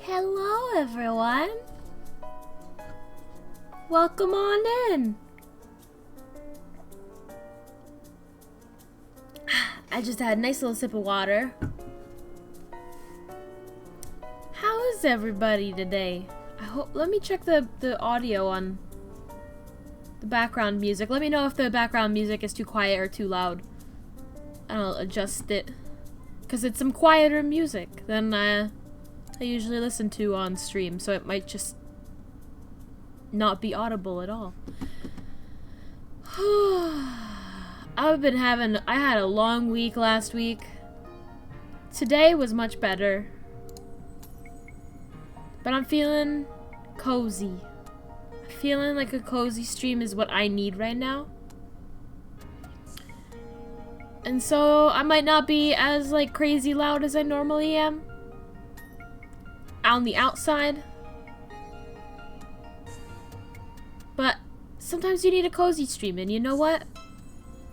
Hello, everyone. Welcome on in. I just had a nice little sip of water. How is everybody today? Let me check the audio on the background music. Let me know if the background music is too quiet or too loud. I'll adjust it. Because it's some quieter music than I usually listen to on stream, so it might just not be audible at all. I had a long week last week. Today was much better. But I'm feeling cozy. Feeling like a cozy stream is what I need right now. And so I might not be as like crazy loud as I normally am on the outside. But sometimes you need a cozy stream, and you know what?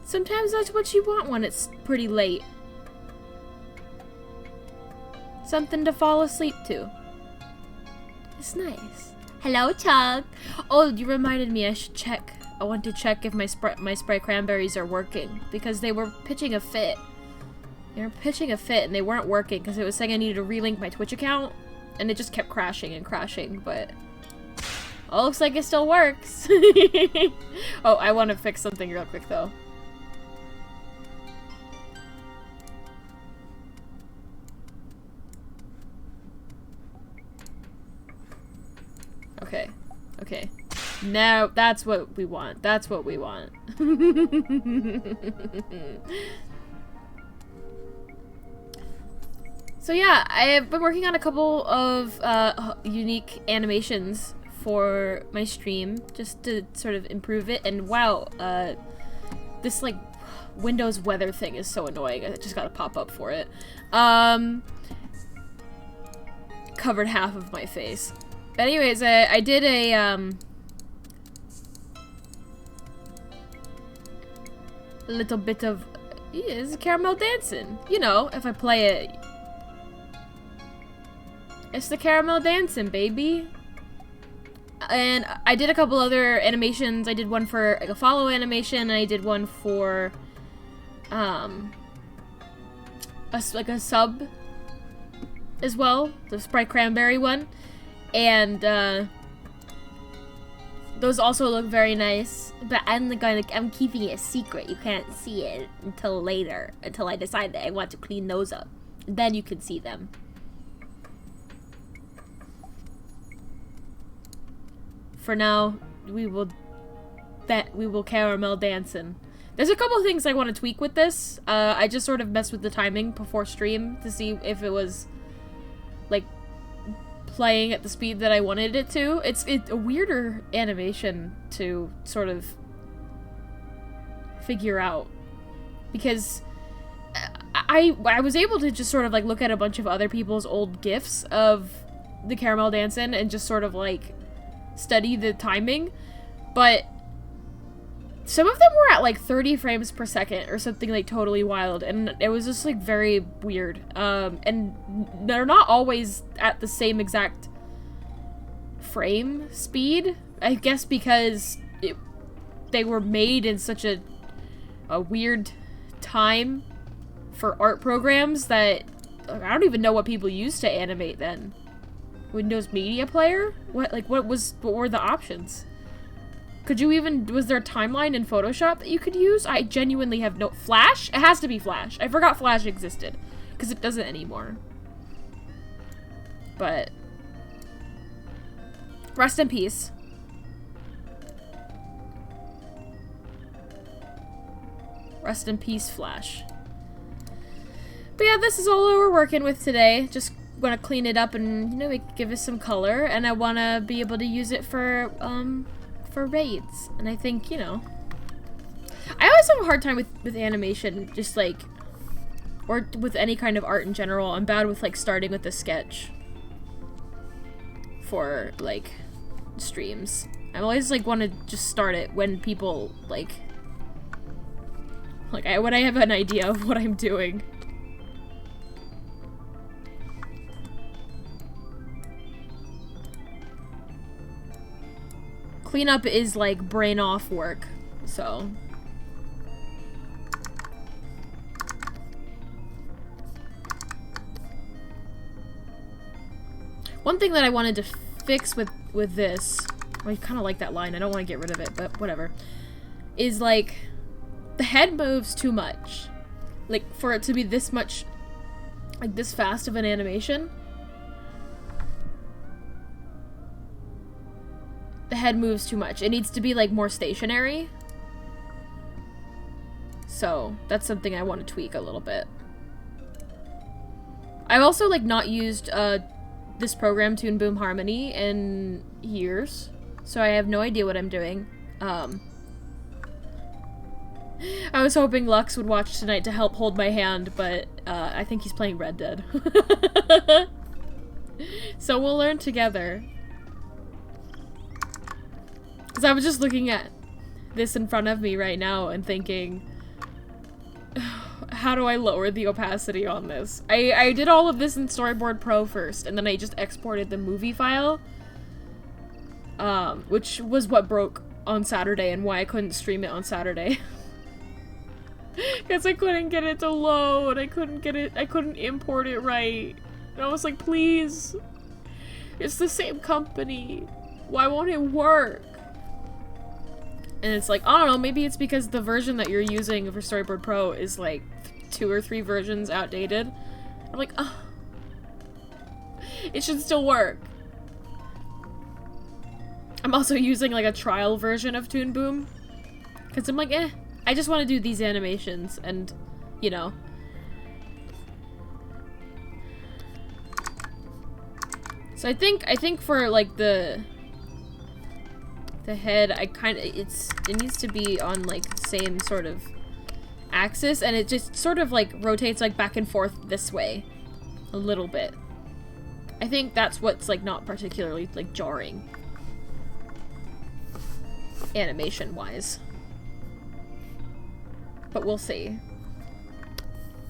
Sometimes that's what you want when it's pretty late. Something to fall asleep to. It's nice. Hello, Chuck. Oh, you reminded me I should check. I want to check if my Sprite cranberries are working, because they were pitching a fit. They were pitching a fit and they weren't working because it was saying I needed to relink my Twitch account, and it just kept crashing and crashing, but oh, looks like it still works. Oh, I want to fix something real quick though. Okay. Okay. Now, that's what we want. That's what we want. So yeah, I've been working on a couple of unique animations for my stream, just to sort of improve it, and wow, this like Windows weather thing is so annoying. I just got a pop-up for it. Covered half of my face. But anyways, I did a little bit of, yeah, it's caramel dancing. You know, if I play it, it's the caramel dancing, baby. And I did a couple other animations. I did one for like a follow animation, and I did one for like a sub as well, the Sprite Cranberry one. And those also look very nice, but I'm keeping it a secret. You can't see it until later, until I decide that I want to clean those up. Then you can see them. For now, we will caramel dancing. There's a couple things I want to tweak with this. I just sort of messed with the timing before stream to see if it was like playing at the speed that I wanted it to. It's a weirder animation to sort of figure out, because I was able to just sort of like look at a bunch of other people's old GIFs of the caramel dancing and just sort of like study the timing, but some of them were at like 30 frames per second or something like totally wild, and it was just like very weird. And they're not always at the same exact frame speed, I guess, because they were made in such a weird time for art programs that I don't even know what people used to animate then. Windows Media Player? What were the options? Was there a timeline in Photoshop that you could use? I genuinely have no... Flash? It has to be Flash. I forgot Flash existed, because it doesn't anymore. But rest in peace. Rest in peace, Flash. But yeah, this is all we're working with today. Just want to clean it up and, you know, give it some color, and I want to be able to use it for raids. And I think, you know, I always have a hard time with animation, just like, or with any kind of art in general. I'm bad with like starting with a sketch for like streams. I always like want to just start it when people like when I have an idea of what I'm doing. Cleanup is like brain off work, so. One thing that I wanted to fix with this, I kind of like that line, I don't want to get rid of it, but whatever, is like, the head moves too much. Like, for it to be this much, like this fast of an animation, the head moves too much. It needs to be like more stationary. So, that's something I want to tweak a little bit. I've also like not used, this program, Toon Boom Harmony, in years, so I have no idea what I'm doing. I was hoping Lux would watch tonight to help hold my hand, but I think he's playing Red Dead. So we'll learn together. Because I was just looking at this in front of me right now and thinking, how do I lower the opacity on this? I did all of this in Storyboard Pro first, and then I just exported the movie file, which was what broke on Saturday and why I couldn't stream it on Saturday. Because I couldn't get it to load, I couldn't import it right. And I was like, please, it's the same company, why won't it work? And it's like, I don't know, maybe it's because the version that you're using for Storyboard Pro is like 2 or 3 versions outdated. I'm like, oh, it should still work. I'm also using like a trial version of Toon Boom, because I'm like, I just want to do these animations and, you know. So I think for like the head, it needs to be on like the same sort of axis, and it just sort of like rotates like back and forth this way a little bit. I think that's what's like not particularly like jarring animation wise, but we'll see.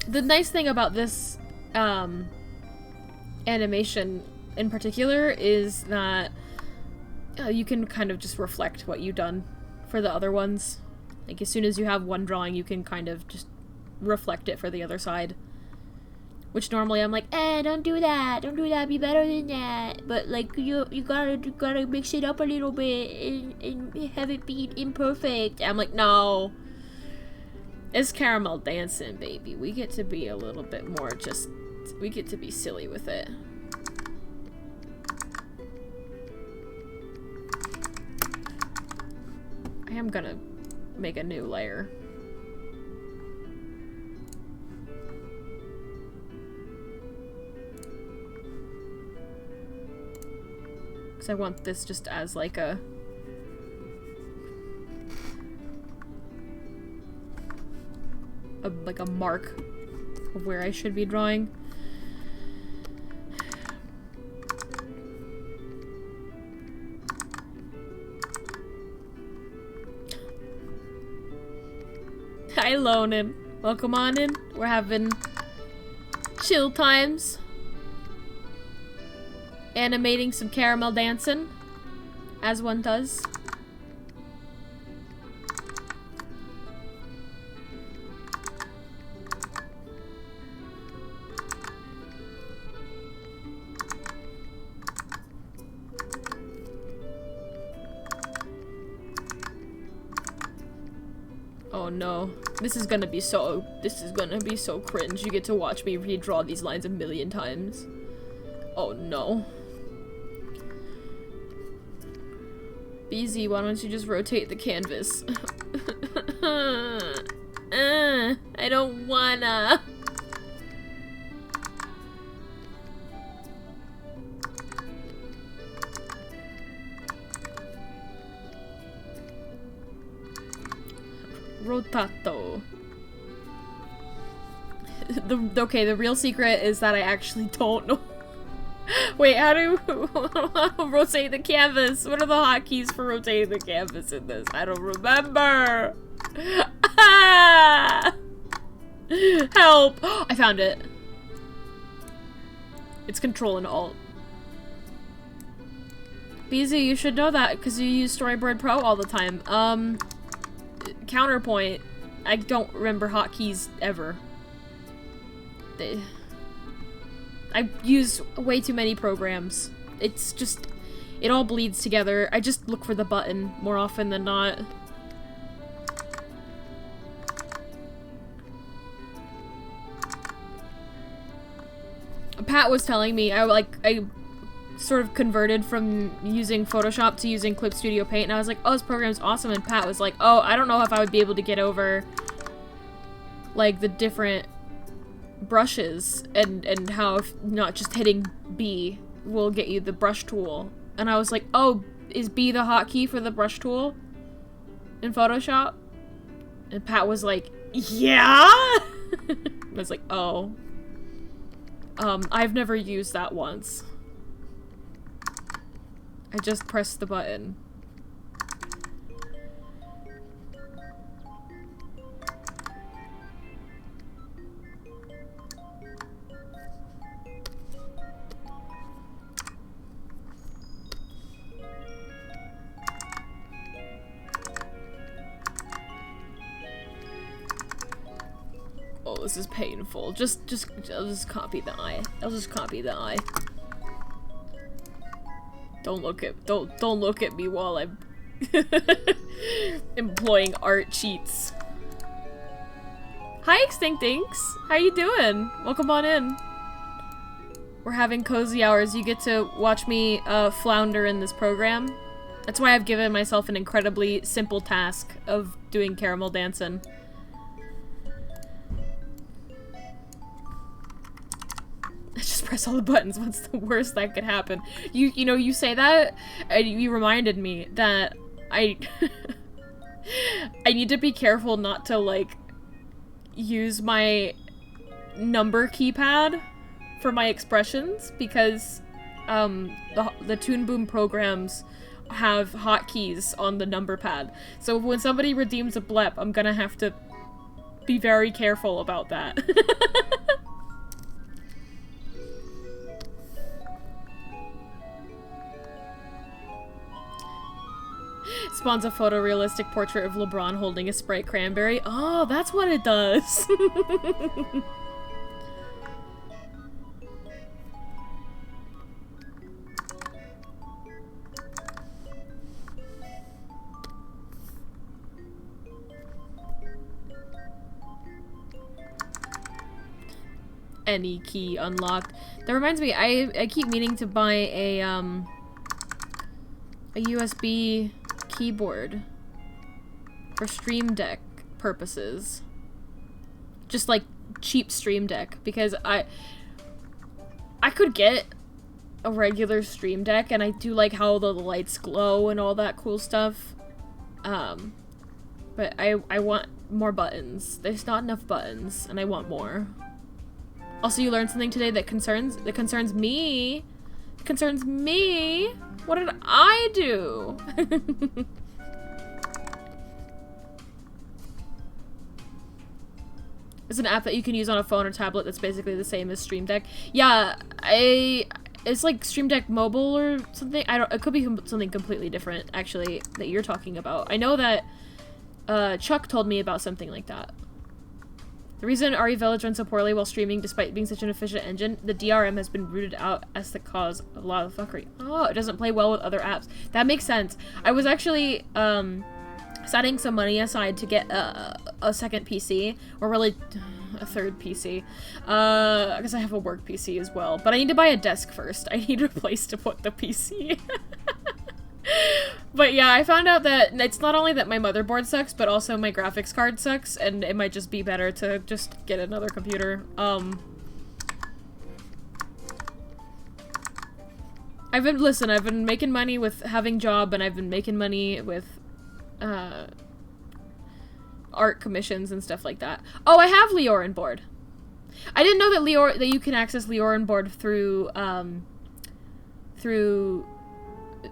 The nice thing about this animation in particular is that you can kind of just reflect what you've done for the other ones. Like, as soon as you have one drawing, you can kind of just reflect it for the other side. Which normally I'm like, don't do that, be better than that. But, like, you gotta mix it up a little bit and have it be imperfect. I'm like, no. It's Caramel Dancing, baby. We get to be a little bit more we get to be silly with it. I am gonna make a new layer. Because I want this just as like a mark of where I should be drawing. Hi, Lonin. Welcome on in. We're having chill times. Animating some Caramel Dancing, as one does. Oh no. This is gonna be so cringe. You get to watch me redraw these lines a million times. Oh no. BZ, why don't you just rotate the canvas? I don't wanna. Rotato. Okay, the real secret is that I actually don't know. Wait, how do rotate the canvas? What are the hotkeys for rotating the canvas in this? I don't remember. Ah! Help! I found it. It's Control and Alt. BZ, you should know that because you use Storyboard Pro all the time. Counterpoint, I don't remember hotkeys ever. I use way too many programs. It's just, it all bleeds together. I just look for the button more often than not. Pat was telling me, I sort of converted from using Photoshop to using Clip Studio Paint, and I was like, oh, this program's awesome, and Pat was like, oh, I don't know if I would be able to get over, like, the different brushes, and how if not just hitting B will get you the brush tool. And I was like, oh, is B the hotkey for the brush tool in Photoshop? And Pat was like, yeah? I was like, oh. I've never used that once. I just pressed the button. Oh, this is painful. I'll just copy the eye. I'll just copy the eye. Don't look at me while I'm employing art cheats. Hi, Extinct Inks! How you doing? Welcome on in. We're having cozy hours. You get to watch me flounder in this program. That's why I've given myself an incredibly simple task of doing caramel dancing. Just press all the buttons. What's the worst that could happen? You know, you say that, and you reminded me that I need to be careful not to, like, use my number keypad for my expressions, because the Toon Boom programs have hotkeys on the number pad. So when somebody redeems a blep, I'm gonna have to be very careful about that. Spawns a photorealistic portrait of LeBron holding a Sprite cranberry. Oh, that's what it does. Any key unlocked. That reminds me, I keep meaning to buy a USB keyboard for Stream Deck purposes. Just like cheap Stream Deck, because I could get a regular Stream Deck, and I do like how the lights glow and all that cool stuff. But I want more buttons. There's not enough buttons, and I want more. Also, you learned something today that concerns me. It concerns me. What did I do? It's an app that you can use on a phone or tablet that's basically the same as Stream Deck. Yeah, it's like Stream Deck Mobile or something. It could be something completely different, actually, that you're talking about. I know that Chuck told me about something like that. The reason RE Village runs so poorly while streaming, despite being such an efficient engine, the DRM has been rooted out as the cause of a lot of the fuckery. Oh, it doesn't play well with other apps. That makes sense. I was actually setting some money aside to get a second PC, or really a third PC, because I have a work PC as well. But I need to buy a desk first. I need a place to put the PC. But yeah, I found out that it's not only that my motherboard sucks, but also my graphics card sucks, and it might just be better to just get another computer. I've been making money with having job, and I've been making money with, art commissions and stuff like that. Oh, I have Leorin board. I didn't know that you can access Leorin board through, through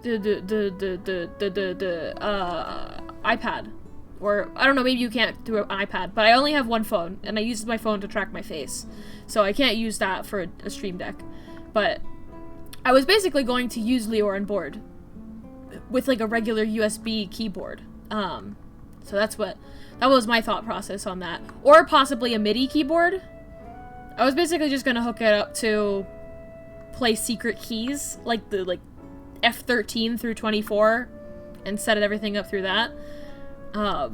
the iPad, or I don't know, maybe you can't through an iPad, but I only have one phone, and I use my phone to track my face, so I can't use that for a Stream Deck. But I was basically going to use Leorin board with like a regular USB keyboard. So that was my thought process on that. Or possibly a MIDI keyboard. I was basically just gonna hook it up to play secret keys, like the F13 through 24, and set everything up through that. But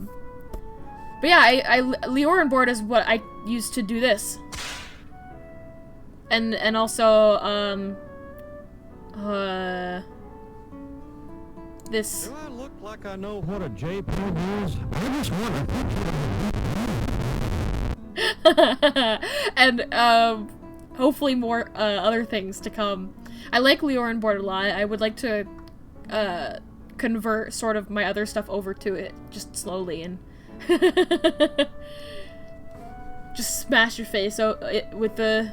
yeah, Leorin board is what I used to do this. And also, this. Do I look like I know what a JPEG is? I just want to. And, hopefully more, other things to come. I like Leorin board a lot. I would like to, convert sort of my other stuff over to it, just slowly, and just smash your face with the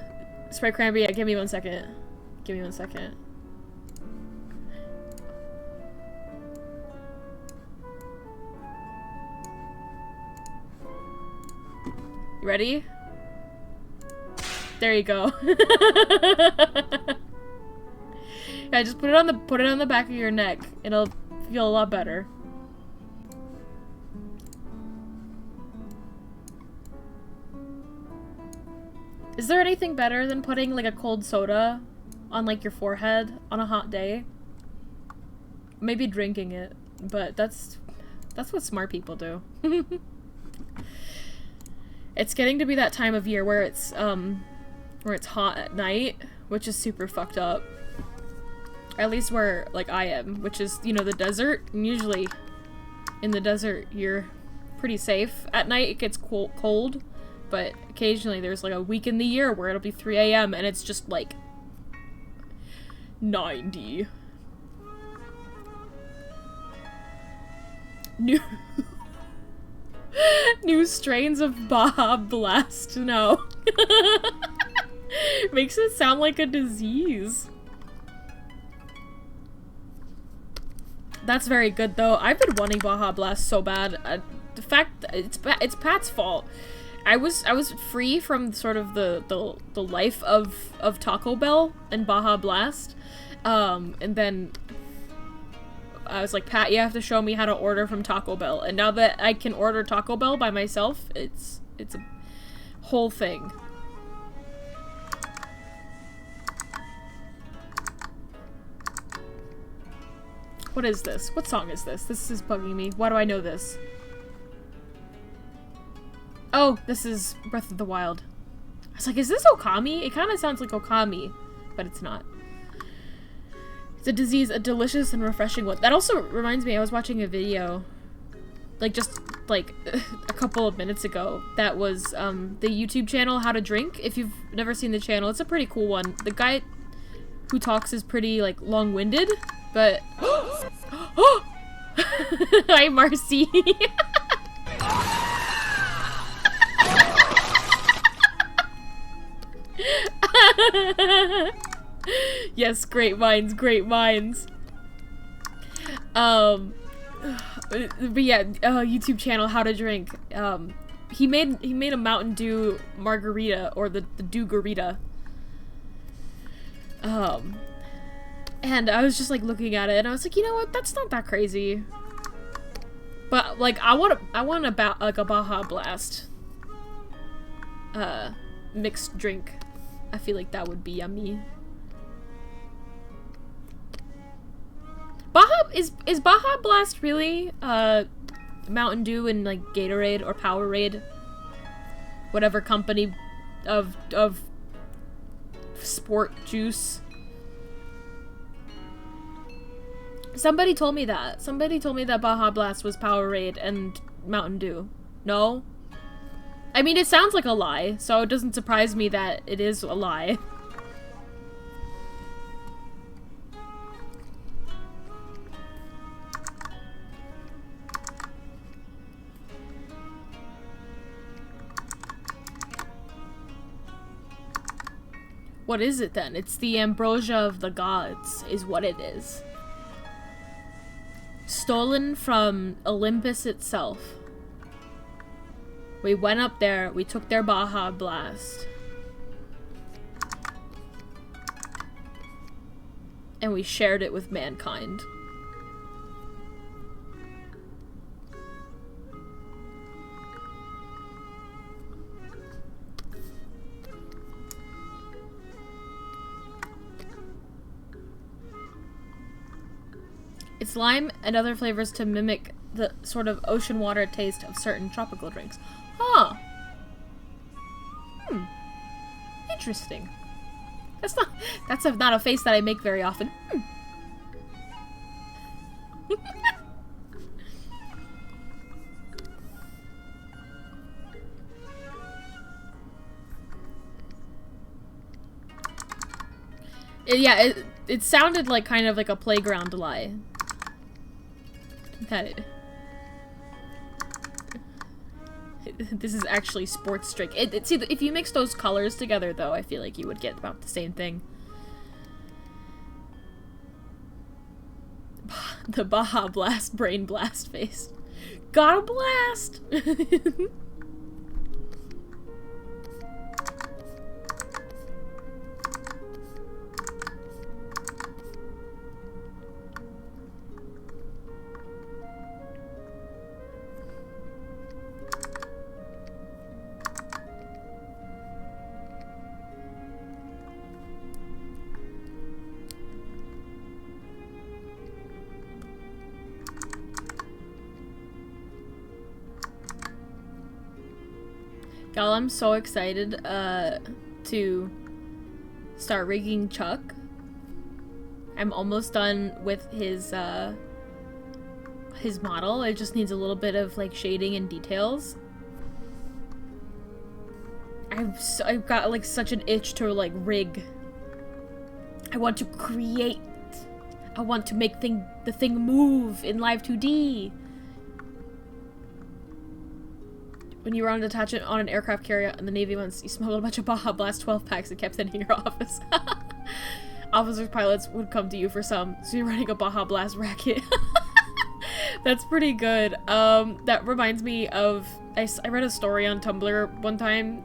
Sprite Cranberry. Yeah, give me 1 second. Give me 1 second. You ready? There you go. Yeah, just put it on the back of your neck. It'll feel a lot better. Is there anything better than putting like a cold soda on like your forehead on a hot day? Maybe drinking it, but that's what smart people do. It's getting to be that time of year where it's hot at night, which is super fucked up. At least where, like, I am, which is, you know, the desert. And usually, in the desert, you're pretty safe. At night, it gets cold, but occasionally there's, like, a week in the year where it'll be 3 a.m. and it's just, like, 90. New strains of Baja Blast, no. Makes it sound like a disease. That's very good, though. I've been wanting Baja Blast so bad. The fact that it's Pat's fault. I was free from sort of the life of Taco Bell and Baja Blast, and then I was like, Pat, you have to show me how to order from Taco Bell. And now that I can order Taco Bell by myself, it's a whole thing. What is this? What song is this? This is bugging me. Why do I know this? Oh, this is Breath of the Wild. I was like, is this Okami? It kind of sounds like Okami, but it's not. It's a disease, a delicious and refreshing one. That also reminds me, I was watching a video, like, just, like, a couple of minutes ago, that was, the YouTube channel, How to Drink. If you've never seen the channel, it's a pretty cool one. The guy who talks is pretty, like, long-winded, but... Hi, Marcy! Yes, great minds, great minds. But yeah, YouTube channel How to Drink. He made a Mountain Dew margarita, or the Dew-garita. And I was just like looking at it, and I was like, you know what? That's not that crazy. But like, I want a Baja Blast mixed drink. I feel like that would be yummy. Is Baja Blast really Mountain Dew and like Gatorade or Powerade? Whatever company of sport juice. Somebody told me that. Somebody told me that Baja Blast was Powerade and Mountain Dew. No? I mean, it sounds like a lie, so it doesn't surprise me that it is a lie. What is it then? It's the ambrosia of the gods, is what it is. Stolen from Olympus itself. We went up there, we took their Baja Blast. And we shared it with mankind. It's lime and other flavors to mimic the sort of ocean water taste of certain tropical drinks. Huh. Interesting. That's not a face that I make very often. Yeah, it sounded like kind of like a playground lie. This is actually sports drink. See, if you mix those colors together, though, I feel like you would get about the same thing. The Baja Blast brain blast face. Got a blast! Y'all, I'm so excited to start rigging Chuck. I'm almost done with his model. It just needs a little bit of like shading and details. I've got like such an itch to like rig. I want to create. I want to make the thing move in Live 2D. When you were on detachment on an aircraft carrier in the Navy once, you smuggled a bunch of Baja Blast 12 packs and kept them in your office. Officers, pilots would come to you for some, so you're running a Baja Blast racket. That's pretty good. That reminds me of, I read a story on Tumblr one time,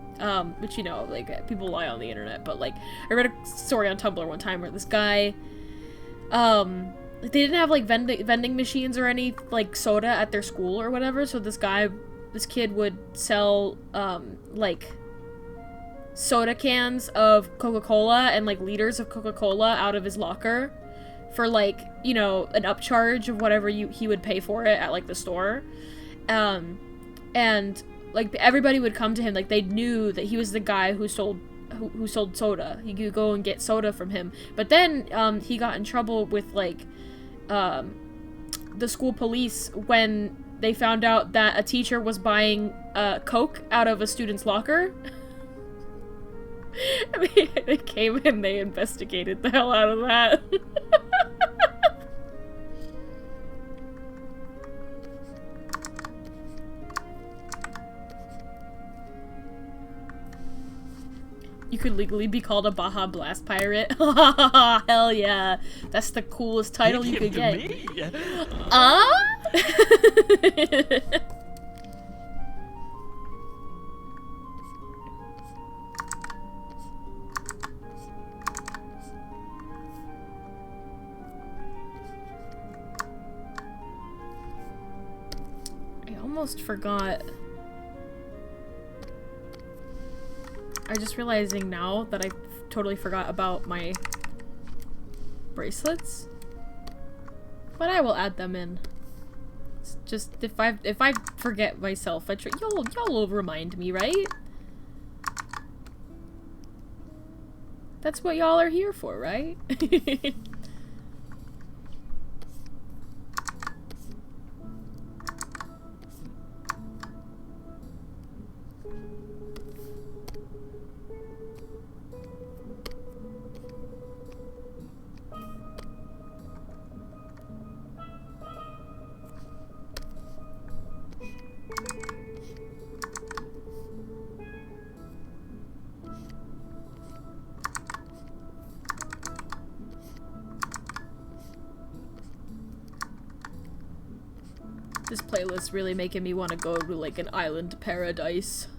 which, you know, like, people lie on the internet, but, like, I read a story on Tumblr one time where this guy, like, they didn't have, like, vending machines or any, like, soda at their school or whatever, so this kid would sell, like, soda cans of Coca-Cola and, like, liters of Coca-Cola out of his locker for, like, you know, an upcharge of whatever he would pay for it at, like, the store. And, like, everybody would come to him, like, they knew that he was the guy who sold soda. You could go and get soda from him. But then, he got in trouble with, like, the school police when they found out that a teacher was buying Coke out of a student's locker. They came and they investigated the hell out of that. You could legally be called a Baja Blast pirate. Hell yeah. That's the coolest title you could get. I almost forgot. I'm just realizing now that I totally forgot about my bracelets. But I will add them in. It's just if I forget myself, y'all will remind me, right? That's what y'all are here for, right? This playlist really making me want to go to like an island paradise.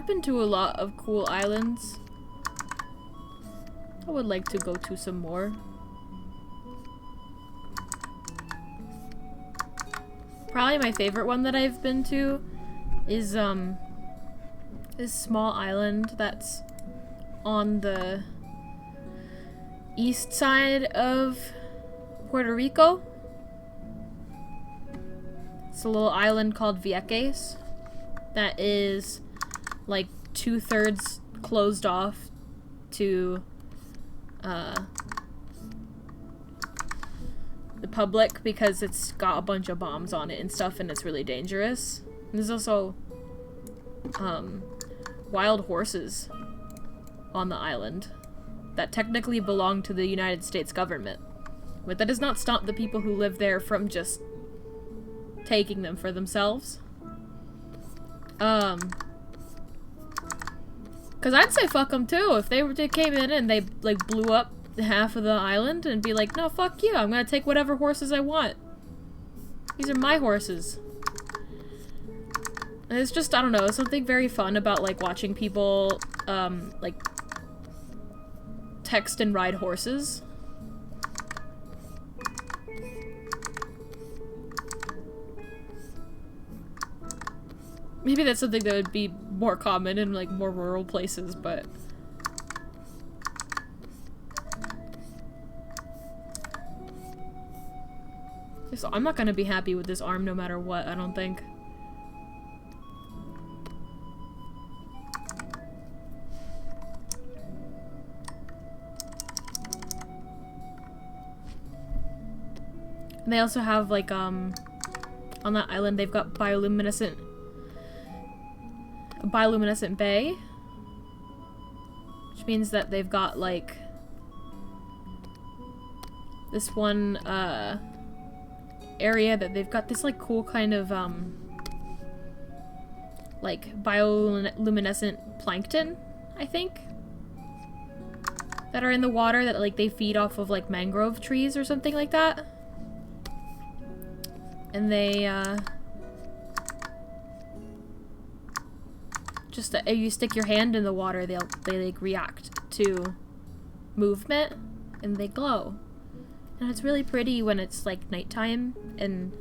I've been to a lot of cool islands. I would like to go to some more. Probably my favorite one that I've been to is this small island that's on the east side of Puerto Rico. It's a little island called Vieques that is like 2/3 closed off to the public because it's got a bunch of bombs on it and stuff, and it's really dangerous. And there's also wild horses on the island that technically belong to the United States government, but that does not stop the people who live there from just taking them for themselves. Cause I'd say fuck them too if they came in and they like blew up half of the island and be like, no, fuck you, I'm gonna take whatever horses I want. These are my horses. And it's just, I don't know, something very fun about like watching people like text and ride horses. Maybe that's something that would be more common in like more rural places, but so I'm not gonna be happy with this arm no matter what, I don't think. And they also have like on that island they've got bioluminescent bay, which means that they've got like this one area that they've got this like cool kind of like bioluminescent plankton, I think, that are in the water that like they feed off of like mangrove trees or something like that. And they just if you stick your hand in the water, they like react to movement and they glow. And it's really pretty when it's like nighttime and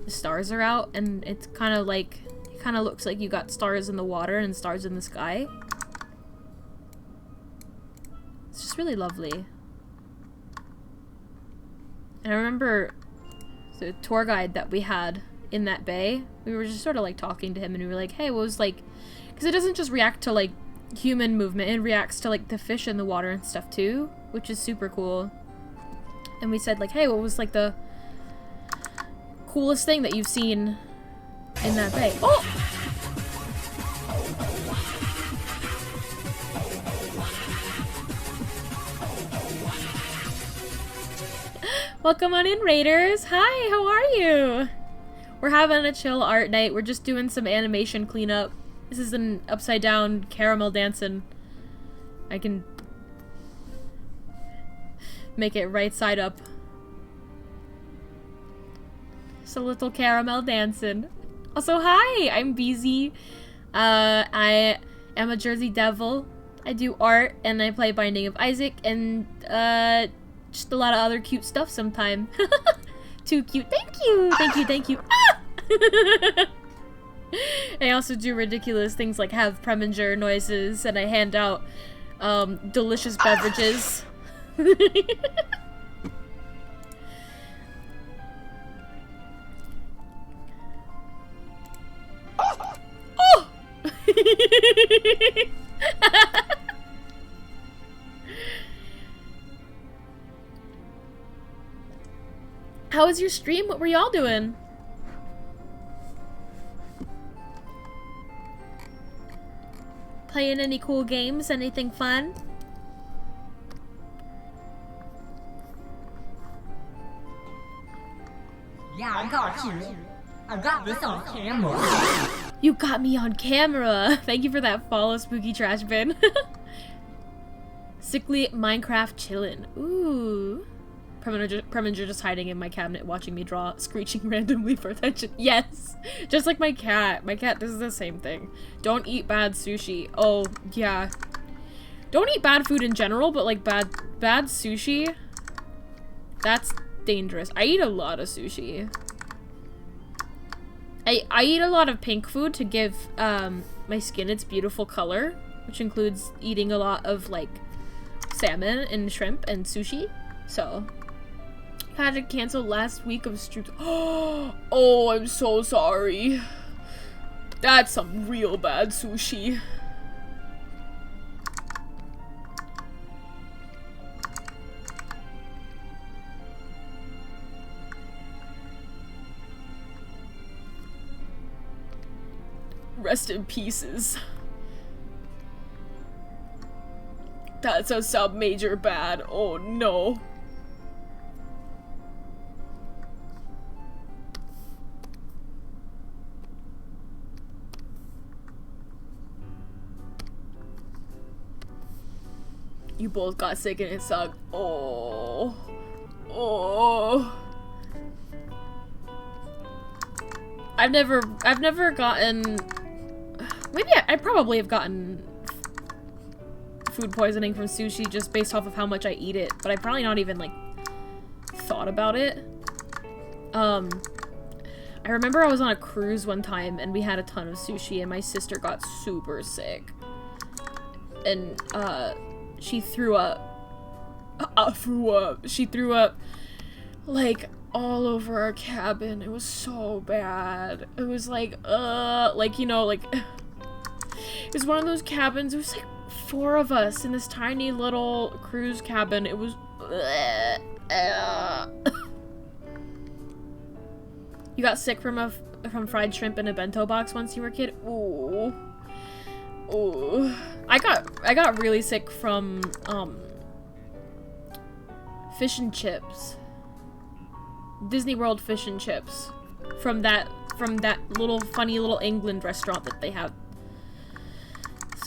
the stars are out, and it's kind of like, it kind of looks like you got stars in the water and stars in the sky. It's just really lovely. And I remember the tour guide that we had in that bay, we were just sort of like talking to him and we were like, hey, what was like, because it doesn't just react to like human movement, it reacts to like the fish in the water and stuff too, which is super cool. And we said like, hey, what was like the coolest thing that you've seen in that bay? Oh! Welcome on in, Raiders. Hi, how are you? We're having a chill art night. We're just doing some animation cleanup. This is an upside down caramel dancing. I can make it right side up. Just a little caramel dancing. Also, hi, I'm BZ. I am a Jersey Devil. I do art and I play Binding of Isaac and just a lot of other cute stuff sometime. Too cute. Thank you. Thank you. Thank you. Ah! I also do ridiculous things like have Preminger noises, and I hand out delicious beverages. Oh! How was your stream? What were y'all doing? Playing any cool games? Anything fun? Yeah, I got you. I got this on camera. You got me on camera. Thank you for that follow, Spooky Trash Bin. Sickly Minecraft chillin'. Ooh. Preminger just hiding in my cabinet watching me draw, screeching randomly for attention. Yes! Just like my cat. My cat does the same thing. Don't eat bad sushi. Oh, yeah. Don't eat bad food in general, but like bad sushi, that's dangerous. I eat a lot of sushi. I eat a lot of pink food to give my skin its beautiful color, which includes eating a lot of like salmon and shrimp and sushi. So had to cancel last week of Strudel. Oh, I'm so sorry. That's some real bad sushi. Rest in pieces. That's a sub-major bad. Oh no. You both got sick and it sucked. Oh. Oh. I've never gotten... Maybe I probably have gotten food poisoning from sushi just based off of how much I eat it, but I probably not even, like, thought about it. I remember I was on a cruise one time and we had a ton of sushi and my sister got super sick. And, she threw up. She threw up, like, all over our cabin. It was so bad. It was like, you know, like, it was one of those cabins. It was like 4 of us in this tiny little cruise cabin. It was, You got sick from fried shrimp in a bento box once you were a kid? Ooh. Ooh. I got really sick from, fish and chips. Disney World fish and chips. From that little funny little England restaurant that they have.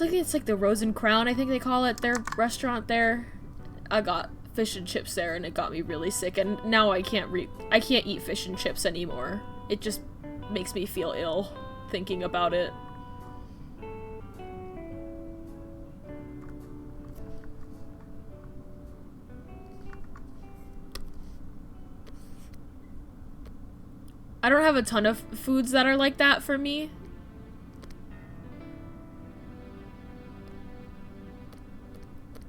It's like the Rose and Crown, I think they call it, their restaurant there. I got fish and chips there and it got me really sick, and now I can't eat fish and chips anymore. It just makes me feel ill thinking about it. I don't have a ton of foods that are like that for me.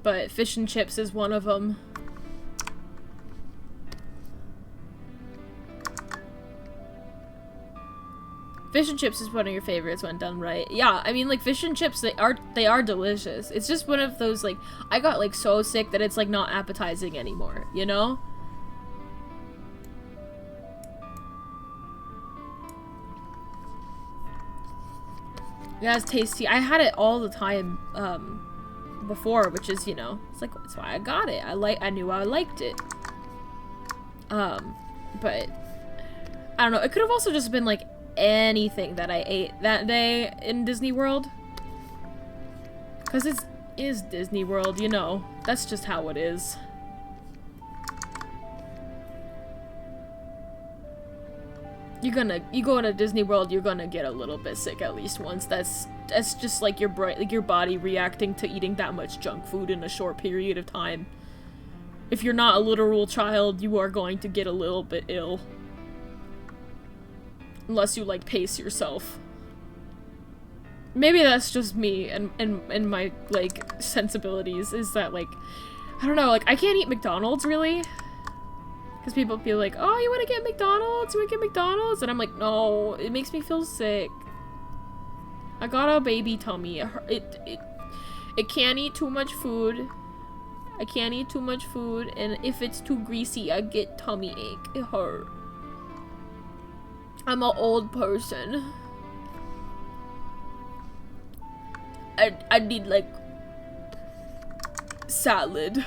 But fish and chips is one of them. Fish and chips is one of your favorites when done right. Yeah, I mean, like, fish and chips, they are delicious. It's just one of those, like, I got, like, so sick that it's, like, not appetizing anymore, you know? Yeah, it's tasty. I had it all the time, before, which is, you know, it's like, that's why I got it. I knew I liked it. But, I don't know, it could have also just been, like, anything that I ate that day in Disney World. Because it is Disney World, you know. That's just how it is. You go to Disney World, you're gonna get a little bit sick at least once. That's just like your body reacting to eating that much junk food in a short period of time. If you're not a literal child, you are going to get a little bit ill. Unless you, like, pace yourself. Maybe that's just me and my, like, sensibilities, is that, like, I don't know, like, I can't eat McDonald's, really. Because people feel like, oh, you want to get McDonald's? You want to get McDonald's? And I'm like, no, it makes me feel sick. I got a baby tummy. It can't eat too much food. I can't eat too much food, and if it's too greasy, I get tummy ache. It hurt. I'm an old person. I need, like, salad.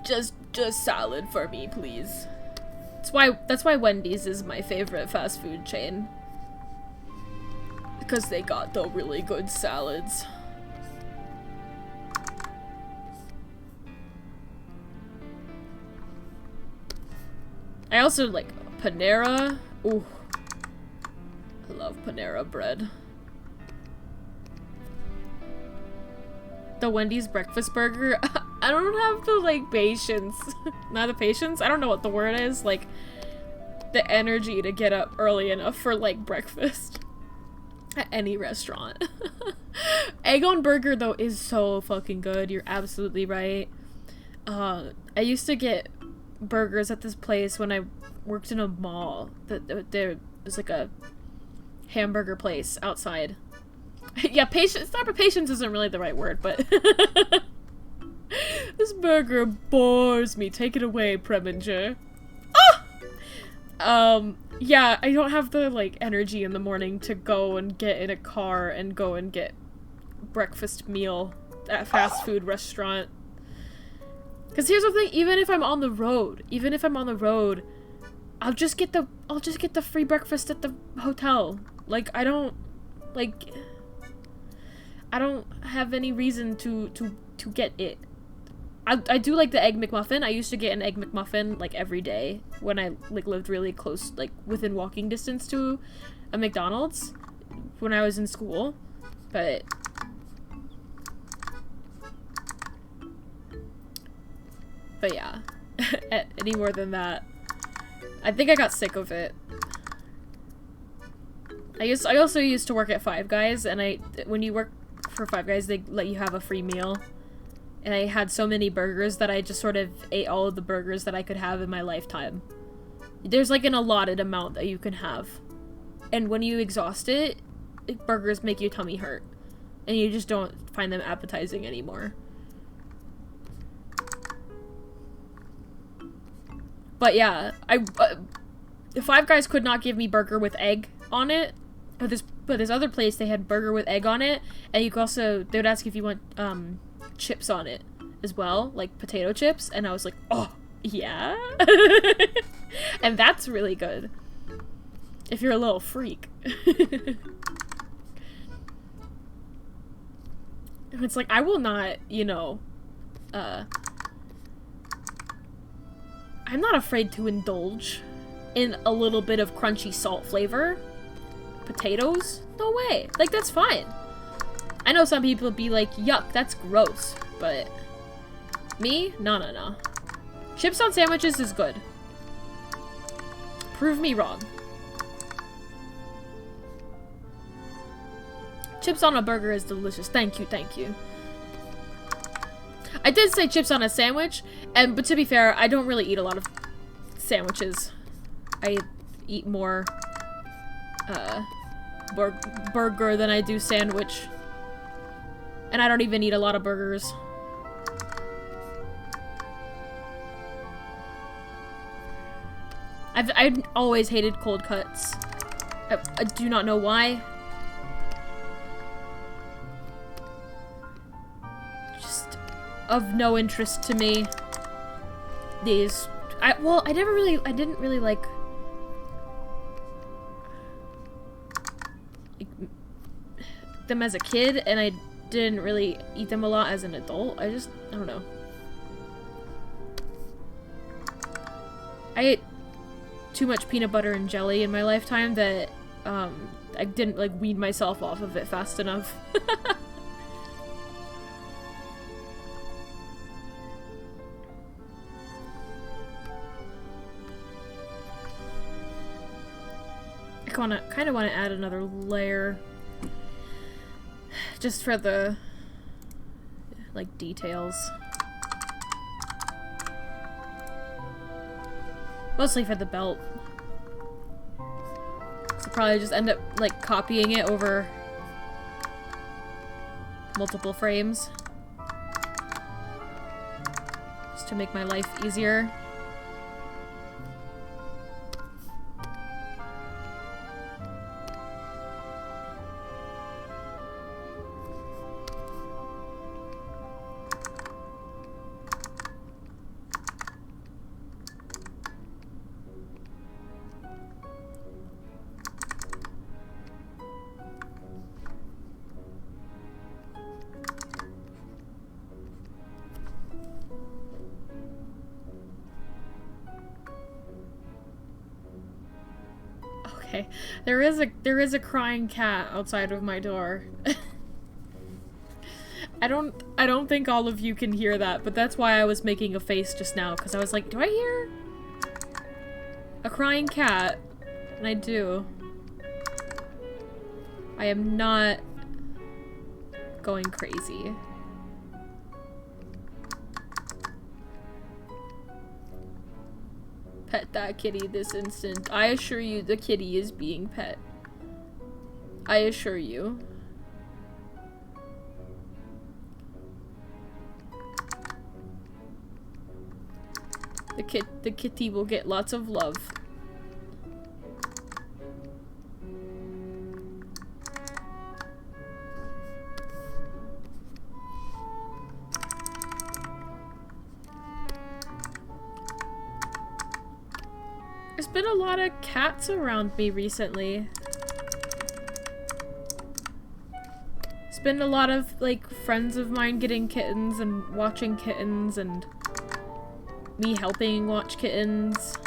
Just salad for me, please. That's why Wendy's is my favorite fast food chain. Because they got the really good salads. I also like Panera. Ooh. I love Panera bread. The Wendy's breakfast burger. I don't have the, like, patience. Not the patience? I don't know what the word is. Like, the energy to get up early enough for, like, breakfast. At any restaurant. Egg on burger, though, is so fucking good. You're absolutely right. I used to get burgers at this place when I worked in a mall. There was, like, a hamburger place outside. Yeah, patience. Not patience isn't really the right word, but this burger bores me. Take it away, Preminger. Ah! Yeah, I don't have the like energy in the morning to go and get in a car and go and get breakfast meal at a fast food restaurant. Cause here's the thing: even if I'm on the road, I'll just get the free breakfast at the hotel. Like I don't have any reason to get it. I do like the Egg McMuffin. I used to get an Egg McMuffin like every day when I like lived really close, like within walking distance to a McDonald's when I was in school. But yeah, any more than that, I think I got sick of it. I also used to work at Five Guys, and when you work for Five Guys, they let you have a free meal. And I had so many burgers that I just sort of ate all of the burgers that I could have in my lifetime. There's like an allotted amount that you can have. And when you exhaust it, burgers make your tummy hurt. And you just don't find them appetizing anymore. But yeah, Five Guys could not give me burger with egg on it. But this other place, they had burger with egg on it. And you could also, they would ask if you want, chips on it as well, like potato chips, and I was like, oh yeah. And that's really good if you're a little freak. And it's like, I will not, you know, I'm not afraid to indulge in a little bit of crunchy salt flavor. Potatoes? No way. Like, that's fine. I know some people would be like, yuck, that's gross, but me? No. Chips on sandwiches is good. Prove me wrong. Chips on a burger is delicious. Thank you. I did say chips on a sandwich, but to be fair, I don't really eat a lot of sandwiches. I eat more burger than I do sandwich. And I don't even eat a lot of burgers. I've always hated cold cuts. I do not know why. Just of no interest to me. I didn't really like them as a kid, and I didn't really eat them a lot as an adult. I don't know. I ate too much peanut butter and jelly in my lifetime that I didn't like wean myself off of it fast enough. I kind of want to add another layer just for the like details. Mostly for the belt. So probably just end up like copying it over multiple frames. Just to make my life easier. Okay. There is a crying cat outside of my door. I don't think all of you can hear that, but that's why I was making a face just now, because I was like, do I hear a crying cat? And I do. I am not going crazy. Pet that kitty this instant. I assure you the kitty is being pet. I assure you. The kitty will get lots of love. There's been a lot of cats around me recently. It's been a lot of, like, friends of mine getting kittens and watching kittens and me helping watch kittens.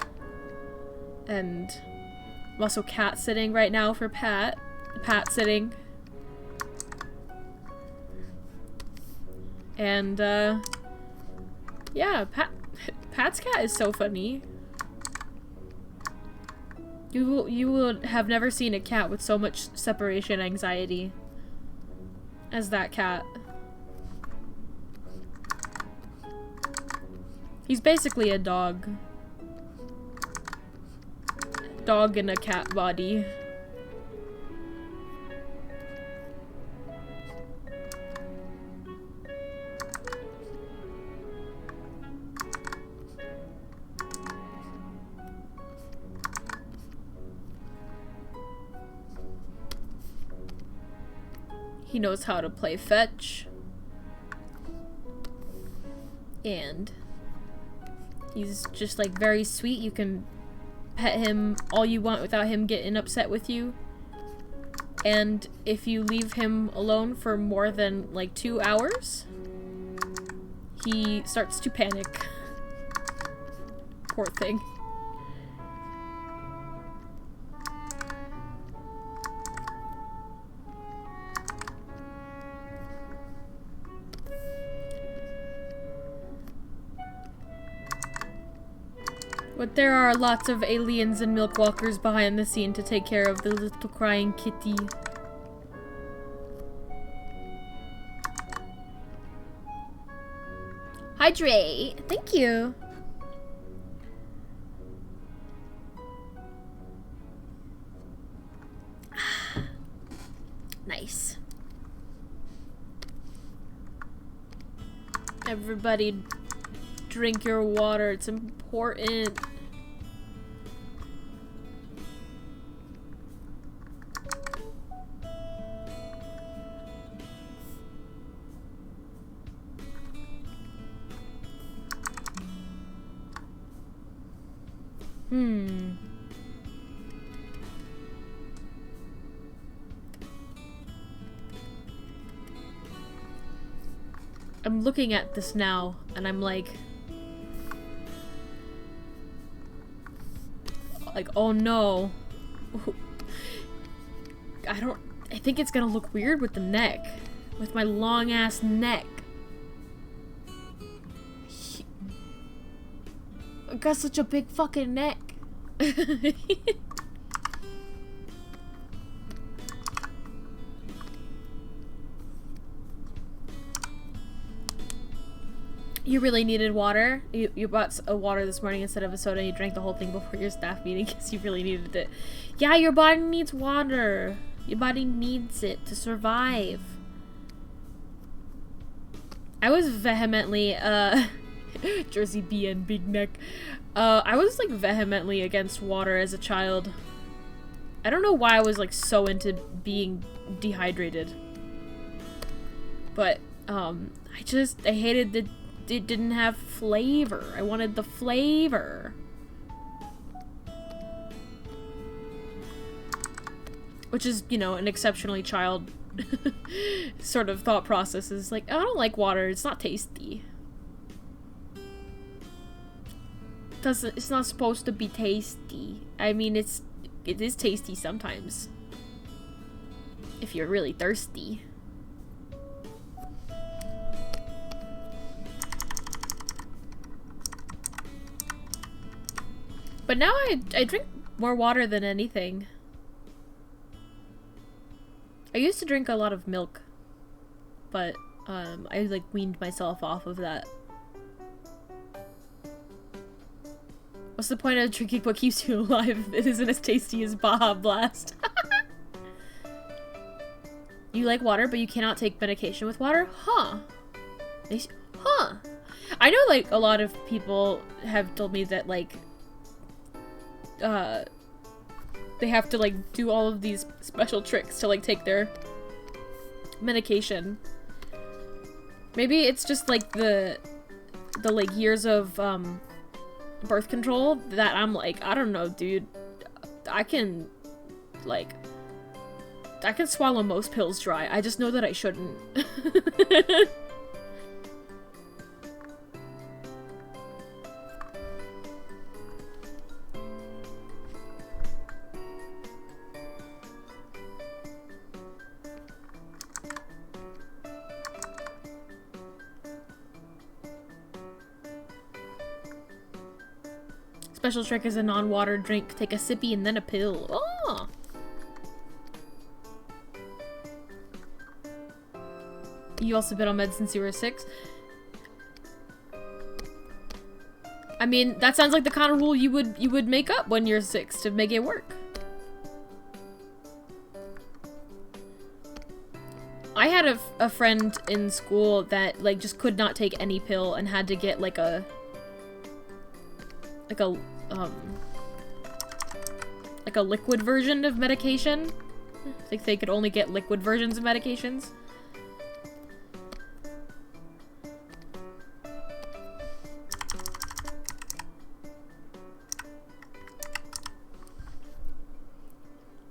And I'm also cat sitting right now for Pat. Pat sitting. And, yeah, Pat's cat is so funny. You will have never seen a cat with so much separation anxiety as that cat. He's basically a dog. Dog in a cat body. He knows how to play fetch. And he's just like very sweet. You can pet him all you want without him getting upset with you. And if you leave him alone for more than like 2 hours, he starts to panic. Poor thing. But there are lots of aliens and milkwalkers behind the scene to take care of the little crying kitty. Hydrate! Thank you! Nice. Everybody drink your water, it's important. I'm looking at this now, and I'm like, oh no. I think it's gonna look weird with the neck. With my long ass neck. I got such a big fucking neck. You really needed water? You bought a water this morning instead of a soda and you drank the whole thing before your staff meeting because you really needed it. Yeah, your body needs water. Your body needs it to survive. I was vehemently, Jersey BN big neck. I was like vehemently against water as a child. I don't know why I was like so into being dehydrated. But, I hated that it didn't have flavor. I wanted the flavor. Which is, you know, an exceptionally child sort of thought process is like, oh, I don't like water, it's not tasty. It's not supposed to be tasty. I mean, it's it is tasty sometimes. If you're really thirsty. But now I drink more water than anything. I used to drink a lot of milk, but I like weaned myself off of that. What's the point of drinking what keeps you alive if it isn't as tasty as Baja Blast? You like water, but you cannot take medication with water? Huh. Huh. I know, like, a lot of people have told me that, like, they have to, like, do all of these special tricks to, like, take their medication. Maybe it's just, like, the like, years of, birth control that I'm like, I don't know, dude. I can swallow most pills dry. I just know that I shouldn't. Special trick is a non-water drink. Take a sippy and then a pill. Oh! You also been on meds since you were 6? I mean, that sounds like the kind of rule you would make up when you're 6 to make it work. I had a friend in school that, like, just could not take any pill and had to get, like a liquid version of medication. Like, they could only get liquid versions of medications.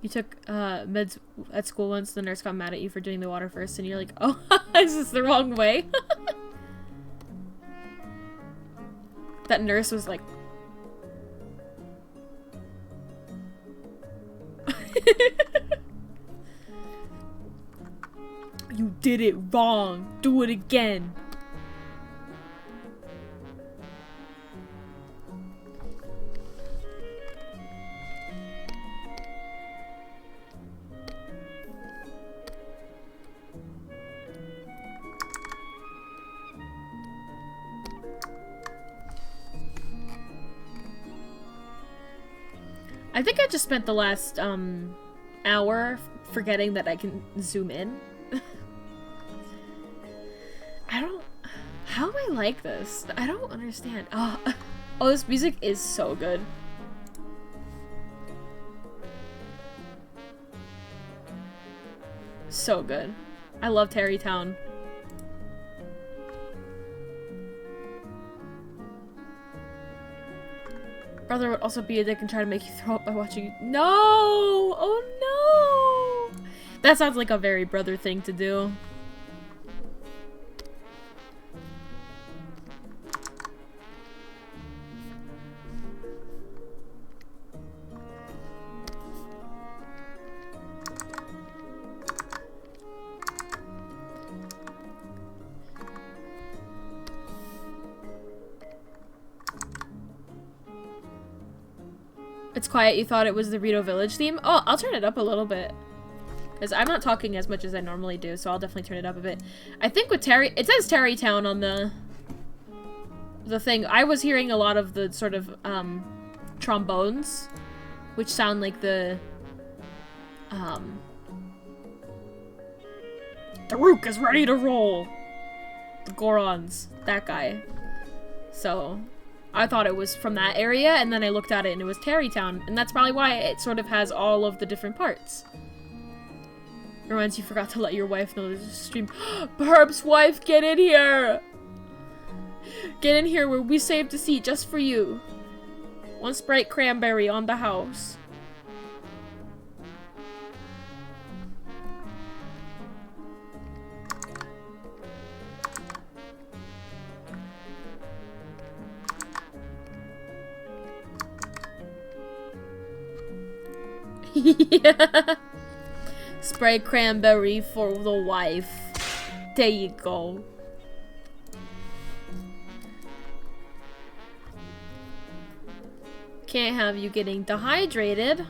You took meds at school once, the nurse got mad at you for doing the water first, and you're like, oh, is this the wrong way? That nurse was like... You did it wrong. Do it again. I think I just spent the last hour forgetting that I can zoom in. How am I like this? I don't understand. Oh, this music is so good. So good. I love Terrytown. Brother would also be a dick and try to make you throw up by watching you. No! Oh no! That sounds like a very brother thing to do. It's quiet. You thought it was the Rito Village theme? Oh, I'll turn it up a little bit. Because I'm not talking as much as I normally do, so I'll definitely turn it up a bit. I think with it says Terrytown on the thing. I was hearing a lot of the sort of, trombones, which sound like the Rook is ready to roll! The Gorons. That guy. So... I thought it was from that area, and then I looked at it and it was Terrytown, and that's probably why it sort of has all of the different parts. Reminds you forgot to let your wife know there's a stream. Perhaps wife, get in here! Get in here where we saved a seat just for you. One Sprite cranberry on the house. Yeah. Spray cranberry for the wife. There you go. Can't have you getting dehydrated.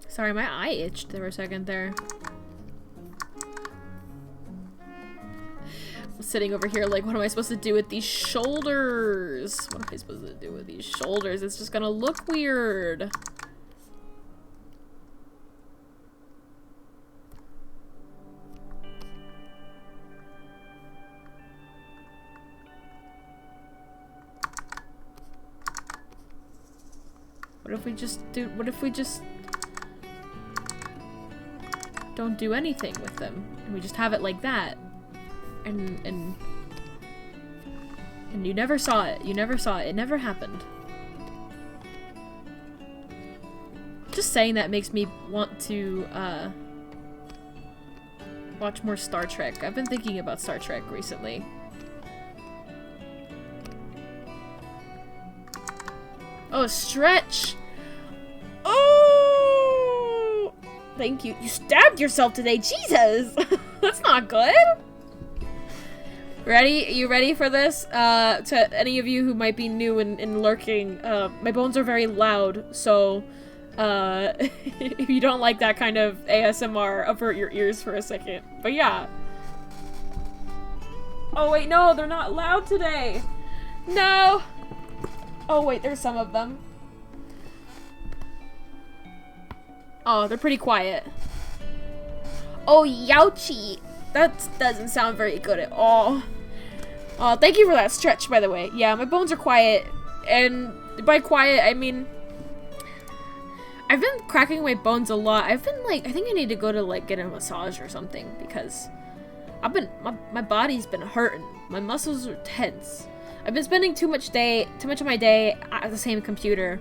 Sorry, my eye itched for a second there. I'm sitting over here like, what am I supposed to do with these shoulders? What am I supposed to do with these shoulders? It's just gonna look weird. What if we just don't do anything with them, and we just have it like that, and you never saw it. You never saw it. It never happened. Just saying that makes me want to watch more Star Trek. I've been thinking about Star Trek recently. Oh, stretch! Oh! Thank you. You stabbed yourself today, Jesus! That's not good! Ready? You ready for this? To any of you who might be new and lurking, my bones are very loud, so, if you don't like that kind of ASMR, avert your ears for a second. But yeah. Oh wait, no, they're not loud today! No! Oh wait, there's some of them. Oh, they're pretty quiet. Oh, youchie! That doesn't sound very good at all. Oh, thank you for that stretch, by the way. Yeah, my bones are quiet. And by quiet, I mean... I've been cracking my bones a lot. I've been like, I think I need to go to like get a massage or something, because my body's been hurting. My muscles are tense. I've been spending too much of my day at the same computer,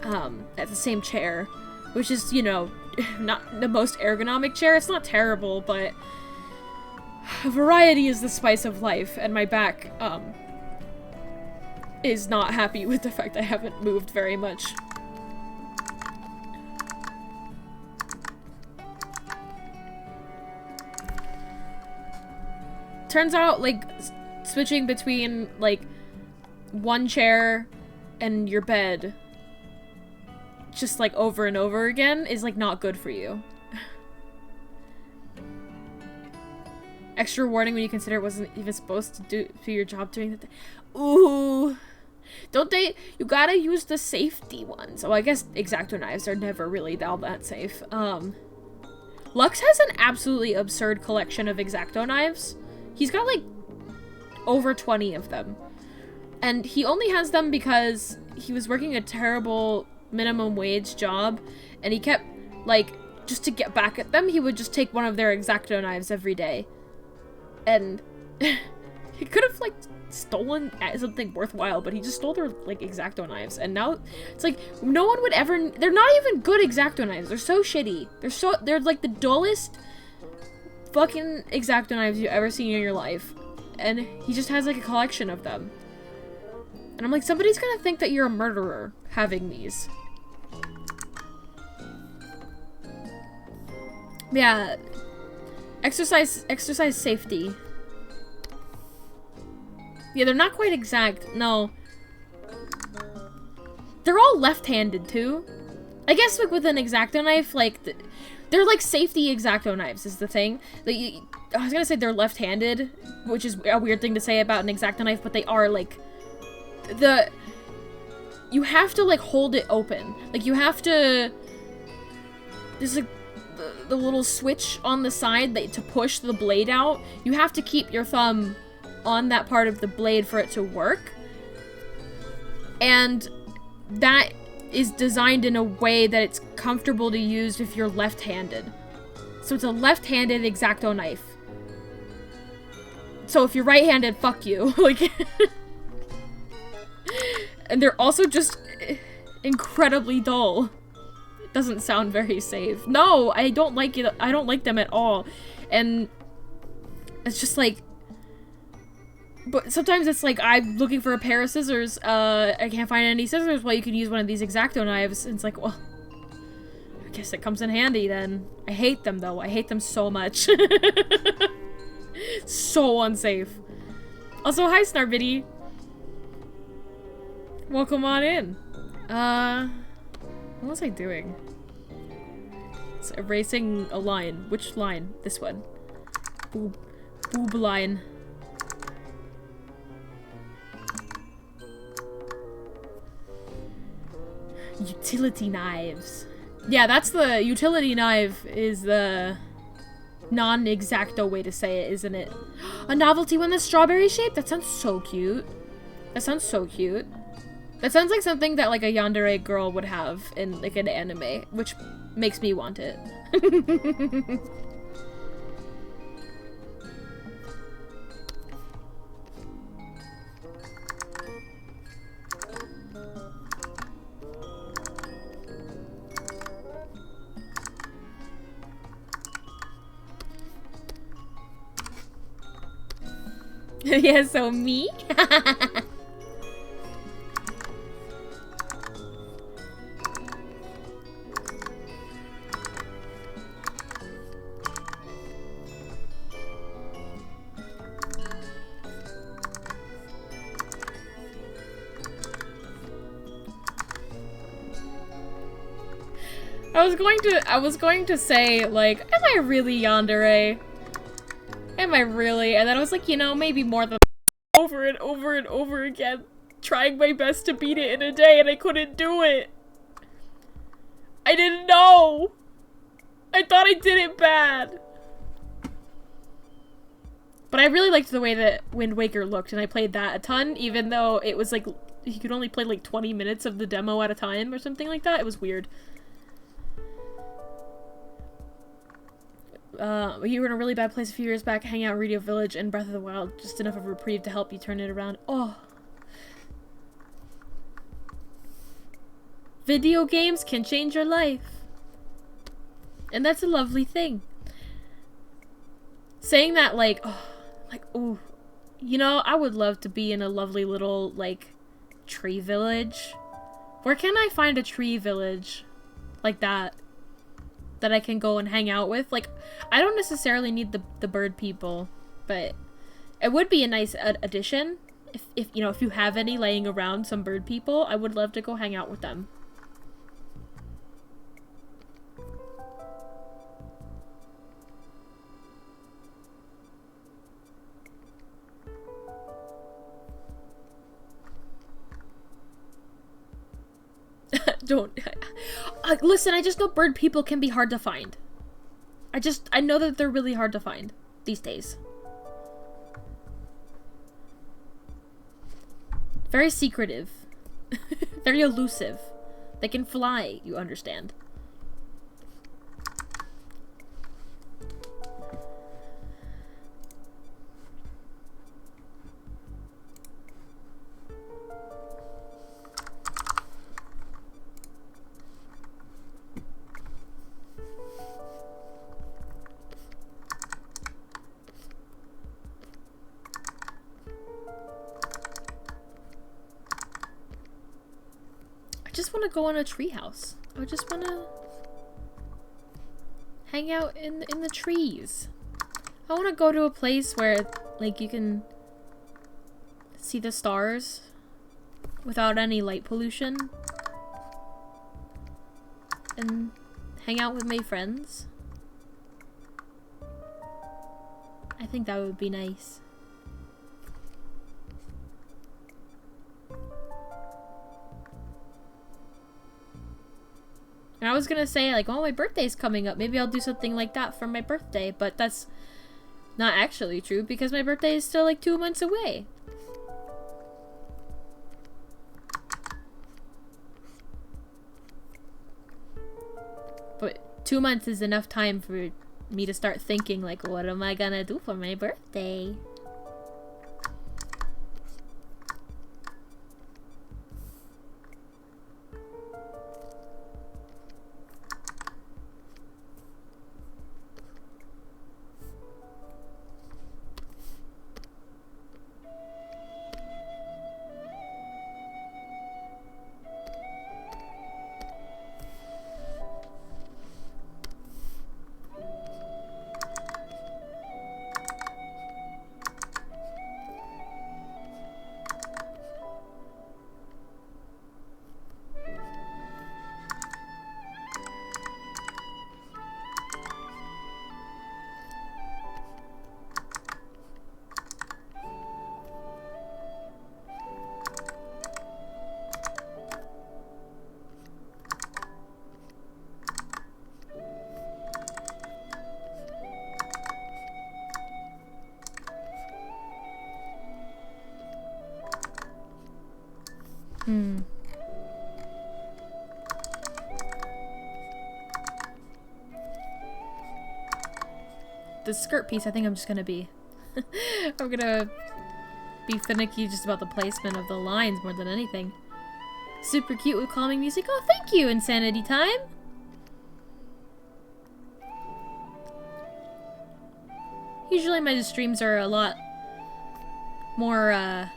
at the same chair, which is, you know, not the most ergonomic chair. It's not terrible, but variety is the spice of life, and my back, is not happy with the fact I haven't moved very much. Turns out, like, switching between, like, one chair and your bed just, like, over and over again is, like, not good for you. Extra warning when you consider it wasn't even supposed to do your job doing that. Ooh. Don't they? You gotta use the safety ones. Oh, I guess X-Acto knives are never really all that safe. Lux has an absolutely absurd collection of X-Acto knives. He's got, like, over 20 of them. And he only has them because he was working a terrible minimum wage job, and he kept, like, just to get back at them, he would just take one of their X-Acto knives every day. And he could have, like, stolen something worthwhile, but he just stole their, like, X-Acto knives. And now it's like, no one would ever... They're not even good X-Acto knives. They're so shitty. They're, like, the dullest fucking X-Acto knives you've ever seen in your life. And he just has, like, a collection of them. And I'm like, somebody's gonna think that you're a murderer having these. Yeah. Exercise safety. Yeah, they're not quite exact. No. They're all left-handed, too. I guess, like, with an X-Acto knife, like, they're, like, safety X-Acto knives is the thing. Like, I was gonna say they're left-handed, which is a weird thing to say about an X-Acto knife, but they are, like, you have to, like, hold it open. Like, you have to... There's, like, the little switch on the side to push the blade out. You have to keep your thumb on that part of the blade for it to work. And that is designed in a way that it's comfortable to use if you're left-handed. So it's a left-handed X-Acto knife. So if you're right-handed, fuck you. Like... And they're also just incredibly dull. doesn't sound very safe. No, I don't like it. I don't like them at all. And it's just like, but sometimes it's like I'm looking for a pair of scissors. I can't find any scissors. Well, you could use one of these X-Acto knives. And it's like, well, I guess it comes in handy then. I hate them though. I hate them so much. So unsafe. Also, hi Snarbitty. Welcome on in. What was I doing? It's erasing a line. Which line? This one. Boob line. Utility knives. Yeah, that's the utility knife is the non-X-Acto way to say it, isn't it? A novelty one that's strawberry shaped? That sounds so cute. That sounds so cute. That sounds like something that like a yandere girl would have in like an anime, which makes me want it. Yeah, so me? I was going to say, like, am I really yandere? Am I really? And then I was like, you know, maybe more than over and over and over again, trying my best to beat it in a day, and I couldn't do it. I didn't know. I thought I did it bad. But I really liked the way that Wind Waker looked, and I played that a ton, even though it was like, you could only play like 20 minutes of the demo at a time or something like that. It was weird. You were in a really bad place a few years back, hanging out in Radio Village and Breath of the Wild, just enough of a reprieve to help you turn it around. Oh. Video games can change your life. And that's a lovely thing. Saying that, like, ooh, you know, I would love to be in a lovely little, like, tree village. Where can I find a tree village like that? That I can go and hang out with. Like, I don't necessarily need the bird people, but it would be a nice addition. If you know, if you have any laying around, some bird people, I would love to go hang out with them. Don't. Listen, I just know bird people can be hard to find. I know that they're really hard to find these days. Very secretive. Very elusive. They can fly, you understand. I just want to go on a treehouse. I just want to hang out in the trees. I want to go to a place where, like, you can see the stars without any light pollution and hang out with my friends. I think that would be nice. And I was gonna say, like, oh, my birthday's coming up. Maybe I'll do something like that for my birthday. But that's not actually true because my birthday is still, like, 2 months away. But 2 months is enough time for me to start thinking, like, what am I gonna do for my birthday? The skirt piece, I think I'm just gonna be... I'm gonna be finicky just about the placement of the lines more than anything. Super cute with calming music. Oh, thank you, Insanity Time! Usually my streams are a lot more,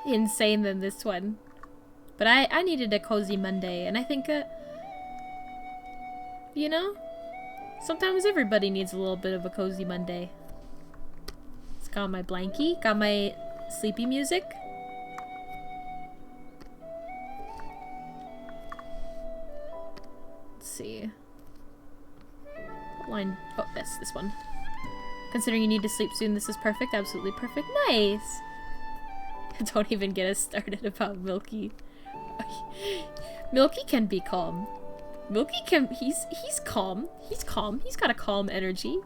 insane than this one. But I needed a cozy Monday, and I think, you know, sometimes everybody needs a little bit of a cozy Monday. It's got my blankie, got my sleepy music. Let's see. What line? Oh, that's this one. Considering you need to sleep soon, this is perfect. Absolutely perfect. Nice! Don't even get us started about Milky. Milky can be calm. Milky can... He's calm. He's calm. He's got a calm energy.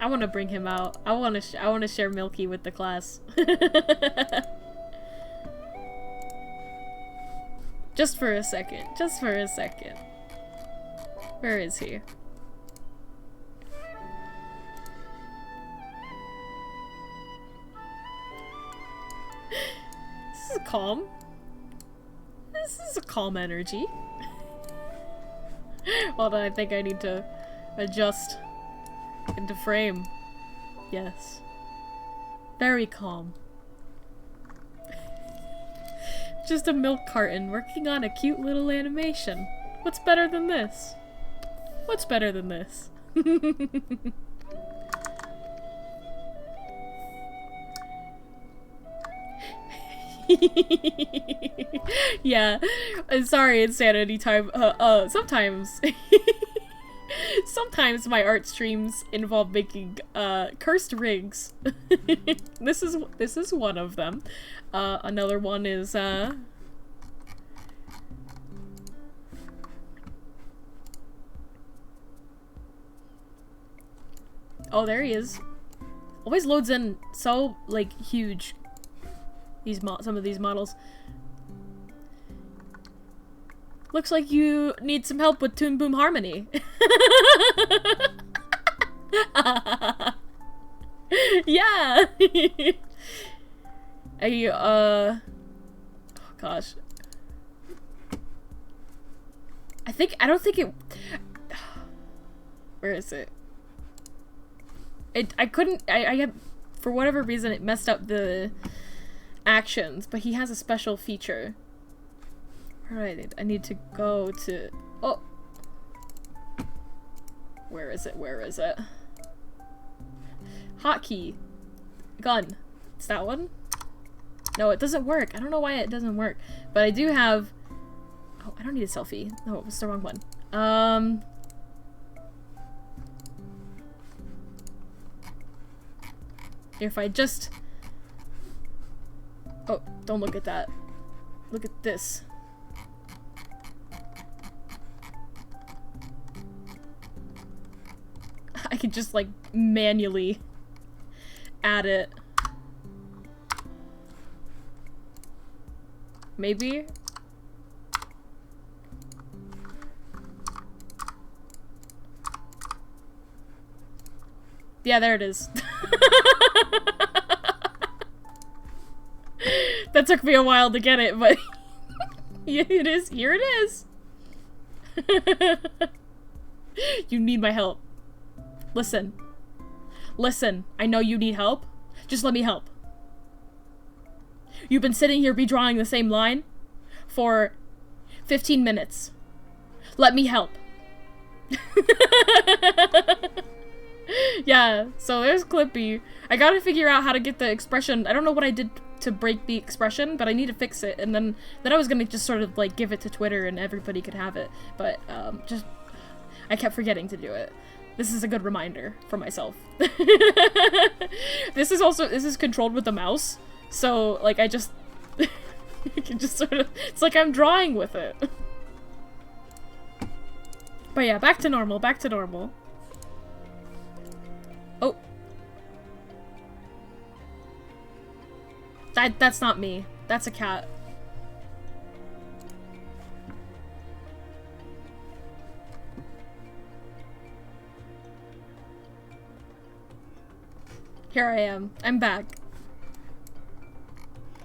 I want to bring him out. I want to share Milky with the class. Just for a second. Just for a second. Where is he? This is calm. This is a calm energy. Hold on, I think I need to adjust into frame. Yes. Very calm. Just a milk carton working on a cute little animation. What's better than this? What's better than this? Yeah. Sorry, Insanity Time. Sometimes... Sometimes my art streams involve making cursed rigs. This is one of them. Another one is oh, there he is. Always loads in so like huge. Some of these models. Looks like you need some help with Toon Boom Harmony. Yeah. Oh gosh. I don't think it... Where is it? I couldn't... I had... For whatever reason, it messed up the actions, but he has a special feature. Alright, I need to go to... Oh! Where is it? Where is it? Hotkey. Gun. It's that one? No, it doesn't work. I don't know why it doesn't work. But I do have... Oh, I don't need a selfie. No, it was the wrong one. If I just... Oh, don't look at that. Look at this. I could just, like, manually add it. Maybe? Yeah, there it is. That took me a while to get it, but yeah, it is. Here it is. You need my help. Listen. Listen, I know you need help. Just let me help. You've been sitting here redrawing the same line for 15 minutes. Let me help. Yeah, so there's Clippy. I gotta figure out how to get the expression. I don't know what I did to break the expression, but I need to fix it. And then I was gonna just sort of like give it to Twitter and everybody could have it. But just I kept forgetting to do it. This is a good reminder for myself. This is controlled with the mouse. So like I just I can just sort of, it's like I'm drawing with it. But yeah, back to normal, back to normal. Oh. That's not me. That's a cat. Here I am. I'm back.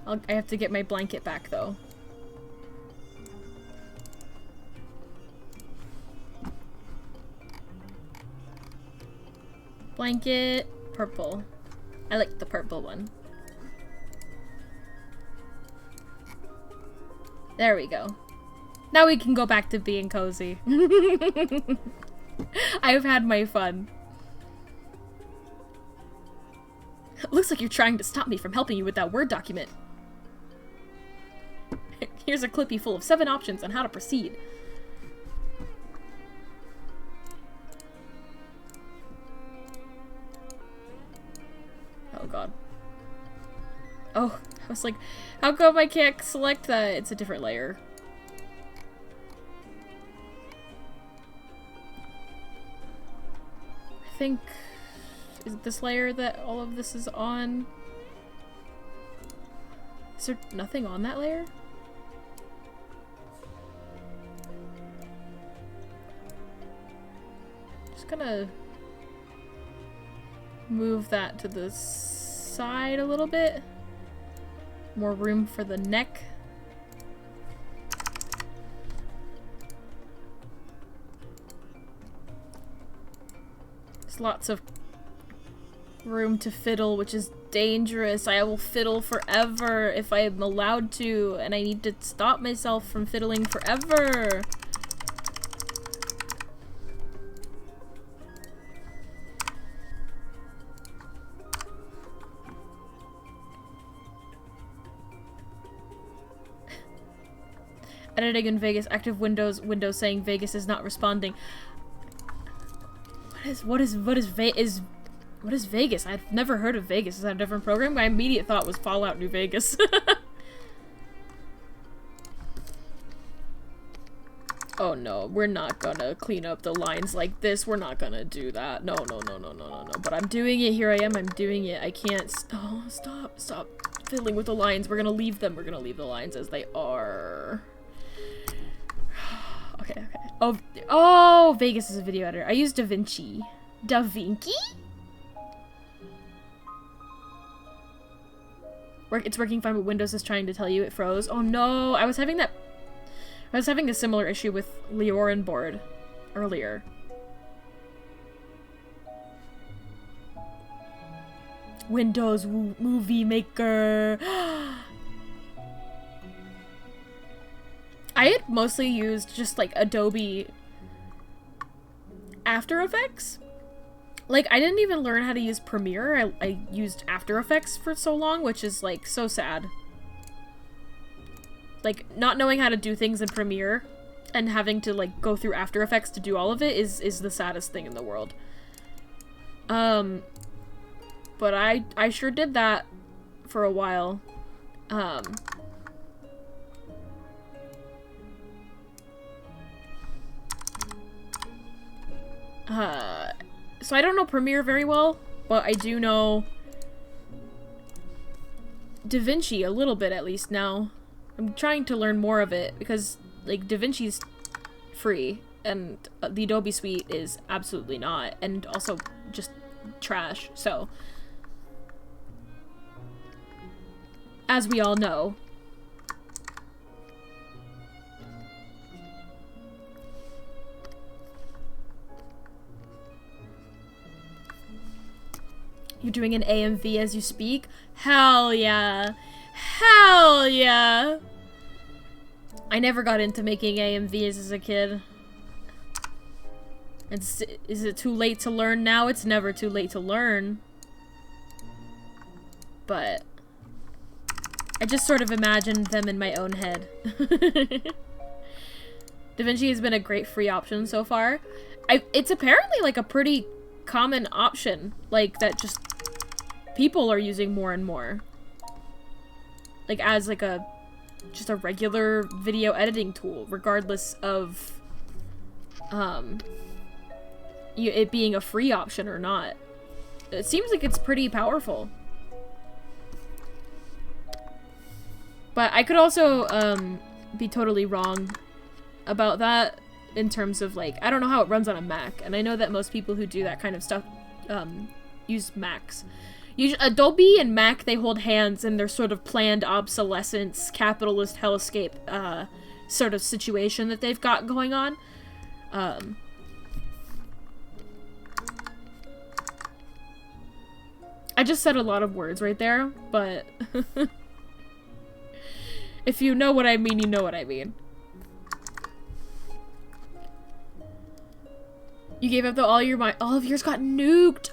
I have to get my blanket back, though. Blanket, purple. I like the purple one. There we go. Now we can go back to being cozy. I've had my fun. Looks like you're trying to stop me from helping you with that Word document. Here's a clippy full of 7 options on how to proceed. Oh god. Oh, I was like, how come I can't select that? It's a different layer. I think... Is it this layer that all of this is on? Is there nothing on that layer? Just gonna move that to the side a little bit. More room for the neck. There's lots of room to fiddle, which is dangerous. I will fiddle forever if I am allowed to, and I need to stop myself from fiddling forever. Editing in Vegas, active Windows saying Vegas is not responding. What is Vegas? I've never heard of Vegas. Is that a different program? My immediate thought was Fallout New Vegas. Oh no, we're not gonna clean up the lines like this. We're not gonna do that. No. But I'm doing it. Here I am. I'm doing it. I can't. Oh, stop fiddling with the lines. We're gonna leave them. We're gonna leave the lines as they are. Okay. Oh, Vegas is a video editor. I use DaVinci. DaVinci? It's working fine, but Windows is trying to tell you it froze. Oh no, I was having a similar issue with Leorin board earlier. Windows Movie Maker. I had mostly used just like Adobe After Effects. Like, I didn't even learn how to use Premiere. I used After Effects for so long, which is, like, so sad. Like, not knowing how to do things in Premiere and having to, like, go through After Effects to do all of it is the saddest thing in the world. But I sure did that for a while. So I don't know Premiere very well, but I do know DaVinci a little bit, at least now. I'm trying to learn more of it because, like, DaVinci's free and the Adobe Suite is absolutely not, and also just trash, so. As we all know. You're doing an AMV as you speak? Hell yeah! Hell yeah! I never got into making AMVs as a kid. Is it too late to learn now? It's never too late to learn. But I just sort of imagined them in my own head. DaVinci has been a great free option so far. It's apparently like a pretty common option, like that just people are using more and more. Like as like just a regular video editing tool, regardless of it being a free option or not. It seems like it's pretty powerful. But I could also be totally wrong about that in terms of, like, I don't know how it runs on a Mac, and I know that most people who do that kind of stuff use Macs. Adobe and Mac, they hold hands in their sort of planned obsolescence, capitalist hellscape sort of situation that they've got going on. I just said a lot of words right there, but if you know what I mean, you know what I mean. You gave up all of yours got nuked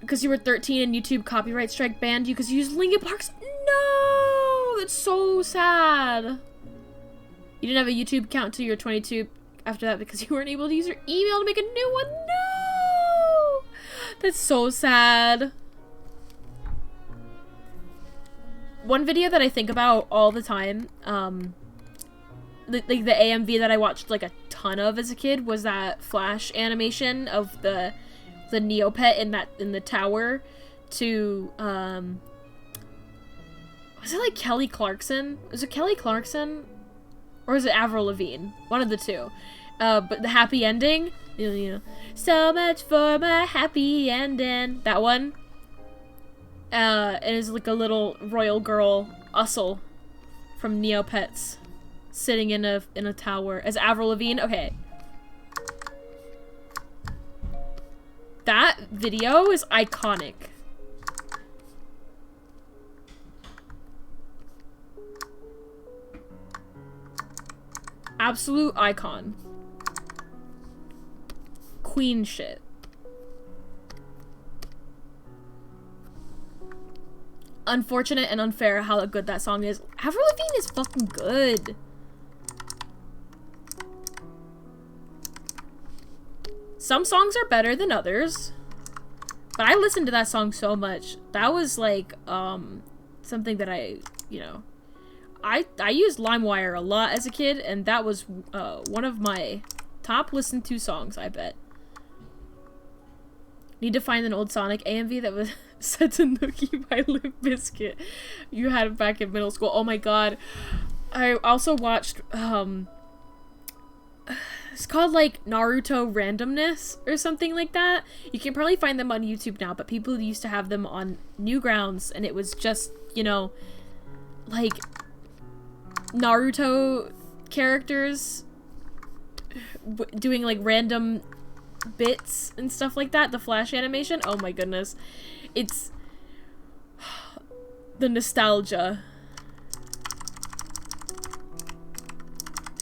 because you were 13 and YouTube copyright strike banned you because you used Linkin Park's. No, that's so sad. You didn't have a YouTube account until you were 22 after that because you weren't able to use your email to make a new one. No, that's so sad. One video that I think about all the time, like the AMV that I watched like a ton of as a kid, was that Flash animation of the Neopet in the tower to was it like Kelly Clarkson? Was it Kelly Clarkson? Or is it Avril Lavigne? One of the two. But the happy ending, you know, so much for my happy ending. That one. It is like a little royal girl, Ussel, from Neopets, sitting in a tower as Avril Lavigne. Okay. That video is iconic. Absolute icon. Queen shit. Unfortunate and unfair how good that song is. Avril Lavigne is fucking good. Some songs are better than others, but I listened to that song so much. That was like something that I used LimeWire a lot as a kid, and that was one of my top listened to songs, I bet. Need to find an old Sonic AMV that was set to Nookie by Limp Bizkit. You had it back in middle school. Oh my god. I also watched it's called like Naruto Randomness or something like that. You can probably find them on YouTube now, but people used to have them on Newgrounds, and it was just, you know, like Naruto characters doing like random bits and stuff like that. The Flash animation, oh my goodness, it's the nostalgia.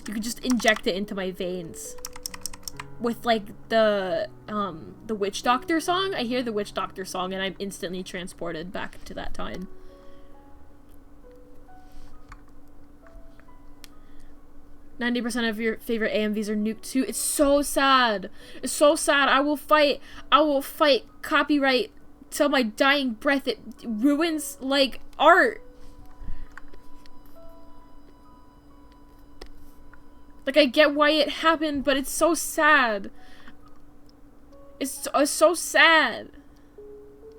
You could just inject it into my veins with like the Witch Doctor song. I hear the Witch Doctor song and I'm instantly transported back to that time. %90 of your favorite AMVs are nuked too. It's so sad. It's so sad. I will fight copyright till my dying breath. It ruins like art. Like, I get why it happened, but it's so sad. It's so sad.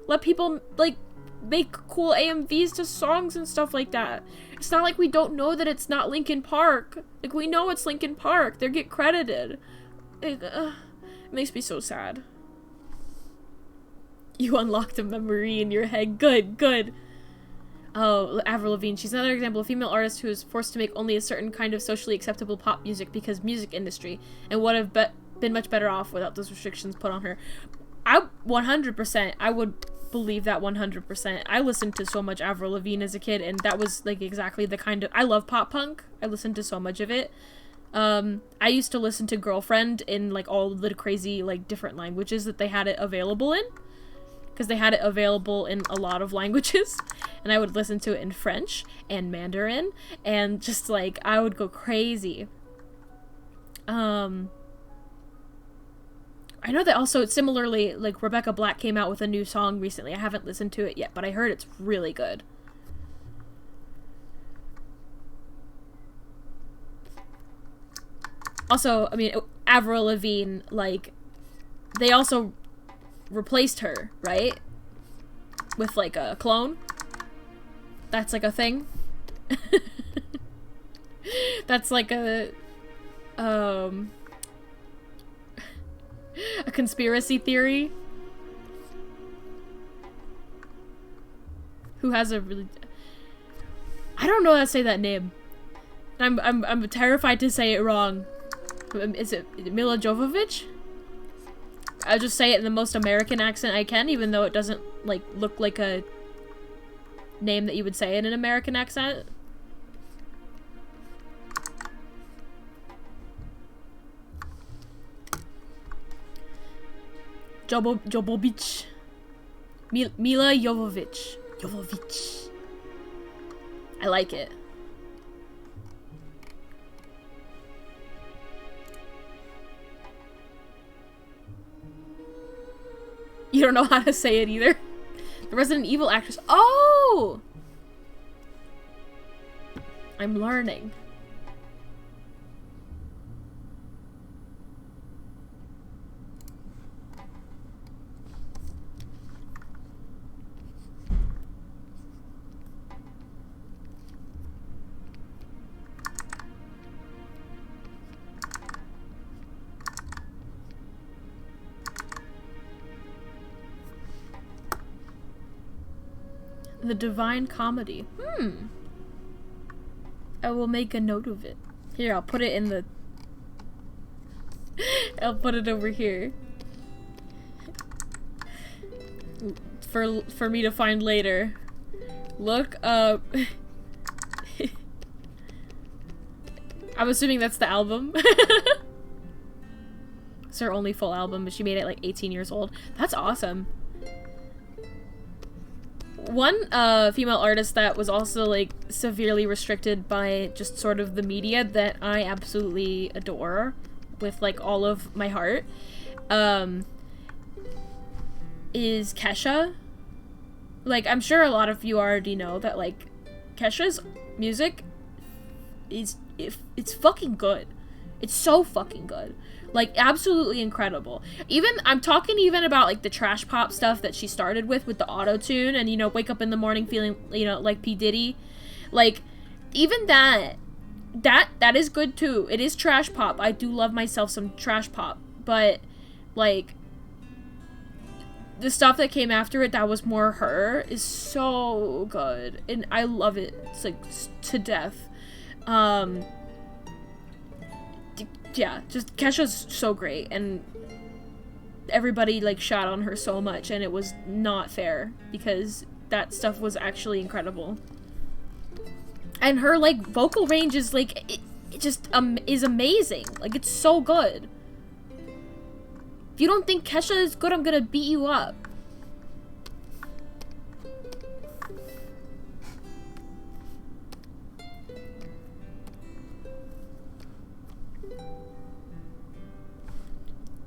Let people, like, make cool AMVs to songs and stuff like that. It's not like we don't know that it's not Linkin Park. Like, we know it's Linkin Park. They get credited. It makes me so sad. You unlocked a memory in your head. Good, good. Oh, Avril Lavigne. She's another example of a female artist who is forced to make only a certain kind of socially acceptable pop music because music industry, and would have been much better off without those restrictions put on her. 100%. I would believe that 100%. I listened to so much Avril Lavigne as a kid, and that was like exactly the kind of... I love pop punk. I listened to so much of it. I used to listen to Girlfriend in like all the crazy like different languages that they had it available in. Because they had it available in a lot of languages, and I would listen to it in French and Mandarin, and just like I would go crazy. I know that also similarly, like Rebecca Black came out with a new song recently. I haven't listened to it yet, but I heard it's really good. Also, I mean, Avril Lavigne, like, they also replaced her, right? With, like, a clone. That's, like, a thing. That's, like, a conspiracy theory. Who has a really... I don't know how to say that name. I'm terrified to say it wrong. Is it Mila Jovovich? I'll just say it in the most American accent I can, even though it doesn't, like, look like a name that you would say in an American accent. Jovovich. Mila Jovovich. Jovovich. I like it. You don't know how to say it either. The Resident Evil actress. Oh! I'm learning. The Divine Comedy. I will make a note of it. Here, I'll put it in the... I'll put it over here. For me to find later. Look up... I'm assuming that's the album. It's her only full album, but she made it like 18 years old. That's awesome. One female artist that was also like severely restricted by just sort of the media that I absolutely adore with like all of my heart is Kesha. Like, I'm sure a lot of you already know that like Kesha's music is it's fucking good. It's so fucking good. Like, absolutely incredible. Even, I'm talking even about, like, the trash pop stuff that she started with the auto-tune and, you know, wake up in the morning feeling, you know, like P. Diddy. Like, even that is good, too. It is trash pop. I do love myself some trash pop. But, like, the stuff that came after it that was more her is so good. And I love it. It's, like, to death. Yeah, just Kesha's so great, and everybody like shot on her so much, and it was not fair because that stuff was actually incredible. And her like vocal range is like it just is amazing. Like, it's so good. If you don't think Kesha is good, I'm gonna beat you up.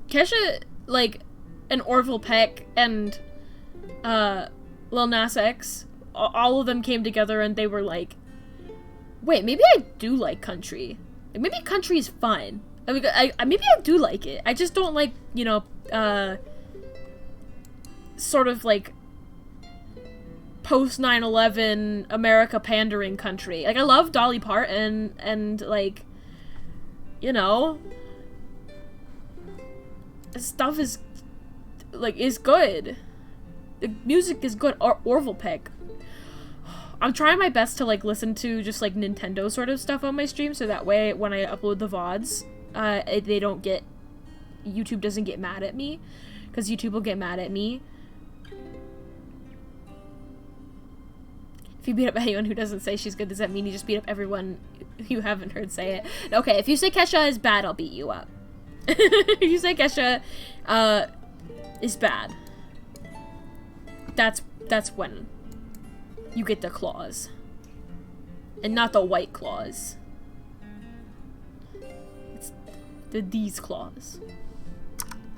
Kesha, like, and Orville Peck and Lil Nas X, all of them came together and they were like, wait, maybe I do like country. Like, maybe country is fun. I mean, maybe I do like it. I just don't like, you know, sort of like post 9/11 America pandering country. Like, I love Dolly Parton and like, you know, stuff is like is good. The music is good. Orville Peck. I'm trying my best to like listen to just like Nintendo sort of stuff on my stream, so that way when I upload the VODs, they don't get, YouTube doesn't get mad at me, because YouTube will get mad at me. If you beat up anyone who doesn't say she's good, does that mean you just beat up everyone you haven't heard say it? Okay, if you say Kesha is bad, I'll beat you up. If you say Kesha is bad, that's when you get the claws. And not the white claws. It's these claws.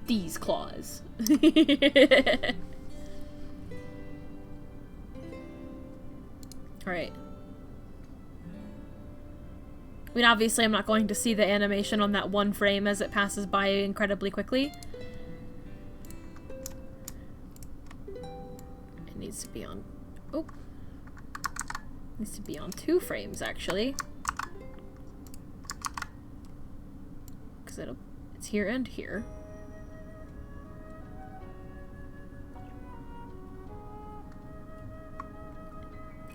These claws. Alright. mean, obviously I'm not going to see the animation on that one frame as it passes by incredibly quickly. It needs to be on... Oh. It needs to be on 2 frames, actually. Because it's here and here.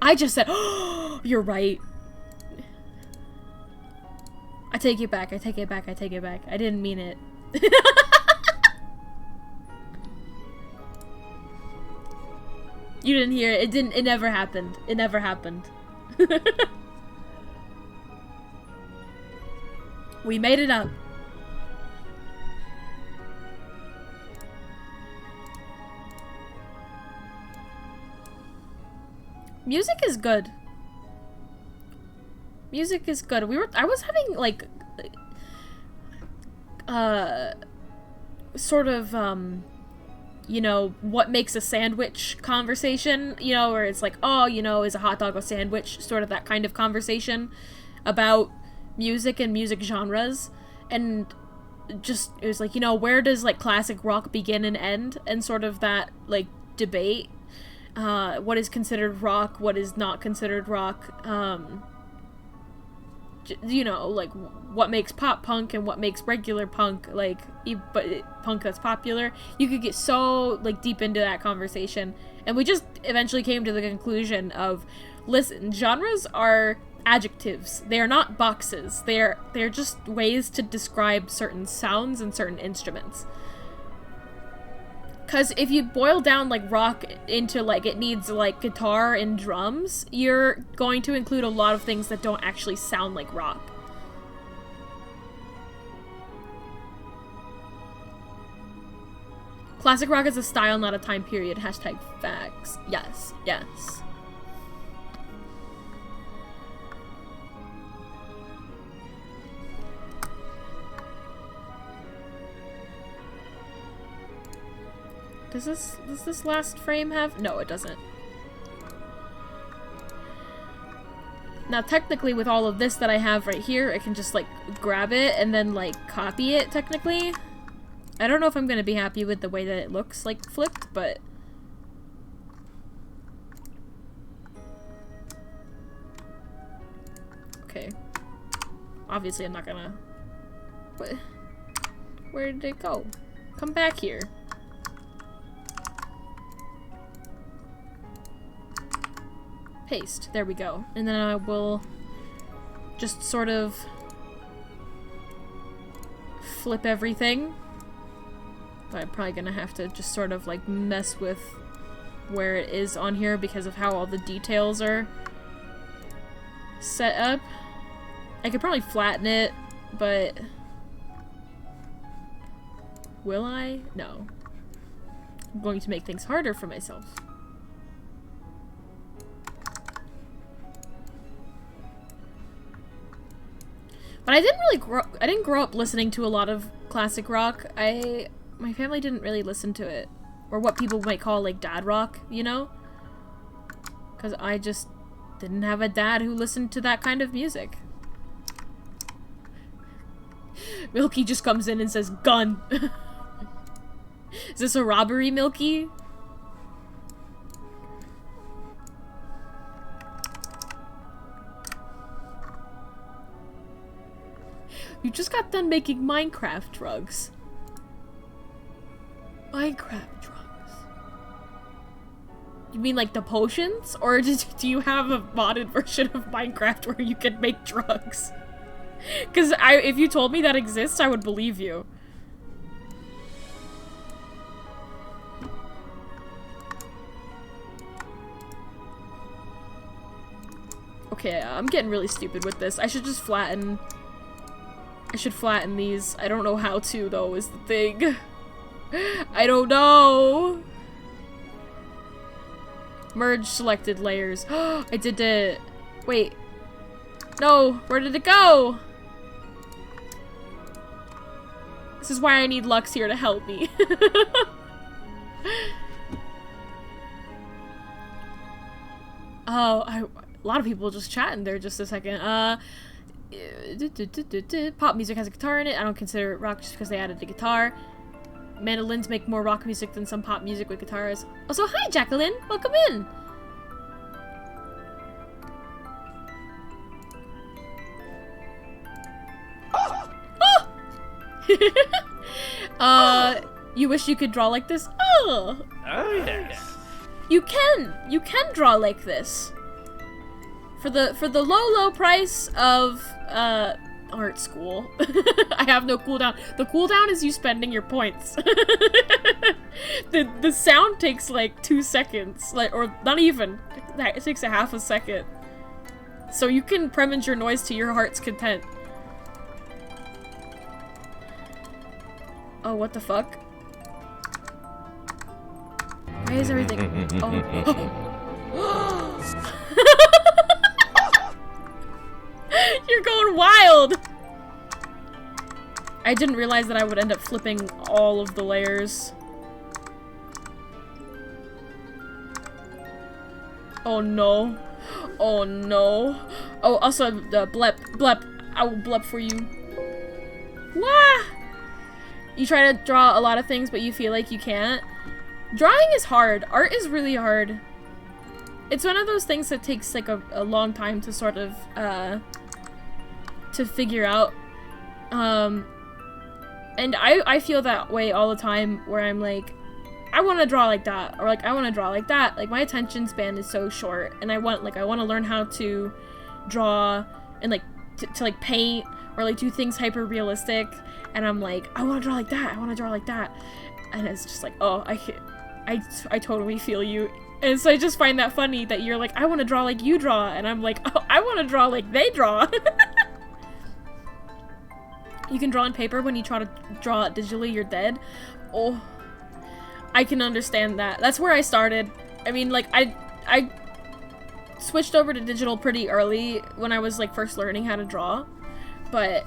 I just said, oh, you're right. I take it back, I take it back, I take it back. I didn't mean it. You didn't hear it. It never happened. It never happened. We made it up. Music is good. Music is good. I was having like sort of you know, what makes a sandwich conversation, you know, where it's like, oh, you know, is a hot dog a sandwich? Sort of that kind of conversation about music and music genres. And just, it was like, you know, where does like classic rock begin and end? And sort of that like debate. What is considered rock? What is not considered rock? You know, like, what makes pop punk and what makes regular punk, like, punk that's popular. You could get so, like, deep into that conversation. And we just eventually came to the conclusion of, listen, genres are adjectives. They are not boxes. They're just ways to describe certain sounds and certain instruments. Because if you boil down, like, rock into, like, it needs, like, guitar and drums, you're going to include a lot of things that don't actually sound like rock. Classic rock is a style, not a time period. Hashtag facts. Yes, yes. Does this last frame have? No, it doesn't. Now, technically, with all of this that I have right here, I can just, like, grab it and then, like, copy it, technically. I don't know if I'm gonna be happy with the way that it looks, like, flipped, but... Okay. Obviously, I'm not gonna... What? Where did it go? Come back here. Paste. There we go. And then I will just sort of flip everything. But I'm probably gonna have to just sort of like mess with where it is on here because of how all the details are set up. I could probably flatten it, but will I? No. I'm going to make things harder for myself. But I didn't grow up listening to a lot of classic rock. My family didn't really listen to it. Or what people might call, like, dad rock, you know? Because I just didn't have a dad who listened to that kind of music. Milky just comes in and says, gun! Is this a robbery, Milky? You just got done making Minecraft drugs. Minecraft drugs. You mean like the potions? Or do you have a modded version of Minecraft where you can make drugs? Because if you told me that exists, I would believe you. Okay, I'm getting really stupid with this. I should just flatten... I should flatten these. I don't know how to, though, is the thing. I don't know! Merge selected layers. I did it. Wait. No, where did it go? This is why I need Lux here to help me. Oh, a lot of people just chatting there just a second. Pop music has a guitar in it. I don't consider it rock just because they added the guitar. Mandolins make more rock music than some pop music with guitars. Also, hi, Jacqueline! Welcome in! You wish you could draw like this? Oh! Oh, yes. You can draw like this. For the low price of art school. I have no cooldown. The cooldown is you spending your points. the sound takes like 2 seconds, like, or not even. It takes a half a second. So you can premenge your noise to your heart's content. Oh, what the fuck? Why is everything? Oh. You're going wild! I didn't realize that I would end up flipping all of the layers. Oh no. Oh no. Oh, also, blep. I will blep for you. Wah! You try to draw a lot of things, but you feel like you can't. Drawing is hard. Art is really hard. It's one of those things that takes like a long time to sort of, to figure out. And I feel that way all the time where I'm like, I want to draw like that, or like I want to draw like that. Like my attention span is so short, and I want to learn how to draw and like to like paint or like do things hyper realistic. And I'm like, I want to draw like that. I want to draw like that. And it's just like, oh, I totally feel you. And so I just find that funny that you're like, I want to draw like you draw, and I'm like, oh, I want to draw like they draw. You can draw on paper. When you try to draw it digitally, you're dead. Oh, I can understand that. That's where I started. I mean, like, I switched over to digital pretty early when I was, like, first learning how to draw. But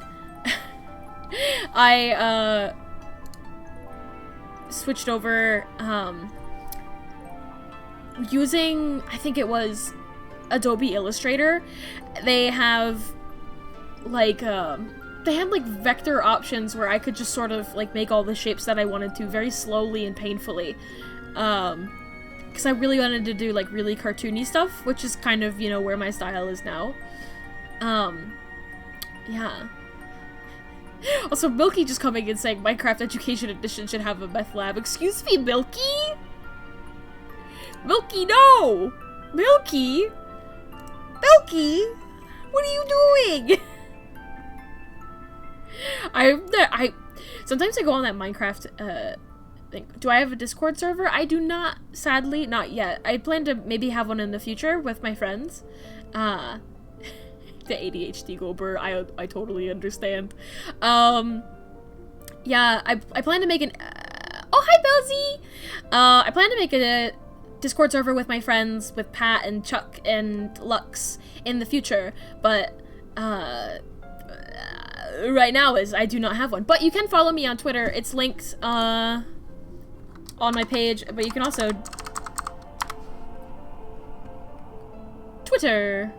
I, switched over, using, I think it was Adobe Illustrator. They have, like, they had, like, vector options where I could just sort of, like, make all the shapes that I wanted to very slowly and painfully. Because I really wanted to do, like, really cartoony stuff, which is kind of, you know, where my style is now. Yeah. Also, Milky just coming and saying Minecraft Education Edition should have a meth lab. Excuse me, Milky? Milky, no! Milky? Milky? What are you doing? Sometimes I go on that Minecraft, thing. Do I have a Discord server? I do not, sadly, not yet. I plan to maybe have one in the future with my friends. The ADHD Gober, I totally understand. Yeah, I plan to make an, oh, hi, Belzy! I plan to make a Discord server with my friends, with Pat and Chuck and Lux in the future, but, right now I do not have one. But you can follow me on Twitter. It's linked, on my page, but you can also Twitter.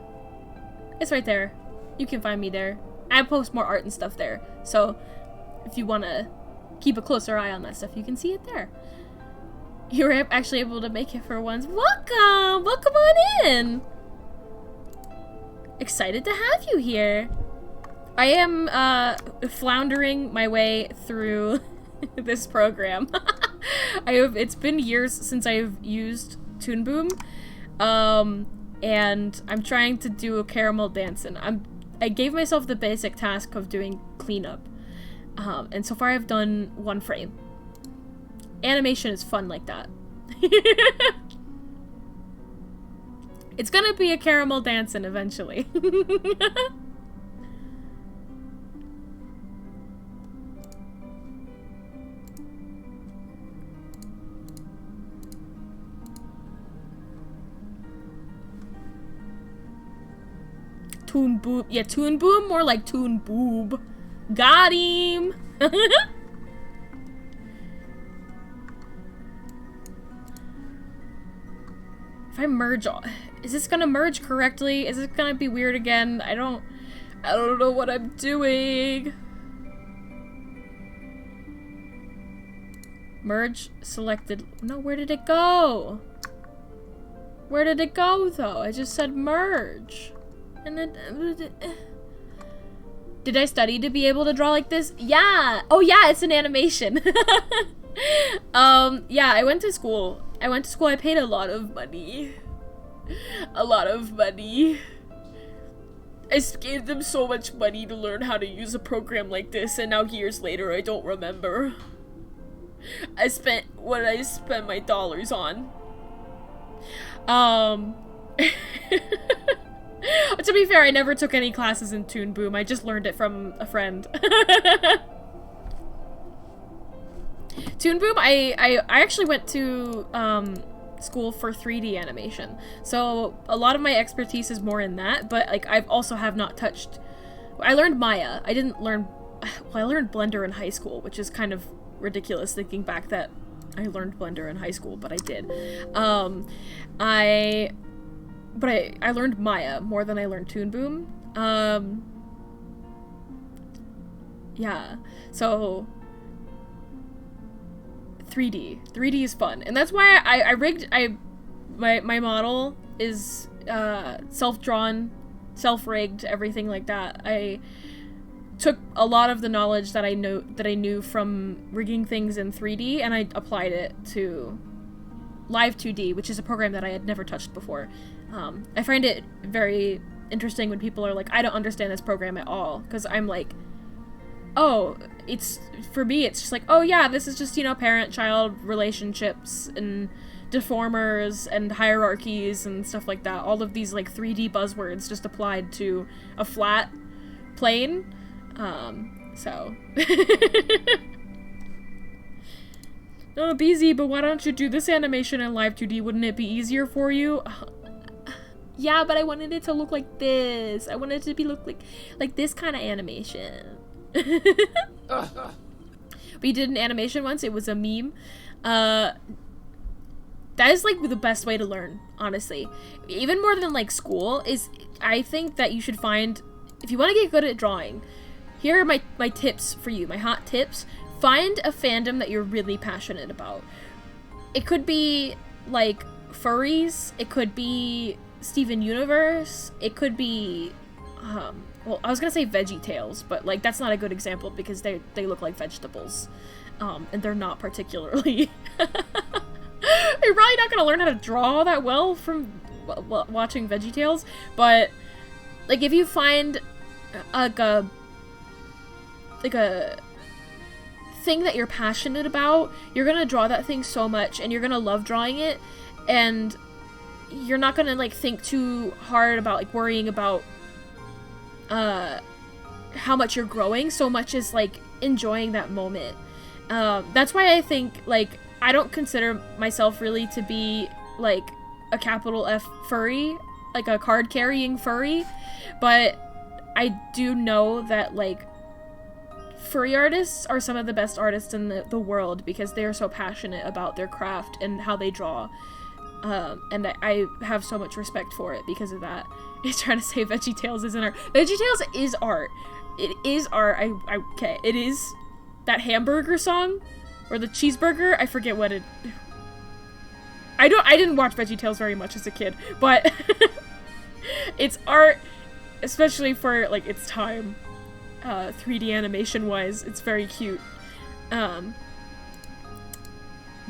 It's right there. You can find me there. I post more art and stuff there. So if you want to keep a closer eye on that stuff, you can see it there. You were actually able to make it for once. Welcome! Welcome on in! Excited to have you here. I am floundering my way through this program. It's been years since I've used Toon Boom, and I'm trying to do a caramel dancing. I gave myself the basic task of doing cleanup, and so far I've done 1 frame. Animation is fun like that. It's gonna be a caramel dancing eventually. Toon Boom. Yeah, Toon Boom, more like Toon Boob. Got him! If I merge all... Is this gonna merge correctly? Is it gonna be weird again? I don't know what I'm doing. Merge selected. No, where did it go? Where did it go though? I just said merge. And then did I study to be able to draw like this? Yeah. Oh yeah, it's an animation. Yeah, I went to school. I paid a lot of money. A lot of money. I gave them so much money to learn how to use a program like this, and now years later I don't remember. I spent what I spent my dollars on. To be fair, I never took any classes in Toon Boom. I just learned it from a friend. Toon Boom, I actually went to school for 3D animation, so a lot of my expertise is more in that. But like, I've also have not touched. I learned Maya. I didn't learn. Well, I learned Blender in high school, which is kind of ridiculous thinking back that I learned Blender in high school, but I did. I learned Maya more than I learned Toon Boom. Yeah, so 3D is fun, and that's why I rigged my model is self-drawn, self-rigged, everything like that. I took a lot of the knowledge that I knew from rigging things in 3D, and I applied it to Live 2D, which is a program that I had never touched before. I find it very interesting when people are like, I don't understand this program at all, because I'm like, oh, for me it's just like, oh yeah, this is just, you know, parent-child relationships and deformers and hierarchies and stuff like that. All of these like 3D buzzwords just applied to a flat plane. So. Oh, BZ, but why don't you do this animation in Live 2D? Wouldn't it be easier for you? Yeah, but I wanted it to look like this. I wanted it to look like this kind of animation. We did an animation once. It was a meme. That is like the best way to learn, honestly. Even more than like school is, I think that you should find, if you want to get good at drawing, here are my tips for you, my hot tips. Find a fandom that you're really passionate about. It could be like furries, it could be Steven Universe, it could be well, I was gonna say VeggieTales, but like that's not a good example because they look like vegetables, and they're not particularly. You're probably not gonna learn how to draw that well from watching VeggieTales, but like if you find like a thing that you're passionate about, you're gonna draw that thing so much, and you're gonna love drawing it, and you're not gonna like think too hard about like worrying about how much you're growing so much as like enjoying that moment. That's why I think like I don't consider myself really to be like a capital F furry, like a card carrying furry, but I do know that like furry artists are some of the best artists in the world because they are so passionate about their craft and how they draw. And I have so much respect for it because of that. He's trying to say VeggieTales isn't art. VeggieTales is art. It is art. Okay, it is that hamburger song or the cheeseburger. I forget what it. I didn't watch VeggieTales very much as a kid, but it's art, especially for like its time. 3D animation wise, it's very cute.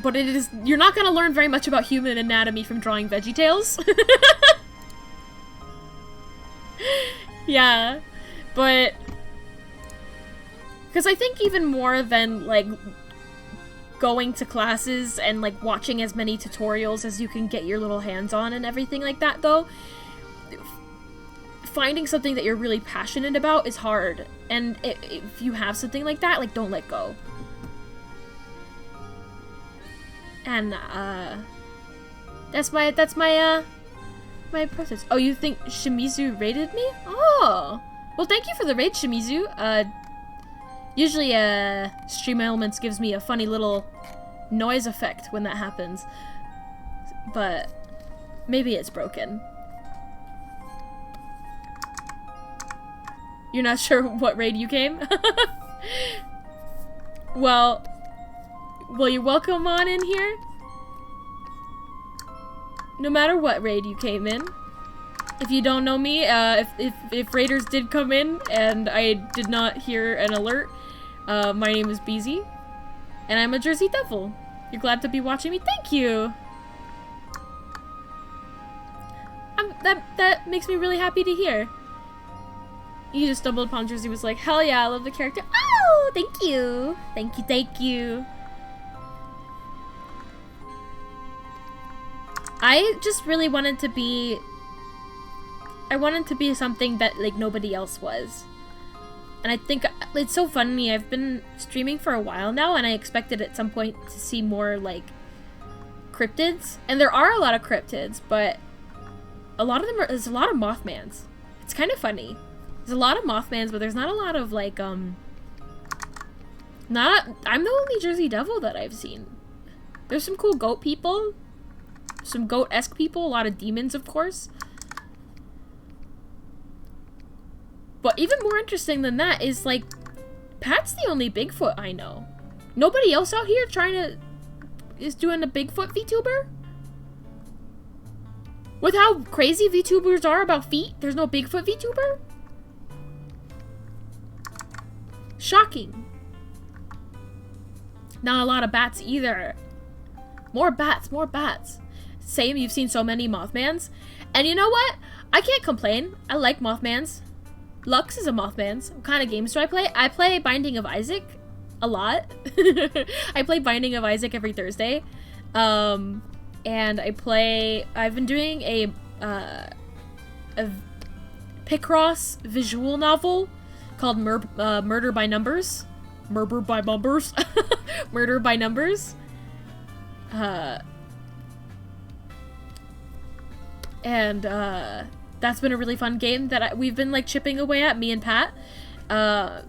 But it is, you're not gonna learn very much about human anatomy from drawing VeggieTales. Yeah, but because I think even more than like going to classes and like watching as many tutorials as you can get your little hands on and everything like that, though, finding something that you're really passionate about is hard. And if you have something like that, like, don't let go. And that's my my process. Oh, you think Shimizu rated me? Oh, well, thank you for the raid, Shimizu. Usually Stream Elements gives me a funny little noise effect when that happens, but maybe it's broken. You're not sure what raid you came? Well, you're welcome on in here. No matter what raid you came in. If you don't know me, if raiders did come in and I did not hear an alert, my name is Beezy, and I'm a Jersey Devil. You're glad to be watching me? Thank you! That makes me really happy to hear. You just stumbled upon Jersey, was like, hell yeah, I love the character. Oh, thank you! Thank you, thank you. I just really wanted to be... I wanted to be something that, like, nobody else was. And I think it's so funny, I've been streaming for a while now, and I expected at some point to see more, like, cryptids. And there are a lot of cryptids, but a lot of them are, there's a lot of Mothmans. It's kind of funny. There's a lot of Mothmans, but there's not a lot of, like, I'm the only Jersey Devil that I've seen. There's some cool goat people. Some goat-esque people, a lot of demons, of course. But even more interesting than that is, like, Pat's the only Bigfoot I know. Nobody else out here is doing a Bigfoot VTuber? With how crazy VTubers are about feet, there's no Bigfoot VTuber? Shocking. Not a lot of bats either. More bats, more bats. Same, you've seen so many Mothmans. And you know what? I can't complain. I like Mothmans. Lux is a Mothmans. What kind of games do I play? I play Binding of Isaac a lot. I play Binding of Isaac every Thursday. And I've been doing a Picross visual novel called Murder by Numbers. Murder by Numbers. Murder by Numbers. That's been a really fun game that we've been, like, chipping away at, me and Pat.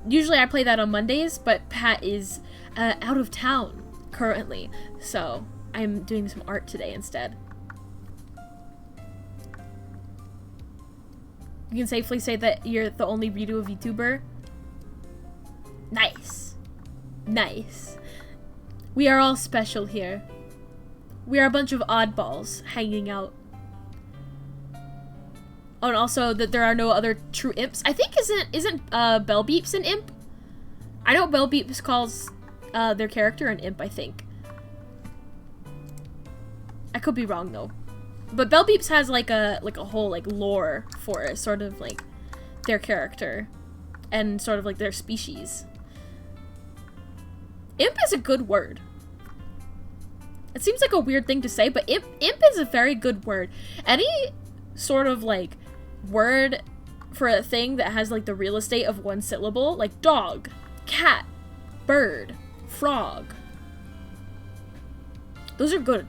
Usually I play that on Mondays, but Pat is out of town currently, so I'm doing some art today instead. You can safely say that you're the only redo of VTuber. Nice. Nice. We are all special here. We are a bunch of oddballs hanging out. Oh, and also that there are no other true imps. I think isn't Bell Beeps an imp? I know Bell Beeps calls their character an imp, I think. I could be wrong though. But Bell Beeps has like a whole like lore for it, sort of like their character and sort of like their species. Imp is a good word. It seems like a weird thing to say, but imp is a very good word. Any sort of like word for a thing that has like the real estate of one syllable, like dog, cat, bird, frog. Those are good.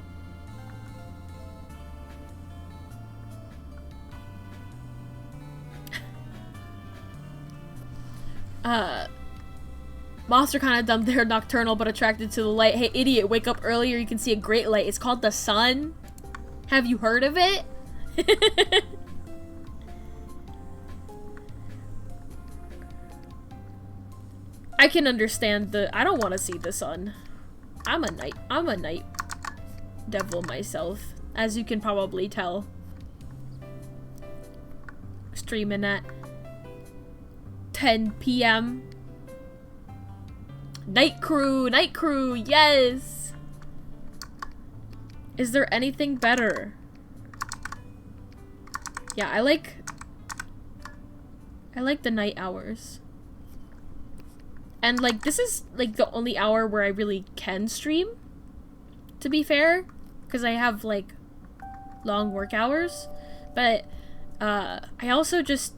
Moths are kind of dumb. They're nocturnal but attracted to the light. Hey, idiot, wake up earlier. You can see a great light. It's called the sun. Have you heard of it? I can understand I don't want to see the sun. I'm a night devil myself, as you can probably tell. Streaming at 10 p.m. Night crew, yes! Is there anything better? Yeah, I like the night hours. And like, this is like the only hour where I really can stream, to be fair, because I have like long work hours. But I also just,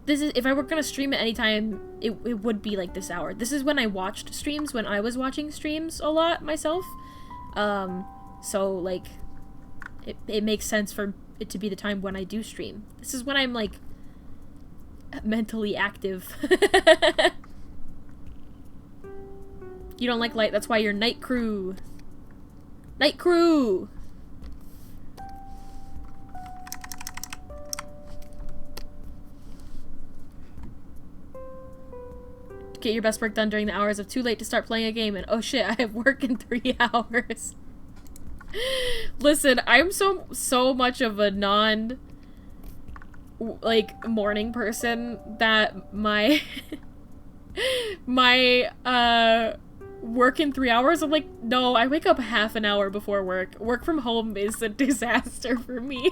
if I were gonna stream at any time, it would be like this hour. This is when I watched streams, when I was watching streams a lot myself. So like, it makes sense for it to be the time when I do stream. This is when I'm like mentally active. You don't like light, that's why you're night crew. Night crew! get your best work done during the hours of too late to start playing a game, and oh shit, I have work in 3 hours. Listen, I'm so much of a morning person that my work in 3 hours, I'm like, no, I wake up half an hour before work. Work from home is a disaster for me.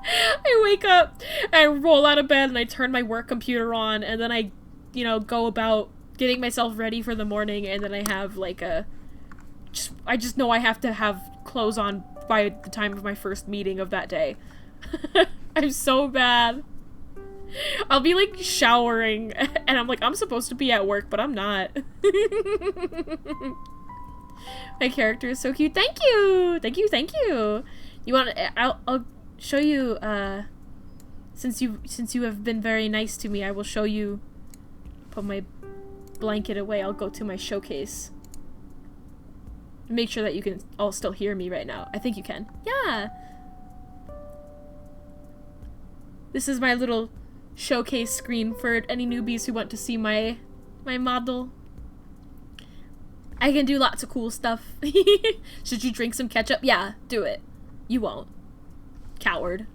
I wake up, I roll out of bed, and I turn my work computer on, and then I, go about getting myself ready for the morning, and then I have like I just know I have to have clothes on by the time of my first meeting of that day. I'm so bad. I'll be like showering and I'm like, I'm supposed to be at work, but I'm not. My character is so cute. Thank you. Thank you. Thank you. You want I'll show you since you have been very nice to me, I will show you. Put my blanket away. I'll go to my showcase. Make sure that you can all still hear me right now. I think you can. Yeah. This is my little showcase screen for any newbies who want to see my model. I can do lots of cool stuff. Should you drink some ketchup? Yeah, do it. You won't. Coward.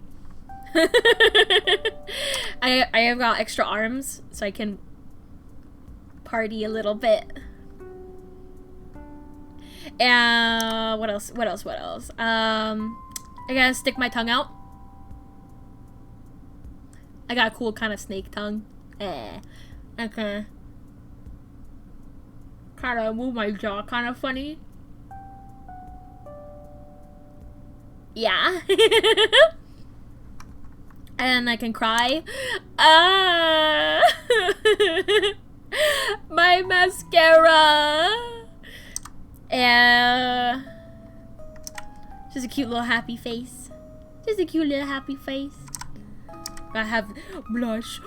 I have got extra arms, so I can party a little bit. And what else? I gotta stick my tongue out. I got a cool kind of snake tongue. Okay. Kind of move my jaw kind of funny. Yeah. And I can cry. My mascara. Just a cute little happy face. Just a cute little happy face. I have blush.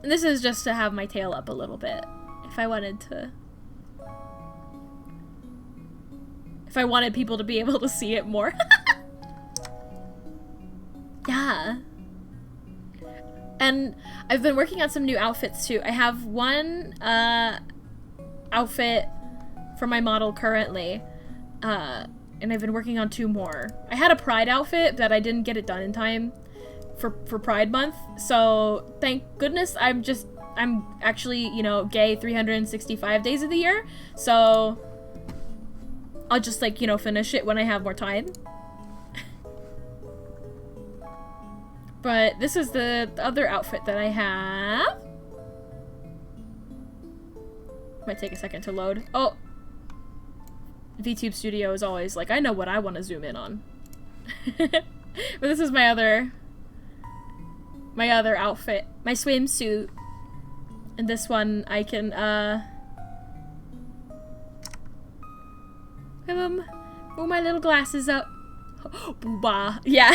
This is just to have my tail up a little bit. If I wanted people to be able to see it more. Yeah. And I've been working on some new outfits too. I have one outfit for my model currently, and I've been working on 2 more. I had a Pride outfit, but I didn't get it done in time for Pride Month, so thank goodness I'm actually, gay 365 days of the year, so I'll just, finish it when I have more time. But this is the other outfit that I have. Might take a second to load. Oh! VTube Studio is always like, I know what I want to zoom in on. But this is my other outfit. My swimsuit. And this one I can, move my little glasses up. Booba. Yeah.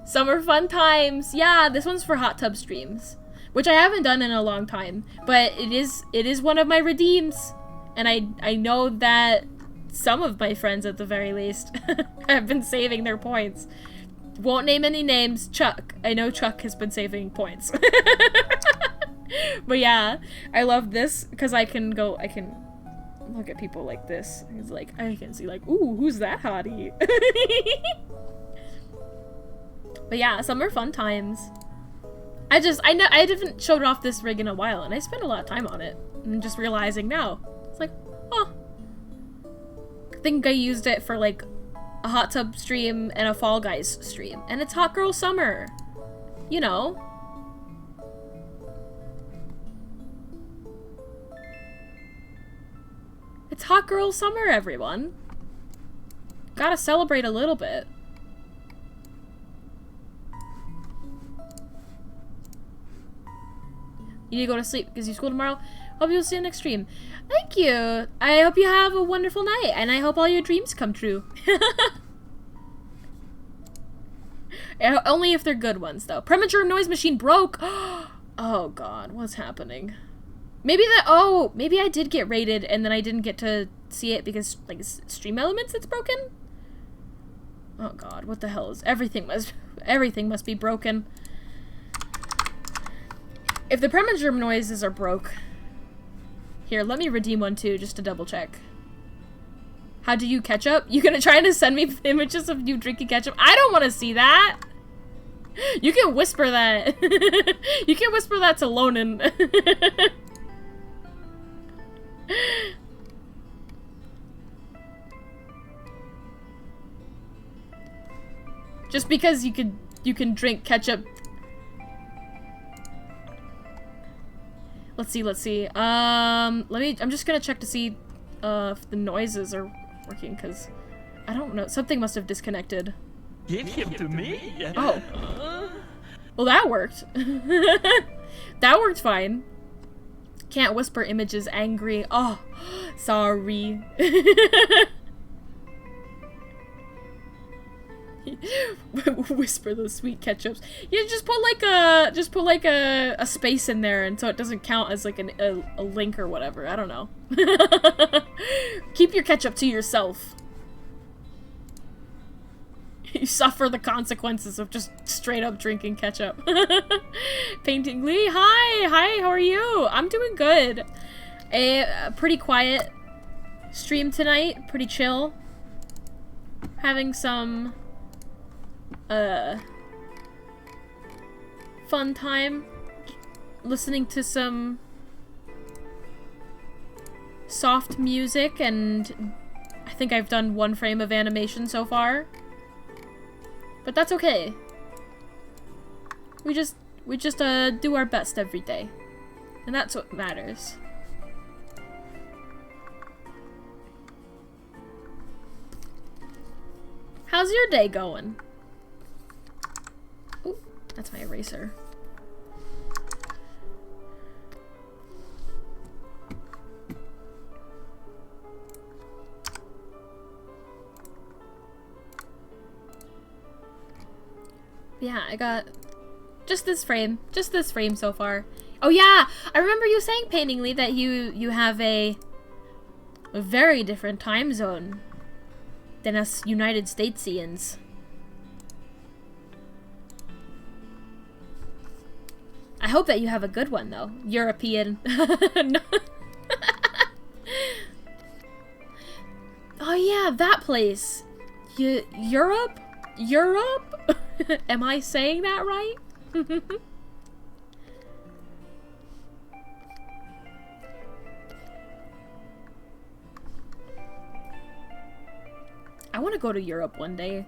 Summer fun times. Yeah, this one's for hot tub streams, which I haven't done in a long time, but it is one of my redeems, and I know that some of my friends at the very least have been saving their points. Won't name any names. Chuck. I know Chuck has been saving points. But yeah, I love this because I can look at people like this. It's like, I can see like, ooh, who's that hottie? But yeah, summer fun times. I haven't showed off this rig in a while, and I spent a lot of time on it. And I'm just realizing now. It's like, oh. I think I used it for like a hot tub stream and a Fall Guys stream. And it's hot girl summer. You know. It's hot girl summer, everyone. Gotta celebrate a little bit. You need to go to sleep because you school tomorrow. Hope you'll see you next stream. Thank you. I hope you have a wonderful night, and I hope all your dreams come true. Only if they're good ones, though. Premature noise machine broke. Oh God, what's happening? Maybe maybe I did get raided, and then I didn't get to see it because like Stream Elements it's broken. Oh god, what the hell is everything must be broken. If the Preminger noises are broke. Here, let me redeem one too, just to double check. How do you ketchup? You gonna try to send me images of you drinking ketchup? I don't want to see that. You can whisper that. You can whisper that to Lonan. Just because you can drink ketchup. Let's see. I'm just gonna check to see if the noises are working, because I don't know. Something must have disconnected. Give him to me? Oh. Well, that worked. That worked fine. Can't whisper images angry. Oh, sorry. Whisper those sweet ketchups. Yeah, just put like a space in there, and so it doesn't count as like a link or whatever. I don't know. Keep your ketchup to yourself. You suffer the consequences of just straight up drinking ketchup. Painting Lee, hi, how are you? I'm doing good. A pretty quiet stream tonight, pretty chill. Having some fun time listening to some soft music, and I think I've done 1 frame of animation so far. But that's okay. We just do our best every day. And that's what matters. How's your day going? Ooh, that's my eraser. Yeah, I got just this frame so far. Oh yeah, I remember you saying, Paintingly, that you have a very different time zone than us United Statesians. I hope that you have a good one though. European. No. Oh yeah, that place. Europe? Europe? Am I saying that right? I want to go to Europe one day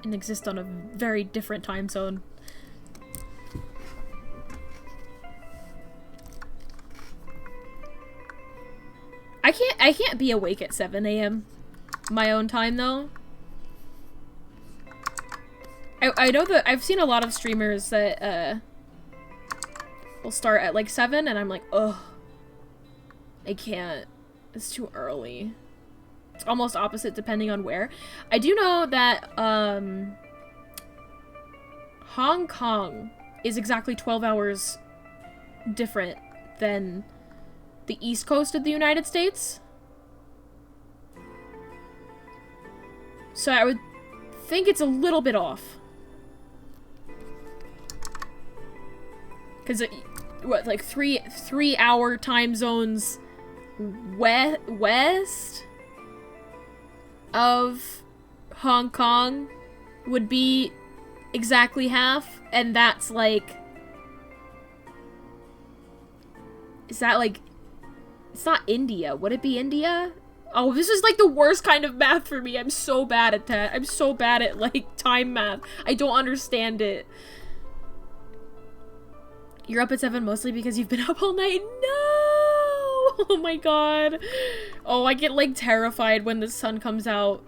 and exist on a very different time zone. I can't be awake at 7 a.m. my own time though. I know that I've seen a lot of streamers that will start at like 7, and I'm like, ugh, I can't. It's too early. It's almost opposite depending on where. I do know that Hong Kong is exactly 12 hours different than the East Coast of the United States. So I would think it's a little bit off. Because, what, like 3-hour time zones west of Hong Kong would be exactly half, and that's like... Is that like... It's not India. Would it be India? Oh, this is like the worst kind of math for me. I'm so bad at that. I'm so bad at like time math. I don't understand it. You're up at 7 mostly because you've been up all night? No! Oh my god. Oh, I get like terrified when the sun comes out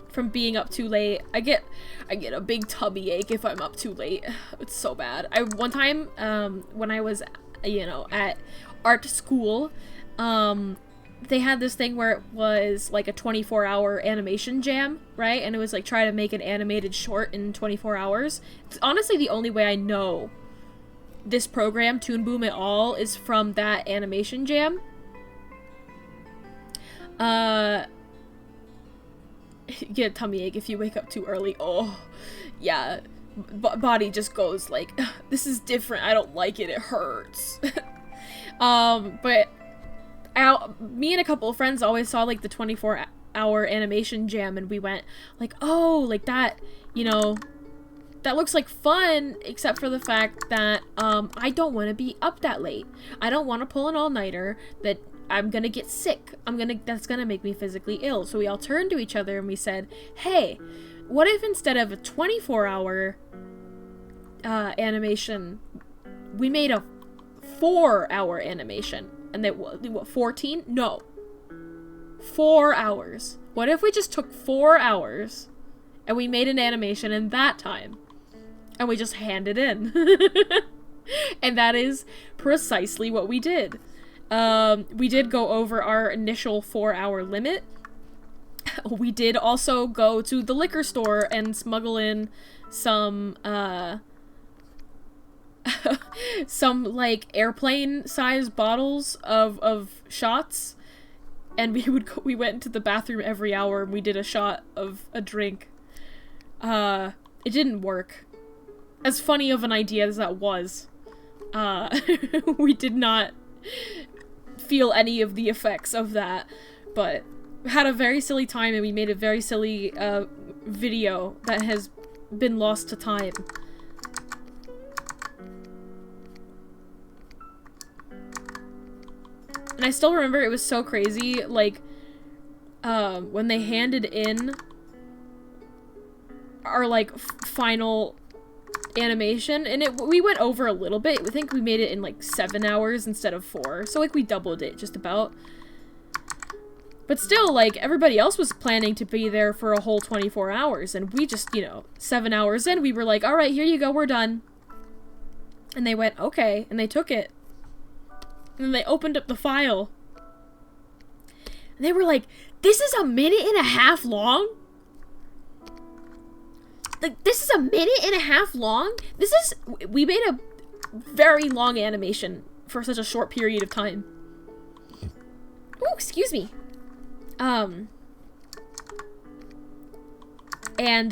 from being up too late. I get a big tummy ache if I'm up too late. It's so bad. One time, when I was, you know, at art school, they had this thing where it was like a 24-hour animation jam, right? And it was like try to make an animated short in 24 hours. It's honestly the only way I know this program, Toon Boom at all, is from that animation jam. You get a tummy ache if you wake up too early. Oh, yeah. Body just goes like, this is different. I don't like it. It hurts. But me and a couple of friends always saw like the 24-hour animation jam, and we went like, oh, like that, you know, that looks like fun, except for the fact that I don't want to be up that late. I don't want to pull an all-nighter that I'm gonna get sick. That's gonna make me physically ill. So we all turned to each other and we said, hey, what if instead of a 24-hour animation, we made a 4-hour animation? And they, what, 14? No. 4 hours. What if we just took 4 hours and we made an animation in that time? And we just handed in. And that is precisely what we did. We did go over our initial 4-hour limit. We did also go to the liquor store and smuggle in some, some, like, airplane-sized bottles of shots. And we went into the bathroom every hour and we did a shot of a drink. It didn't work. As funny of an idea as that was, we did not feel any of the effects of that, but had a very silly time, and we made a very silly video that has been lost to time. And I still remember it was so crazy, like, when they handed in our, like, final animation, and we went over a little bit. I think we made it in, like, 7 hours instead of 4, so, like, we doubled it, just about. But still, like, everybody else was planning to be there for a whole 24 hours, and we just, you know, 7 hours in, we were like, alright, here you go, we're done. And they went, okay, and they took it. And then they opened up the file. And they were like, this is 1.5 minutes long? Like, this is 1.5 minutes long? We made a very long animation for such a short period of time. Oh, excuse me. And, then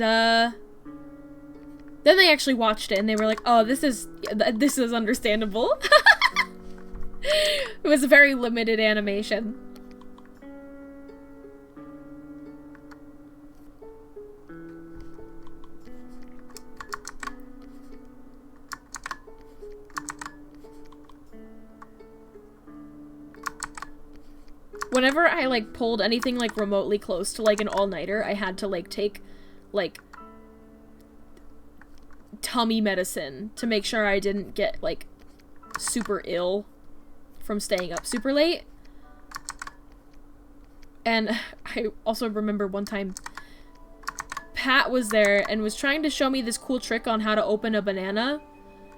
they actually watched it and they were like, oh, this is understandable. It was a very limited animation. Whenever I, like, pulled anything, like, remotely close to, like, an all-nighter, I had to, like, take, like, tummy medicine to make sure I didn't get, like, super ill from staying up super late. And I also remember one time Pat was there and was trying to show me this cool trick on how to open a banana,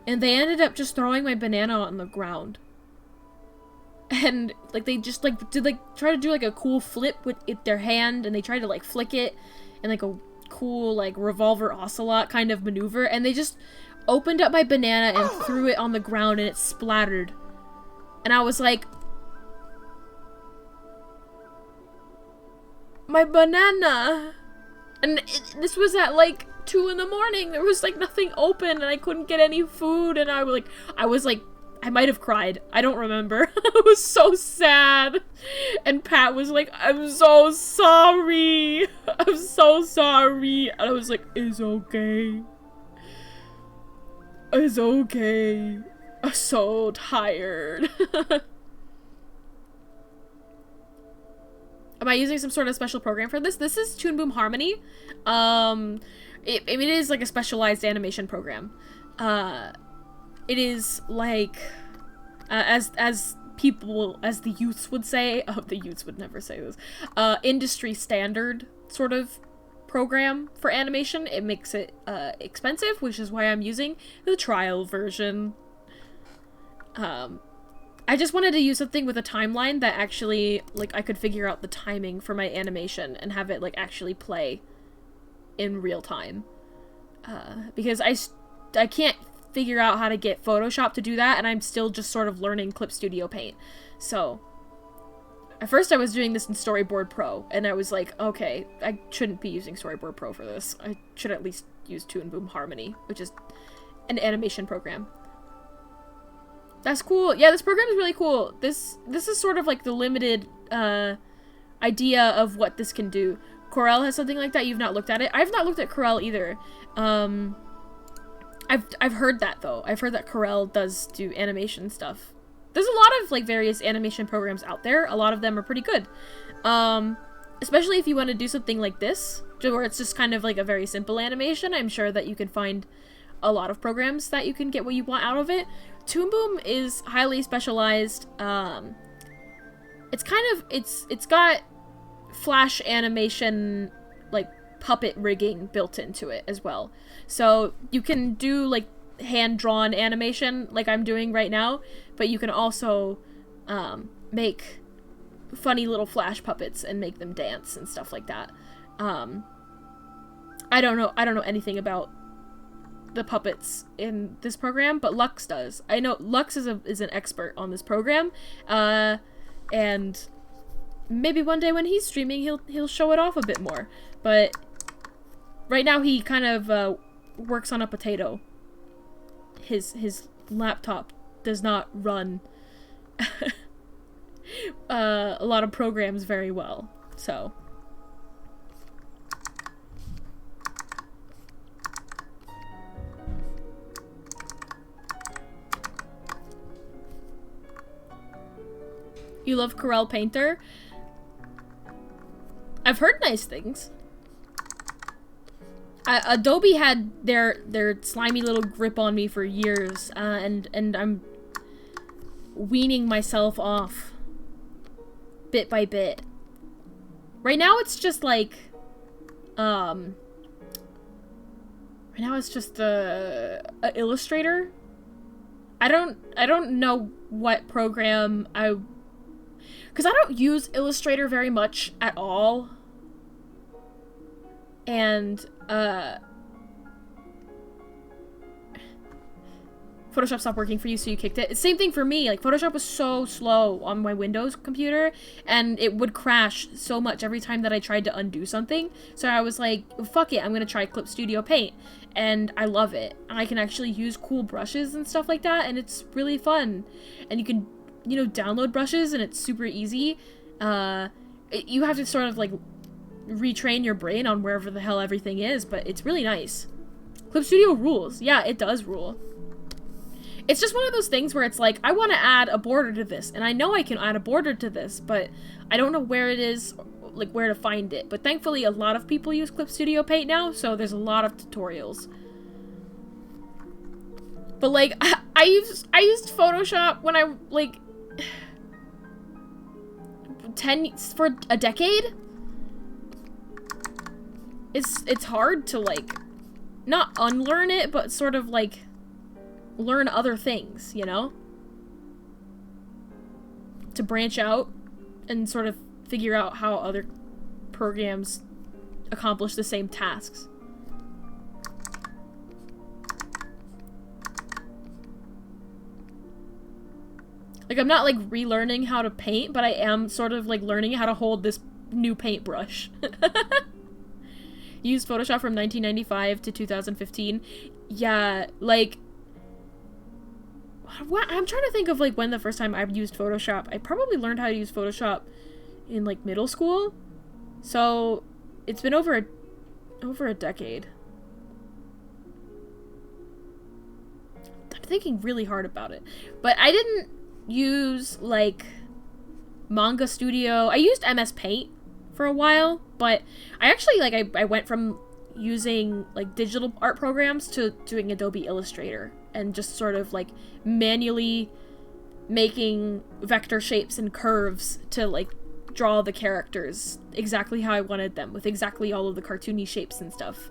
and they ended up just throwing my banana on the ground. And, like, they just, like, did, like, try to do, like, a cool flip with their hand, and they tried to, like, flick it in, like, a cool, like, revolver ocelot kind of maneuver, and they just opened up my banana and threw it on the ground, and it splattered. And I was like, my banana! And this was at, like, 2 in the morning. There was, like, nothing open, and I couldn't get any food, and I was like, I might have cried. I don't remember. I was so sad. And Pat was like, I'm so sorry. I'm so sorry. And I was like, it's okay. It's okay. I'm so tired. Am I using some sort of special program for this? This is Toon Boom Harmony. It is like a specialized animation program. It is like, as people, as the youths would say, the youths would never say this, industry standard sort of program for animation. It makes it expensive, which is why I'm using the trial version. I just wanted to use something with a timeline that actually, like, I could figure out the timing for my animation and have it, like, actually play in real time. Because I can't figure out how to get Photoshop to do that, and I'm still just sort of learning Clip Studio Paint. So, At first I was doing this in Storyboard Pro, and I was like, okay, I shouldn't be using Storyboard Pro for this. I should at least use Toon Boom Harmony, which is an animation program. That's cool. Yeah, this program is really cool. This is sort of like the limited idea of what this can do. Corel has something like that. You've not looked at it. I've not looked at Corel either. I've heard that though. I've heard that Corel does do animation stuff. There's a lot of like various animation programs out there. A lot of them are pretty good. Especially if you want to do something like this, where it's just kind of like a very simple animation. I'm sure that you can find a lot of programs that you can get what you want out of it. Toon Boom is highly specialized. It's kind of it's got Flash animation like puppet rigging built into it as well. So you can do like hand-drawn animation like I'm doing right now, but you can also make funny little Flash puppets and make them dance and stuff like that. I don't know anything about the puppets in this program, but Lux does. I know Lux is an expert on this program, and maybe one day when he's streaming he'll show it off a bit more. But right now he kind of works on a potato. His laptop does not run a lot of programs very well, so. You love Corel Painter? I've heard nice things. Adobe had their slimy little grip on me for years, and I'm weaning myself off bit by bit. Right now it's just like, right now it's just a Illustrator. I don't know what program because I don't use Illustrator very much at all. And, Photoshop stopped working for you, so you kicked it. Same thing for me. Like, Photoshop was so slow on my Windows computer, and it would crash so much every time that I tried to undo something. So I was like, fuck it, I'm gonna try Clip Studio Paint. And I love it. I can actually use cool brushes and stuff like that, and it's really fun. And you can, you know, download brushes, and it's super easy. You have to sort of, like, retrain your brain on wherever the hell everything is, but it's really nice. Clip Studio rules. Yeah, it does rule. It's just one of those things where it's like, I want to add a border to this, and I know I can add a border to this, but I don't know where it is, like where to find it. But thankfully a lot of people use Clip Studio Paint now, so there's a lot of tutorials. But like, I used Photoshop when I, like, for a decade. It's hard to, like, not unlearn it, but sort of, like, learn other things, you know? To branch out and sort of figure out how other programs accomplish the same tasks. Like, I'm not, like, relearning how to paint, but I am sort of, like, learning how to hold this new paintbrush. Used Photoshop from 1995 to 2015. Yeah, like, what? I'm trying to think of, like, when the first time I've used Photoshop. I probably learned how to use Photoshop in, like, middle school. So, it's been over a decade. I'm thinking really hard about it. But I didn't use, like, Manga Studio. I used MS Paint for a while, but I actually, like, I went from using, like, digital art programs to doing Adobe Illustrator and just sort of, like, manually making vector shapes and curves to, like, draw the characters exactly how I wanted them, with exactly all of the cartoony shapes and stuff.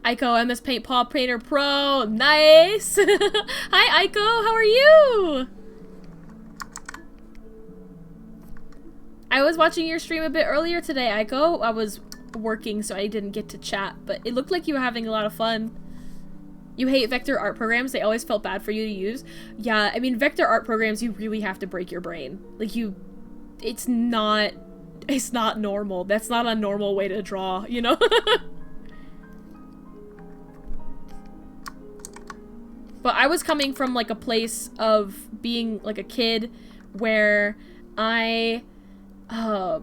Aiko, MS Paint Paw Painter Pro, nice! Hi Aiko, how are you? I was watching your stream a bit earlier today, Aiko. I was working, so I didn't get to chat, but it looked like you were having a lot of fun. You hate vector art programs, they always felt bad for you to use. Yeah, I mean, vector art programs, you really have to break your brain. Like, it's not normal. That's not a normal way to draw, you know? But I was coming from, like, a place of being, like, a kid where I had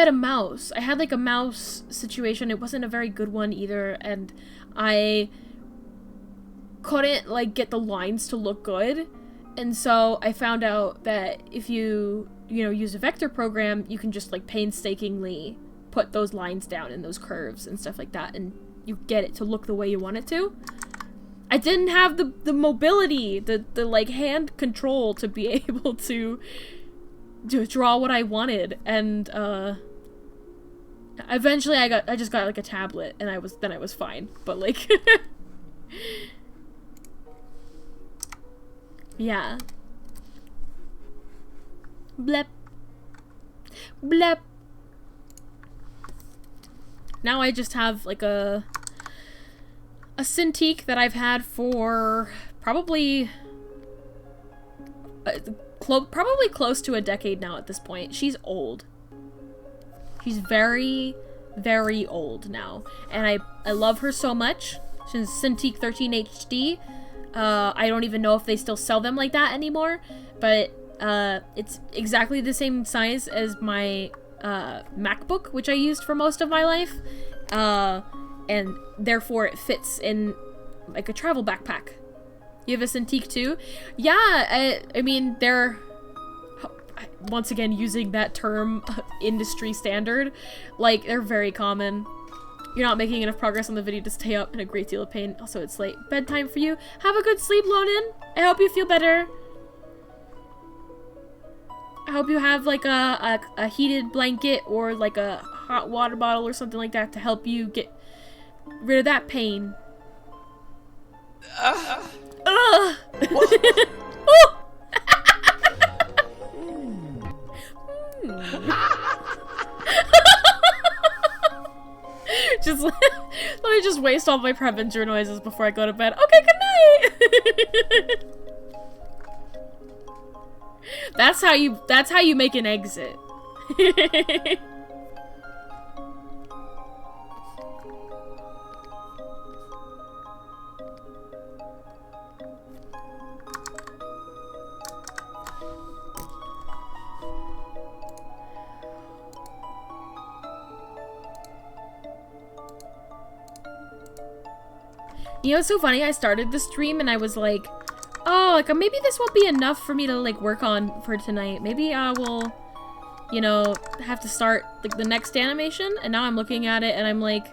a mouse. I had, like, a mouse situation. It wasn't a very good one either, and I couldn't, like, get the lines to look good. And so I found out that if you use a vector program, you can just, like, painstakingly put those lines down and those curves and stuff like that, and you get it to look the way you want it to. I didn't have the mobility, the like, hand control to be able to draw what I wanted, and, eventually I just got, like, a tablet, and I was fine, but, like, yeah. Blep. Blep. Now I just have, like, a Cintiq that I've had for probably close to a decade now at this point. She's old. She's very, very old now. And I love her so much. She's Cintiq 13 HD. I don't even know if they still sell them like that anymore. But it's exactly the same size as my MacBook, which I used for most of my life. And therefore it fits in, like, a travel backpack. You have a Cintiq too? Yeah, I mean, they're, once again, using that term, industry standard, like, they're very common. You're not making enough progress on the video to stay up, in a great deal of pain. Also, it's late. Bedtime for you. Have a good sleep, Lonin. I hope you feel better. I hope you have, like, a heated blanket or, like, a hot water bottle or something like that to help you get rid of that pain. Oh! Just let me just waste all my Prevenger noises before I go to bed. Okay, good night. That's how you make an exit. You know, it's so funny, I started the stream and I was like, oh, like, maybe this won't be enough for me to, like, work on for tonight. Maybe I will, you know, have to start, like, the next animation. And now I'm looking at it and I'm like,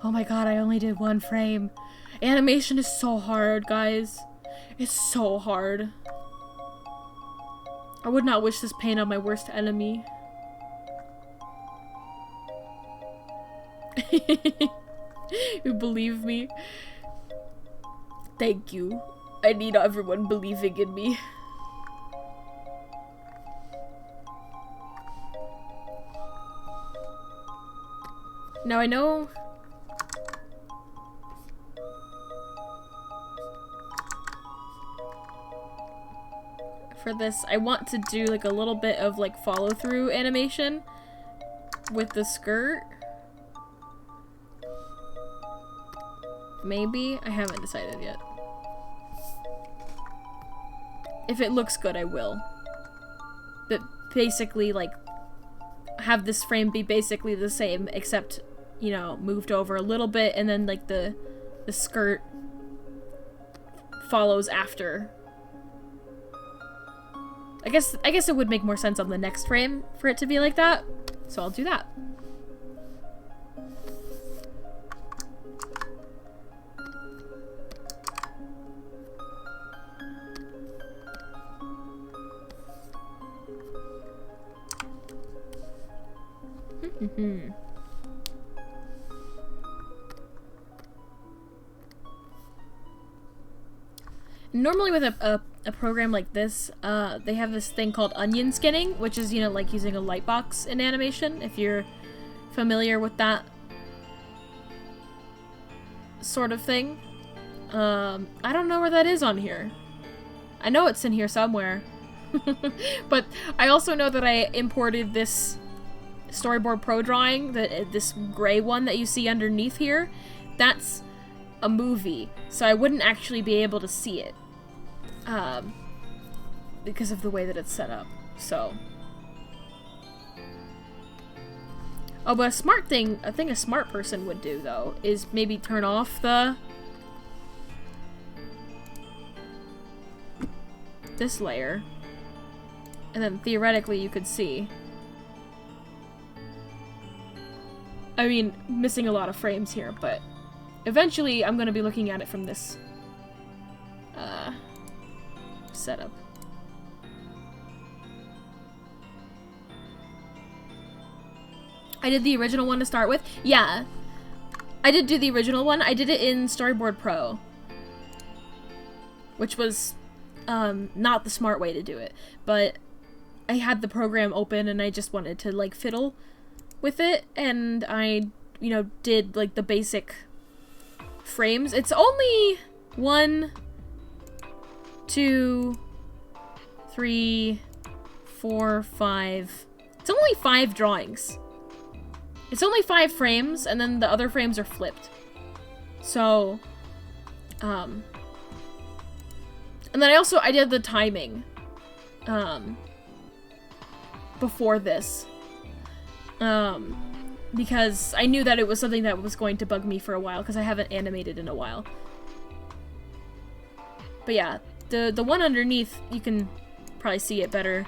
oh my god, I only did 1 frame. Animation is so hard, guys. It's so hard. I would not wish this pain on my worst enemy. You believe me? Thank you. I need everyone believing in me. Now I know... for this, I want to do, like, a little bit of, like, follow-through animation with the skirt. Maybe? I haven't decided yet. If it looks good, I will. But basically, like, have this frame be basically the same, except, you know, moved over a little bit, and then, like, the skirt follows after. I guess it would make more sense on the next frame for it to be like that, so I'll do that. Normally with a a program like this, they have this thing called onion skinning, which is, you know, like using a lightbox in animation, if you're familiar with that sort of thing. I don't know where that is on here. I know it's in here somewhere. But I also know that I imported this Storyboard Pro drawing, this gray one that you see underneath here. That's a movie, so I wouldn't actually be able to see it. Because of the way that it's set up, so. Oh, but a smart thing, I think a smart person would do, though, is maybe turn off this layer, and then theoretically you could see. I mean, missing a lot of frames here, but eventually I'm gonna be looking at it from this setup. I did the original one to start with. Yeah, I did do the original one. I did it in Storyboard Pro, which was not the smart way to do it, but I had the program open and I just wanted to like fiddle with it, and I, you know, did like the basic frames. It's only 1, 2, 3, 4, 5. It's only 5 drawings. It's only 5 frames, and then the other frames are flipped. So, and then I did the timing, before this, because I knew that it was something that was going to bug me for a while, because I haven't animated in a while. But yeah, the one underneath, you can probably see it better.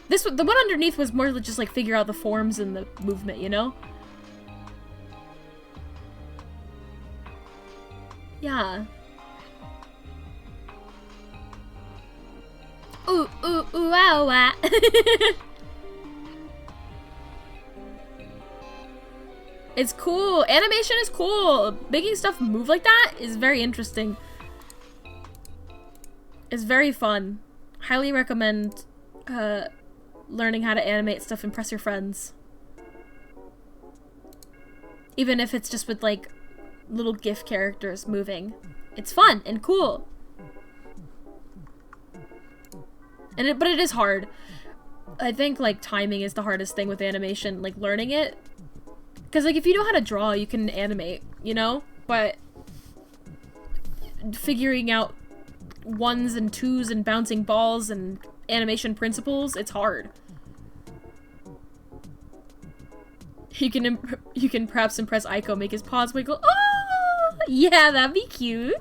The one underneath was more just like figure out the forms and the movement, you know? Yeah. Ooh, ooh, ooh, wow, wow. It's cool. Animation is cool. Making stuff move like that is very interesting. It's very fun. Highly recommend learning how to animate stuff. Impress your friends. Even if it's just with like little GIF characters moving. It's fun and cool. But it is hard. I think like timing is the hardest thing with animation, like learning it. Because like if you know how to draw, you can animate, you know? But figuring out 1s and 2s and bouncing balls and animation principles, it's hard. You can perhaps impress Aiko, make his paws wiggle. Oh, yeah, that'd be cute.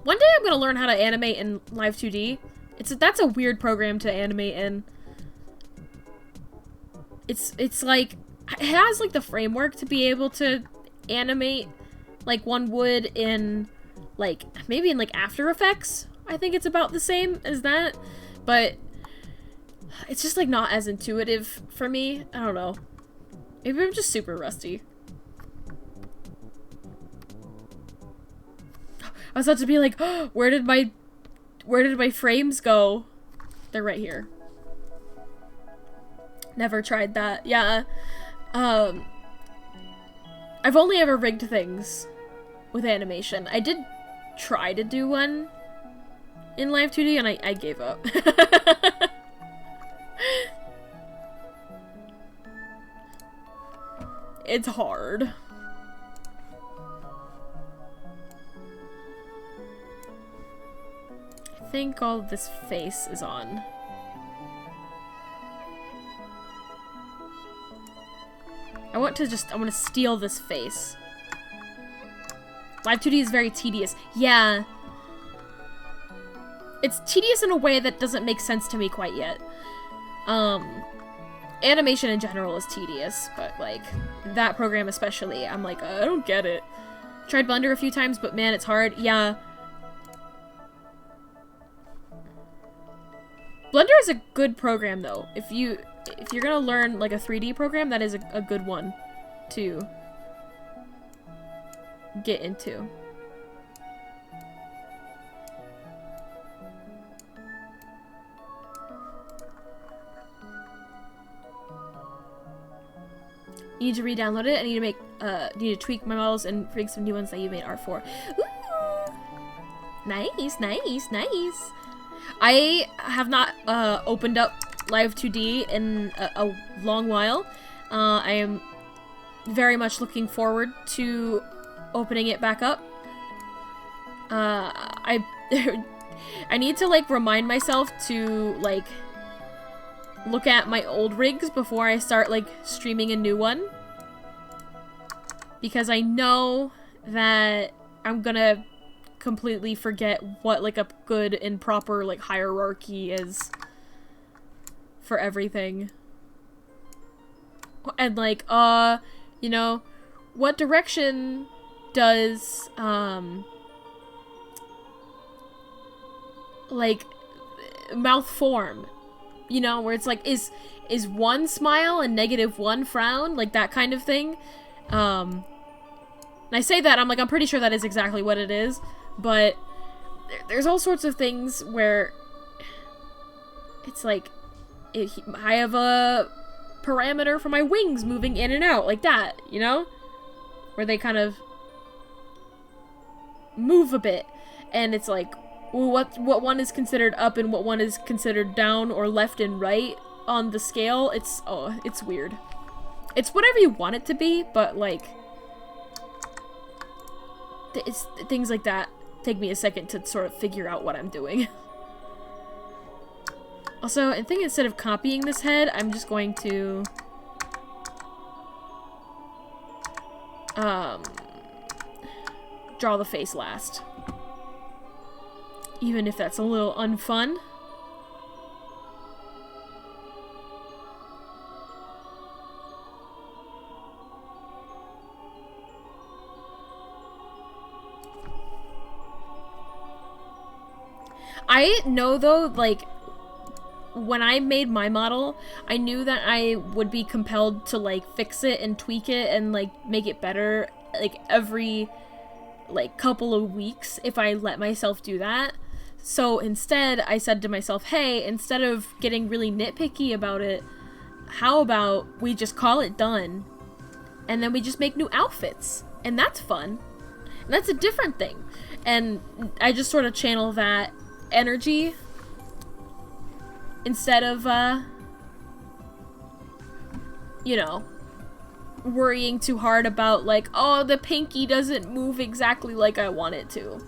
One day I'm gonna learn how to animate in Live 2D. That's a weird program to animate in. It's like, it has like the framework to be able to animate like one would in like, maybe in like After Effects. I think it's about the same as that, but it's just like not as intuitive for me. I don't know. Maybe I'm just super rusty. I was about to be like, oh, where did my frames go? They're right here. Never tried that. Yeah. I've only ever rigged things with animation. I did try to do one in Live 2D and I gave up. It's hard. I think all of this face is on. I want to steal this face. Live 2D is very tedious. Yeah. It's tedious in a way that doesn't make sense to me quite yet. Animation in general is tedious, but like, that program especially, I'm like, I don't get it. Tried Blender a few times, but man, it's hard. Yeah. Blender is a good program though. If you're gonna learn like a 3D program, that is a good one too. get into. You need to re-download it. I need to make, need to tweak my models and bring some new ones that you made art for. Ooh! Nice, nice, nice. I have not, opened up Live 2D in a long while. I am very much looking forward to opening it back up. I need to, like, remind myself to, like, look at my old rigs before I start, like, streaming a new one. Because I know that I'm gonna completely forget what, like, a good and proper, like, hierarchy is for everything. And, like, you know, what direction does, like, mouth form? You know, where it's like, is one smile and -1 frown? Like, that kind of thing. And I say that, I'm like, I'm pretty sure that is exactly what it is. But there's all sorts of things where it's like, I have a parameter for my wings moving in and out, like that, you know? Where they kind of move a bit. And it's like, what one is considered up and what one is considered down or left and right on the scale. It's weird. It's whatever you want it to be, but like, it's things like that take me a second to sort of figure out what I'm doing. Also, I think instead of copying this head, I'm just going to draw the face last. Even if that's a little unfun. I know though, like, when I made my model, I knew that I would be compelled to, like, fix it and tweak it and, like, make it better, like, every, like, couple of weeks if I let myself do that. So instead, I said to myself, hey, instead of getting really nitpicky about it, how about we just call it done, and then we just make new outfits, and that's fun. And that's a different thing. And I just sort of channel that energy instead of, you know, worrying too hard about, like, oh, the pinky doesn't move exactly like I want it to.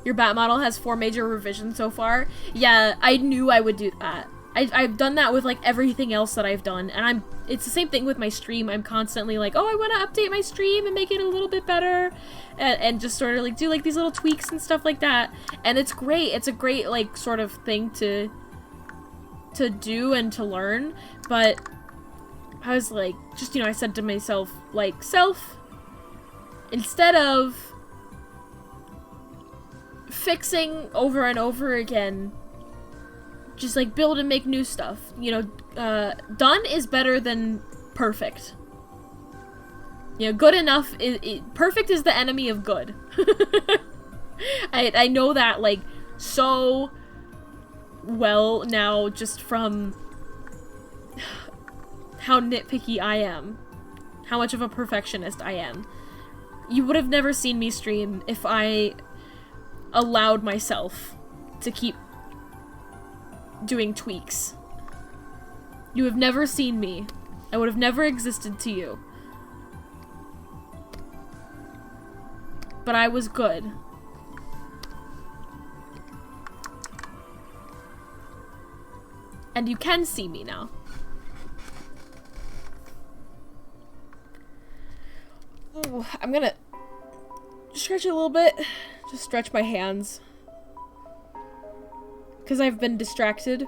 Your bat model has 4 major revisions so far. Yeah, I knew I would do that. I've done that with, like, everything else that I've done, and it's the same thing with my stream. I'm constantly like, oh, I want to update my stream and make it a little bit better, and just sort of, like, do, like, these little tweaks and stuff like that, and it's great. It's a great, like, sort of thing to do and to learn, but I was, like, just, you know, I said to myself, like, instead of fixing over and over again, just, like, build and make new stuff. You know, done is better than perfect. You know, good enough perfect is the enemy of good. I know that, like, so well now, just from how nitpicky I am. How much of a perfectionist I am. You would have never seen me stream if I allowed myself to keep doing tweaks. You have never seen me. I would have never existed to you. But I was good. And you can see me now. Ooh, I'm gonna stretch it a little bit. Just stretch my hands. Because I've been distracted,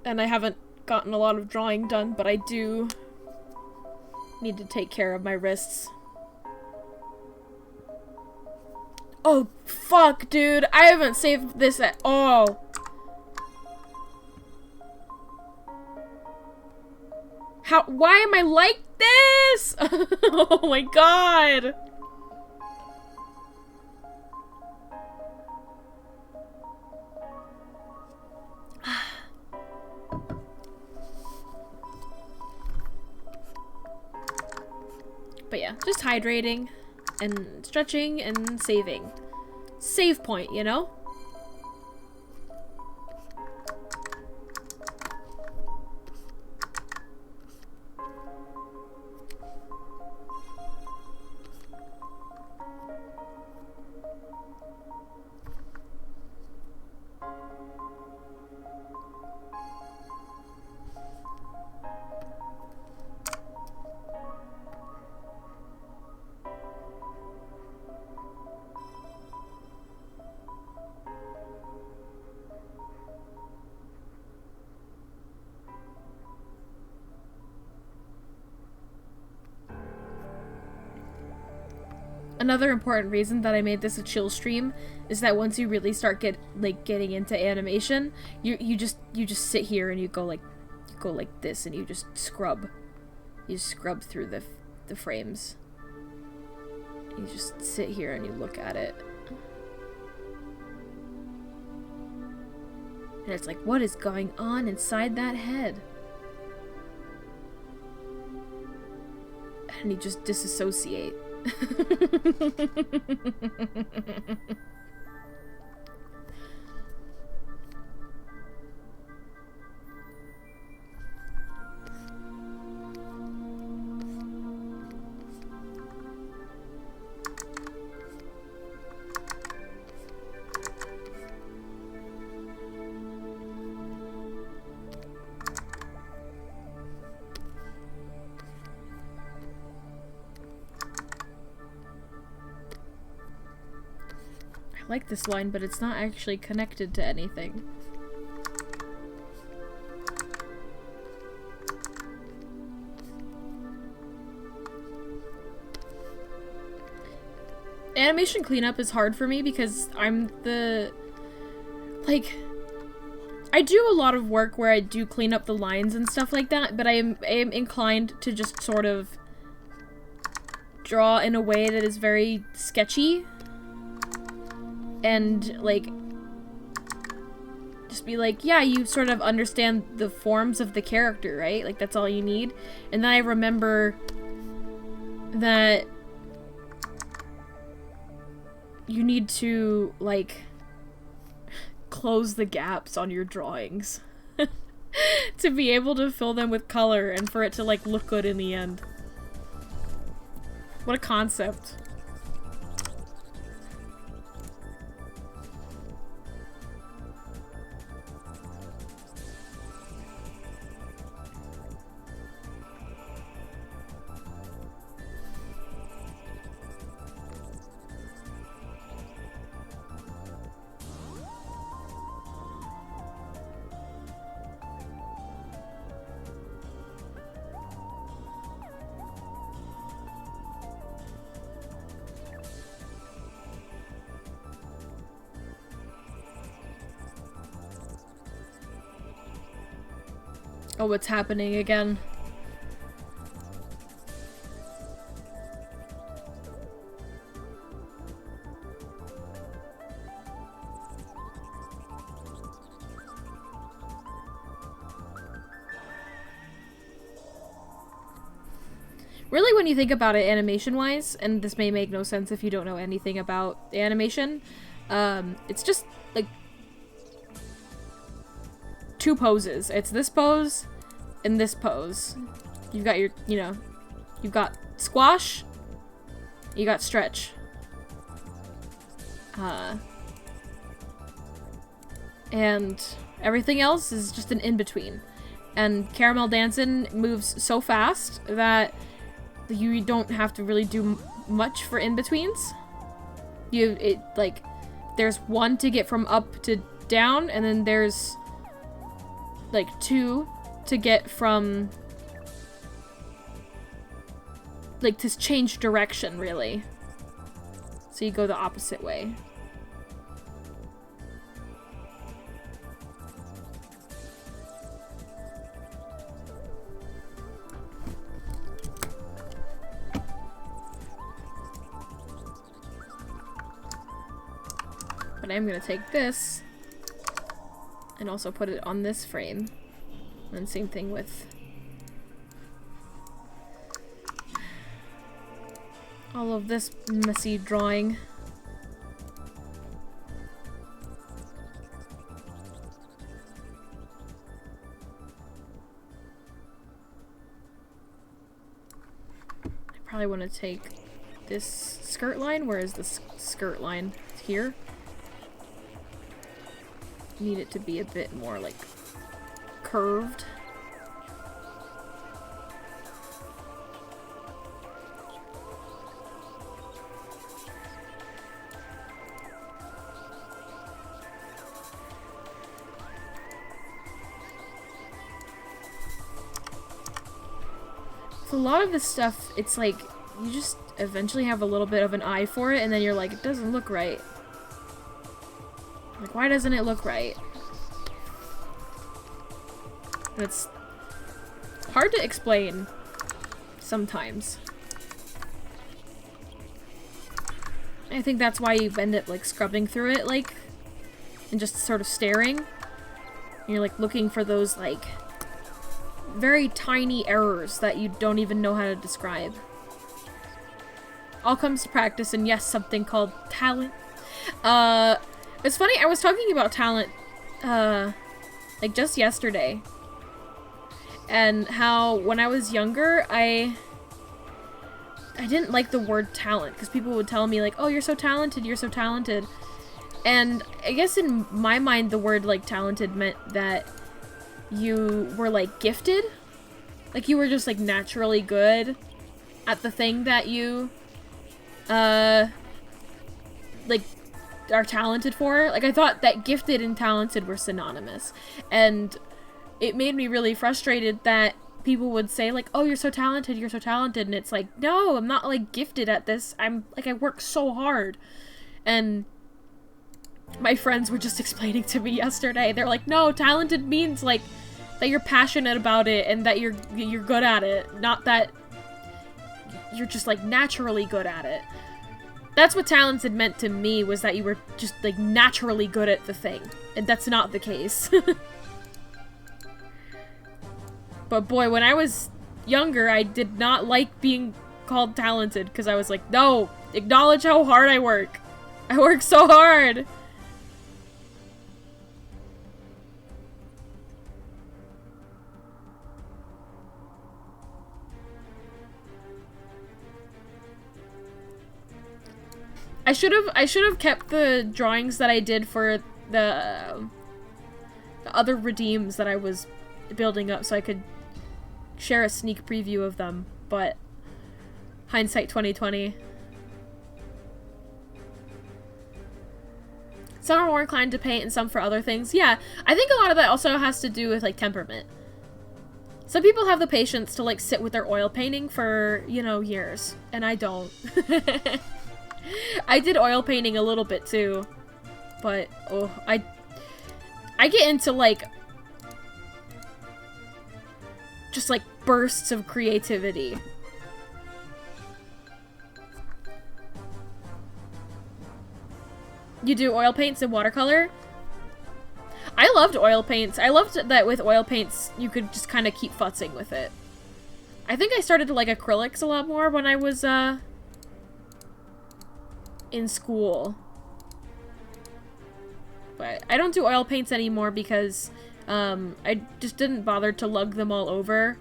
and I haven't gotten a lot of drawing done, but I do need to take care of my wrists. Oh, fuck, dude. I haven't saved this at all. Why am I like this? Oh my god. But yeah, just hydrating and stretching and saving. Save point, you know? Another important reason that I made this a chill stream is that once you really start getting into animation, you just sit here and you go like this and you just scrub. You scrub through the frames. You just sit here and you look at it. And it's like, what is going on inside that head? And you just disassociate. I like this line, but it's not actually connected to anything. Animation cleanup is hard for me because I'm the... like... I do a lot of work where I do clean up the lines and stuff like that, but I am inclined to just sort of draw in a way that is very sketchy. And, like, just be like, yeah, you sort of understand the forms of the character, right? Like, that's all you need. And then I remember that you need to, like, close the gaps on your drawings to be able to fill them with color and for it to, like, look good in the end. What a concept. Oh, what's happening again? Really, when you think about it animation-wise, and this may make no sense if you don't know anything about animation, it's just, like, two poses. It's this pose and this pose. You've got your, you know, you've got squash, you got stretch. And everything else is just an in-between. And Caramel Dancin' moves so fast that you don't have to really do much for in-betweens. Like, there's one to get from up to down, and then there's like two to get from, like, to change direction, really. So you go the opposite way. But I'm gonna take this and also put it on this frame. And same thing with all of this messy drawing. I probably want to take this skirt line. Where is this skirt line? It's here. Need it to be a bit more like curved. So a lot of this stuff, it's like you just eventually have a little bit of an eye for it, and then you're like, it doesn't look right. Like, why doesn't it look right? And it's hard to explain sometimes. I think that's why you end up like scrubbing through it, like, and just sort of staring. And you're like looking for those like very tiny errors that you don't even know how to describe. All comes to practice, and yes, something called talent. It's funny, I was talking about talent, like just yesterday. And how when I was younger, I didn't like the word talent, because people would tell me like, oh, you're so talented, you're so talented. And I guess in my mind, the word like talented meant that you were like gifted. Like you were just like naturally good at the thing that you, like are talented for. Like I thought that gifted and talented were synonymous. And it made me really frustrated that people would say like, oh, you're so talented, you're so talented. And it's like, no, I'm not like gifted at this. I'm like, I work so hard. And my friends were just explaining to me yesterday. They're like, no, talented means like that you're passionate about it and that you're good at it. Not that you're just like naturally good at it. That's what talented meant to me, was that you were just like naturally good at the thing. And that's not the case. But boy, when I was younger, I did not like being called talented, because I was like, no, acknowledge how hard I work. I work so hard. I should have kept the drawings that I did for the other redeems that I was building up, so I could share a sneak preview of them, but hindsight 2020. Some are more inclined to paint and some for other things. Yeah, I think a lot of that also has to do with like temperament. Some people have the patience to like sit with their oil painting for, you know, years, and I don't. I did oil painting a little bit too, but oh, I get into like just like bursts of creativity. You do oil paints and watercolor? I loved oil paints. I loved that with oil paints you could just kind of keep futzing with it. I think I started to like acrylics a lot more when I was in school. But I don't do oil paints anymore because I just didn't bother to lug them all over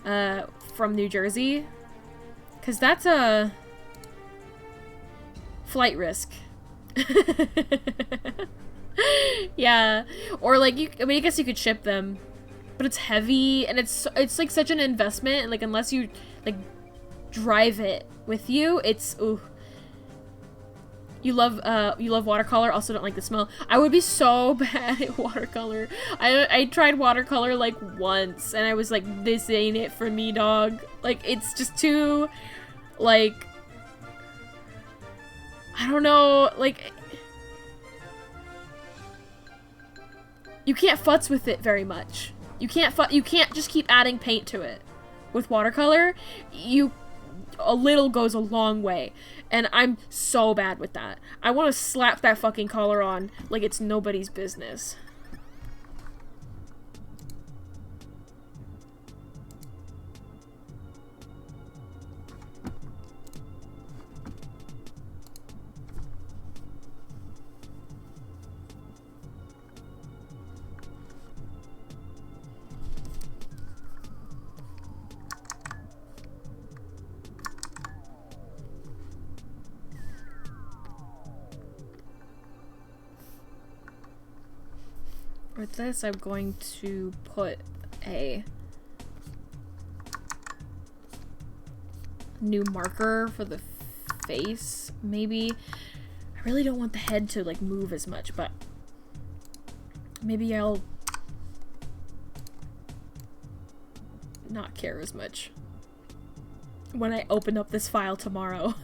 from New Jersey, because that's a flight risk. Yeah, or like I mean, I guess you could ship them, but it's heavy and it's like such an investment, and like unless you like drive it with you, it's ooh. You love watercolor, also don't like the smell. I would be so bad at watercolor. I tried watercolor like once and I was like, this ain't it for me, dog. Like it's just too like, I don't know, like you can't futz with it very much. You can't just keep adding paint to it. With watercolor, a little goes a long way. And I'm so bad with that. I want to slap that fucking color on like it's nobody's business. for this, I'm going to put a new marker for the face, maybe. I really don't want the head to like move as much, but maybe I'll not care as much when I open up this file tomorrow.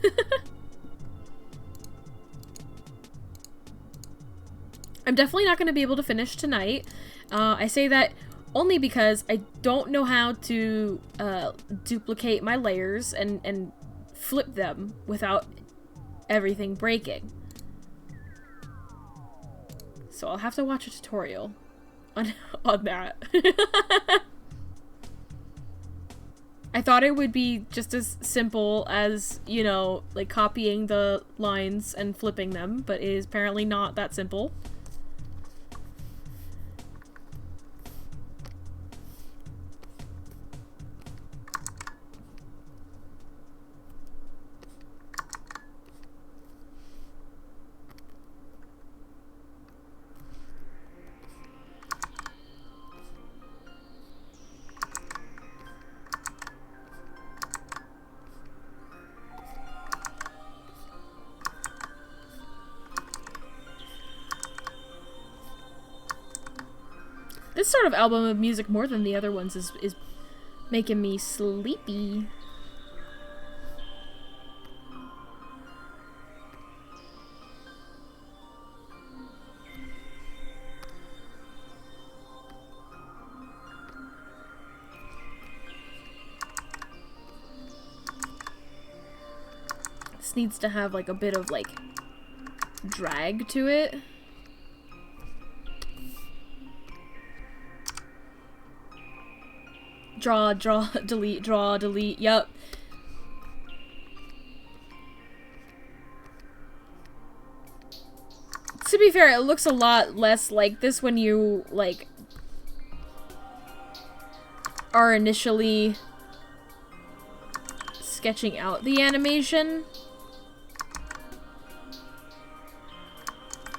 I'm definitely not going to be able to finish tonight. I say that only because I don't know how to duplicate my layers and flip them without everything breaking. So I'll have to watch a tutorial on that. I thought it would be just as simple as, you know, like copying the lines and flipping them, but it is apparently not that simple. This sort of album of music, more than the other ones, is making me sleepy. This needs to have like a bit of like drag to it. Draw, delete, yep. To be fair, it looks a lot less like this when you, like, are initially sketching out the animation.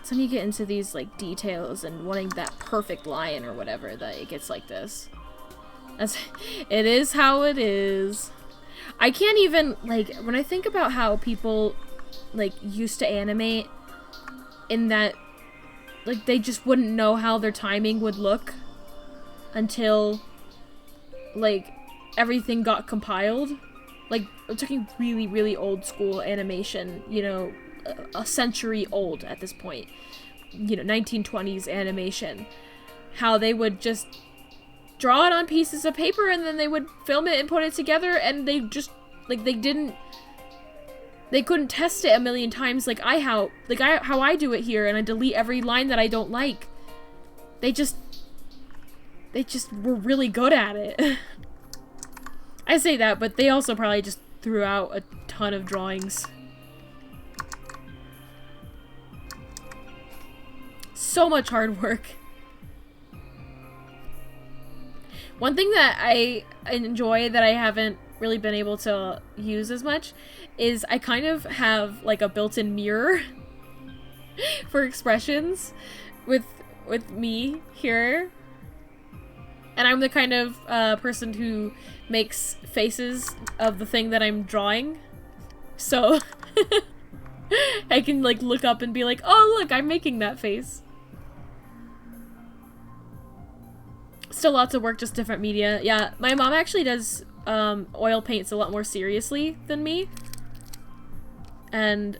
So when you get into these, like, details and wanting that perfect line or whatever, that it gets like this. It is how it is. I can't even, like, when I think about how people, like, used to animate in that, like, they just wouldn't know how their timing would look until, like, everything got compiled. Like, I'm talking really, really old school animation, you know, a century old at this point. You know, 1920s animation. How they would just draw it on pieces of paper and then they would film it and put it together, and they just, like, they couldn't test it a million times how I do it here, and I delete every line that I don't like. They just were really good at it. I say that, but they also probably just threw out a ton of drawings. So much hard work. One thing that I enjoy that I haven't really been able to use as much is I kind of have like a built-in mirror for expressions with me here. And I'm the kind of person who makes faces of the thing that I'm drawing. So I can like look up and be like, oh look, I'm making that face. Still lots of work, just different media. Yeah, my mom actually does oil paints a lot more seriously than me. And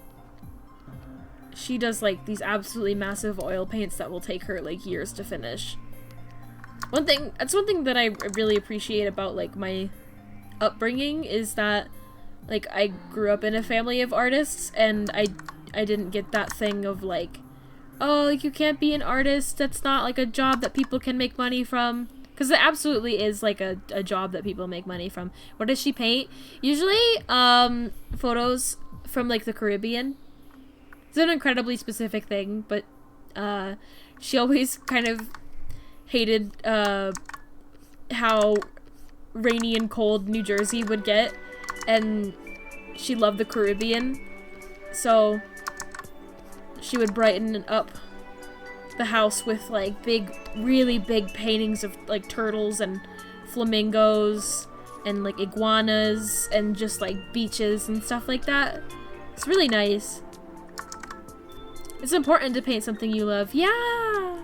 she does like these absolutely massive oil paints that will take her like years to finish. That's one thing that I really appreciate about like my upbringing is that like I grew up in a family of artists, and I didn't get that thing of like, oh, like, you can't be an artist, that's not like a job that people can make money from. Because it absolutely is like a job that people make money from. What does she paint? Usually photos from like the Caribbean. It's an incredibly specific thing, but she always kind of hated how rainy and cold New Jersey would get, and she loved the Caribbean, so she would brighten up the house with like big, really big paintings of like turtles and flamingos and like iguanas and just like beaches and stuff like that. It's really nice. It's important to paint something you love. Yeah!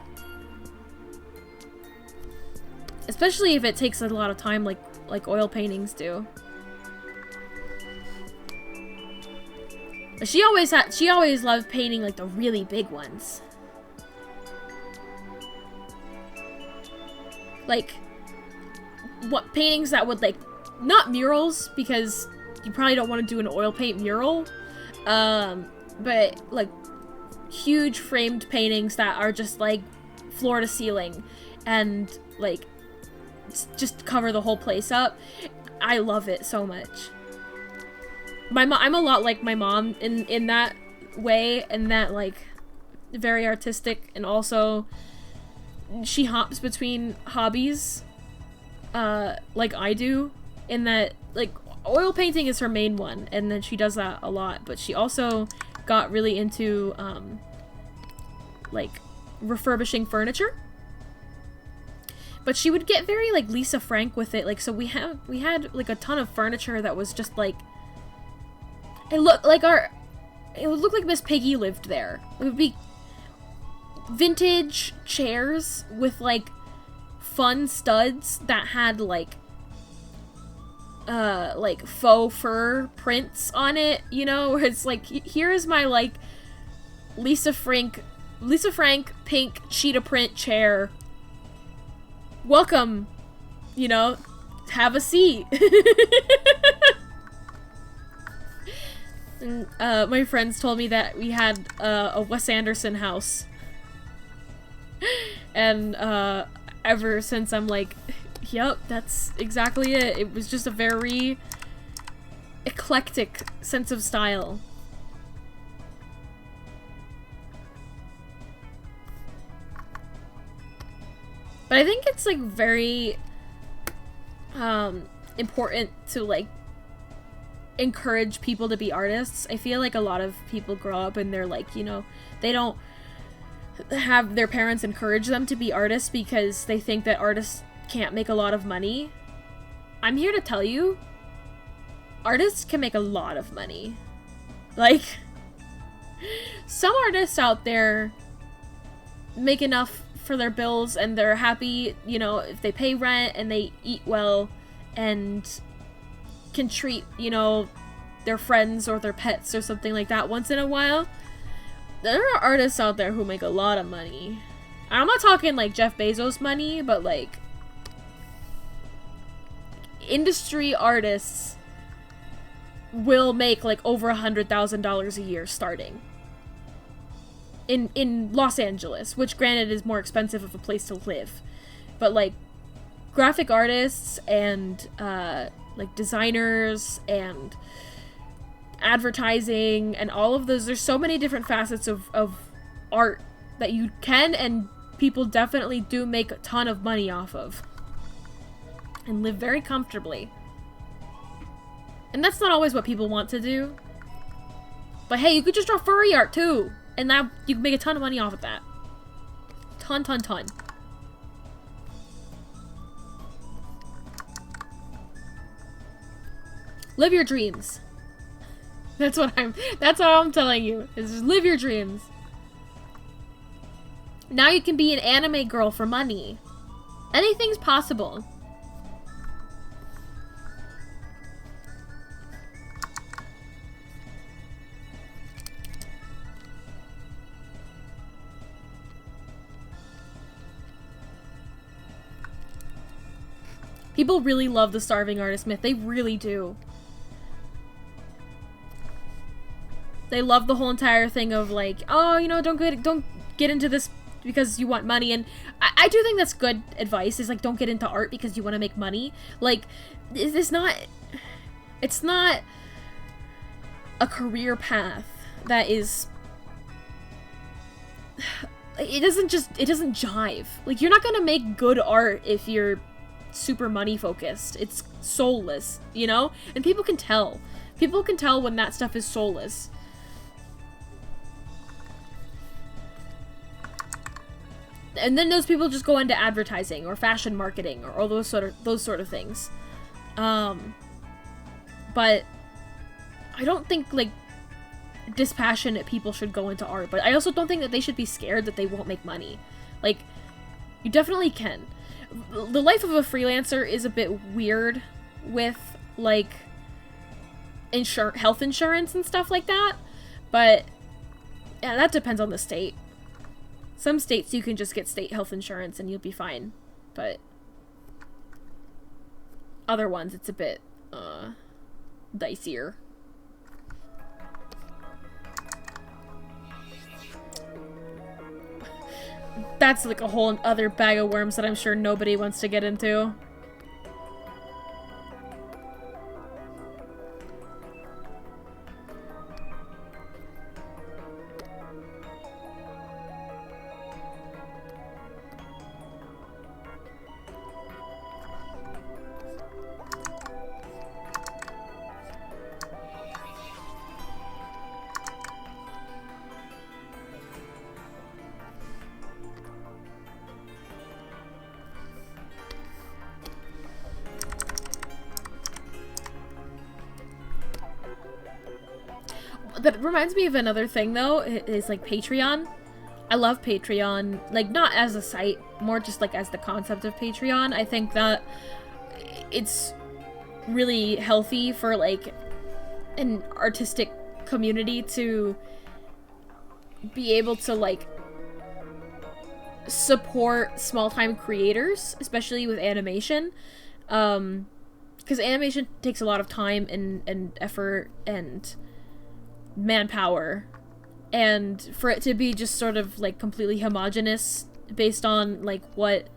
Especially if it takes a lot of time like oil paintings do. She always loved painting like the really big ones. Like what paintings that would like not murals because you probably don't want to do an oil paint mural. But like huge framed paintings that are just like floor to ceiling and like just cover the whole place up. I love it so much. I'm a lot like my mom in that way, and that like very artistic, and also she hops between hobbies like I do, in that like oil painting is her main one, and then she does that a lot, but she also got really into like refurbishing furniture. But she would get very like Lisa Frank with it. Like, so we had like a ton of furniture that was just like, it would look like Miss Piggy lived there. It would be vintage chairs with like fun studs that had like faux fur prints on it, you know, where it's like, here is my like Lisa Frank pink cheetah print chair. Welcome, you know, have a seat. And, my friends told me that we had a Wes Anderson house. And ever since I'm like, yep, that's exactly it. It was just a very eclectic sense of style. But I think it's like very important to like encourage people to be artists. I feel like a lot of people grow up and they're like, you know, they don't have their parents encourage them to be artists because they think that artists can't make a lot of money. I'm here to tell you, artists can make a lot of money. Like, some artists out there make enough for their bills and they're happy, you know, if they pay rent and they eat well and can treat, you know, their friends or their pets or something like that once in a while. There are artists out there who make a lot of money. I'm not talking like Jeff Bezos money, but like industry artists will make like over $100,000 a year starting in Los Angeles, which granted is more expensive of a place to live, but like graphic artists and like designers and advertising and all of those, there's so many different facets of art that you can and people definitely do make a ton of money off of and live very comfortably. And that's not always what people want to do, but hey, you could just draw furry art too, and that you can make a ton of money off of that. Ton. Live your dreams. That's all I'm telling you, is just live your dreams. Now you can be an anime girl for money. Anything's possible. People really love the starving artist myth. They really do. They love the whole entire thing of like, oh, you know, don't get into this because you want money. And I do think that's good advice, is like, don't get into art because you want to make money. Like, it's not a career path that is, it doesn't jive. Like, you're not gonna make good art if you're super money focused. It's soulless, you know? And people can tell when that stuff is soulless. And then those people just go into advertising or fashion marketing or all those sort of things. But I don't think like dispassionate people should go into art, but I also don't think that they should be scared that they won't make money. Like, you definitely can. The life of a freelancer is a bit weird with like health insurance and stuff like that, but yeah, that depends on the state. Some states you can just get state health insurance and you'll be fine, but other ones it's a bit dicier. That's like a whole other bag of worms that I'm sure nobody wants to get into. That reminds me of another thing, though, is like Patreon. I love Patreon, like not as a site, more just like as the concept of Patreon. I think that it's really healthy for like an artistic community to be able to like support small-time creators, especially with animation, because animation takes a lot of time and effort and manpower, and for it to be just sort of like completely homogenous based on like what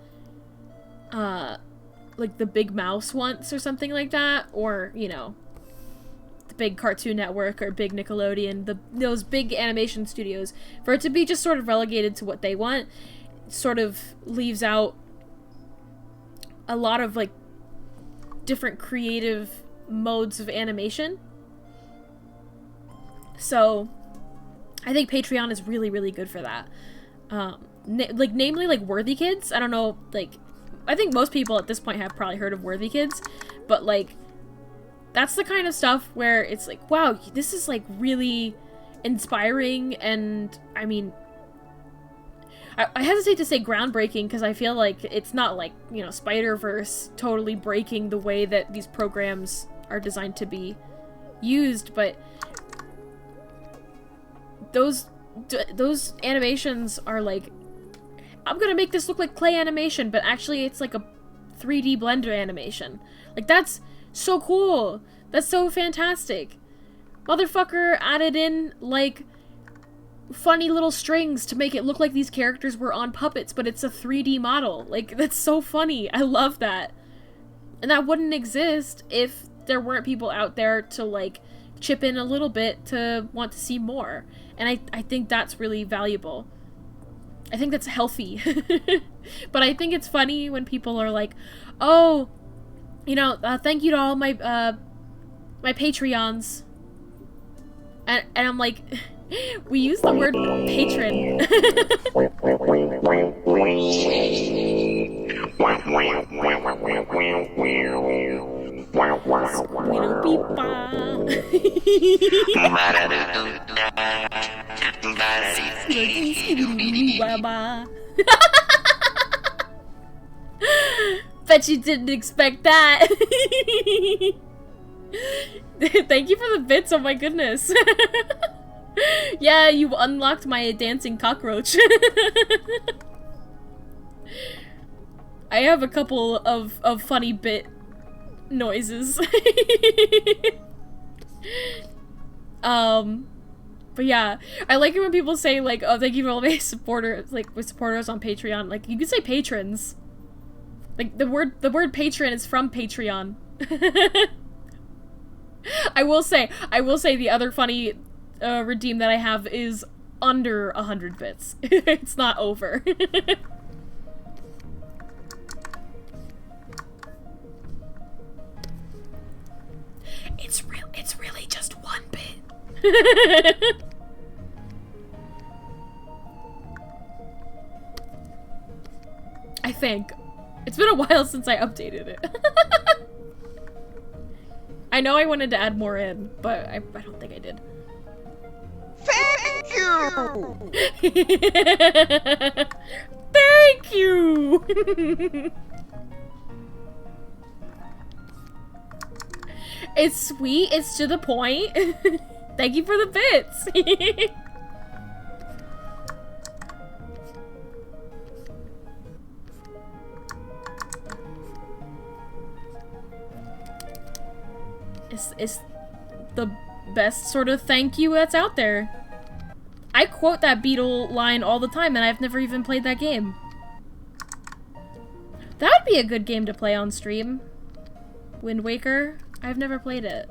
like the Big Mouse wants or something like that, or you know, the big Cartoon Network or big Nickelodeon, those big animation studios, for it to be just sort of relegated to what they want sort of leaves out a lot of like different creative modes of animation. So, I think Patreon is really, really good for that. Like, namely, like, Worthy Kids. I don't know, like, I think most people at this point have probably heard of Worthy Kids, but, like, that's the kind of stuff where it's like, wow, this is, like, really inspiring, and, I mean, I hesitate to say groundbreaking, because I feel like it's not, like, you know, Spider-Verse totally breaking the way that these programs are designed to be used, but those animations are like, I'm gonna make this look like clay animation, but actually it's like a 3D Blender animation. Like, that's so cool. That's so fantastic. Motherfucker added in, like, funny little strings to make it look like these characters were on puppets, but it's a 3D model. Like, that's so funny. I love that. And that wouldn't exist if there weren't people out there to, like, chip in a little bit to want to see more. And I think that's really valuable. I think that's healthy. But I think it's funny when people are like, oh, you know, thank you to all my my Patreons. And I'm like, we use the word patron. Bet you didn't expect that. Thank you for the bits, oh my goodness. Yeah, you unlocked my dancing cockroach. I have a couple of funny bit noises. But yeah, I like it when people say like, oh, thank you for all my supporters, like with supporters on Patreon. Like, you can say patrons. Like, the word patron is from Patreon. I will say the other funny redeem that I have is under 100 bits. It's not over. It's really just 1 bit. think. It's been a while since I updated it. I know I wanted to add more in, but I don't think I did. Thank you! Thank you! It's sweet, it's to the point. Thank you for the bits! It's the best sort of thank you that's out there. I quote that Beetle line all the time, and I've never even played that game. That would be a good game to play on stream. Wind Waker. I've never played it.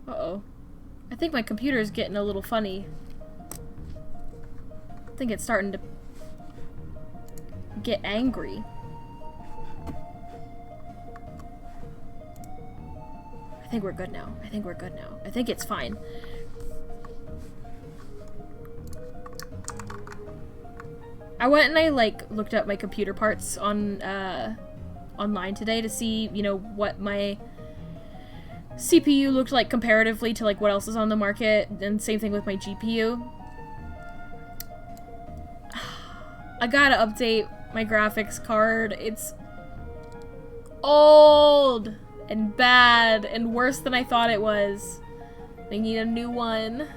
Uh-oh. I think my computer's getting a little funny. I think it's starting to get angry. I think we're good now. I think we're good now. I think it's fine. I went and I like looked up my computer parts on online today to see, you know, what my CPU looked like comparatively to like what else is on the market, and same thing with my GPU. I gotta update my graphics card. It's old and bad and worse than I thought it was. I need a new one.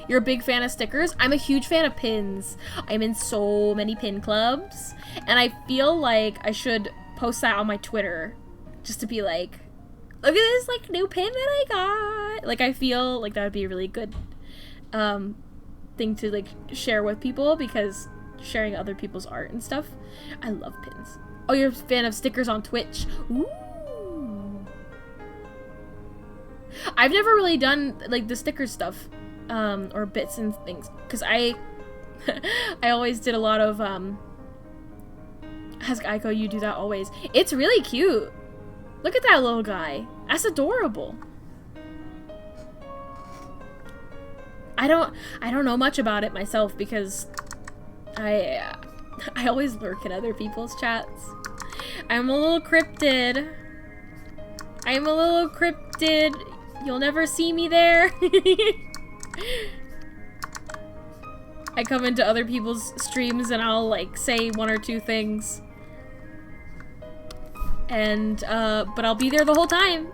You're a big fan of stickers? I'm a huge fan of pins. I'm in so many pin clubs, and I feel like I should post that on my Twitter just to be like, look at this like new pin that I got. Like, I feel like that would be a really good thing to like share with people, because sharing other people's art and stuff. I love pins. Oh, you're a fan of stickers on Twitch? Ooh. I've never really done like the sticker stuff, or bits and things, because I always did a lot of Ask Aiko, you do that always. It's really cute. Look at that little guy. That's adorable. I don't know much about it myself, because I always lurk in other people's chats. I'm a little cryptid. I'm a little cryptid. You'll never see me there. I come into other people's streams and I'll like say one or two things. And but I'll be there the whole time.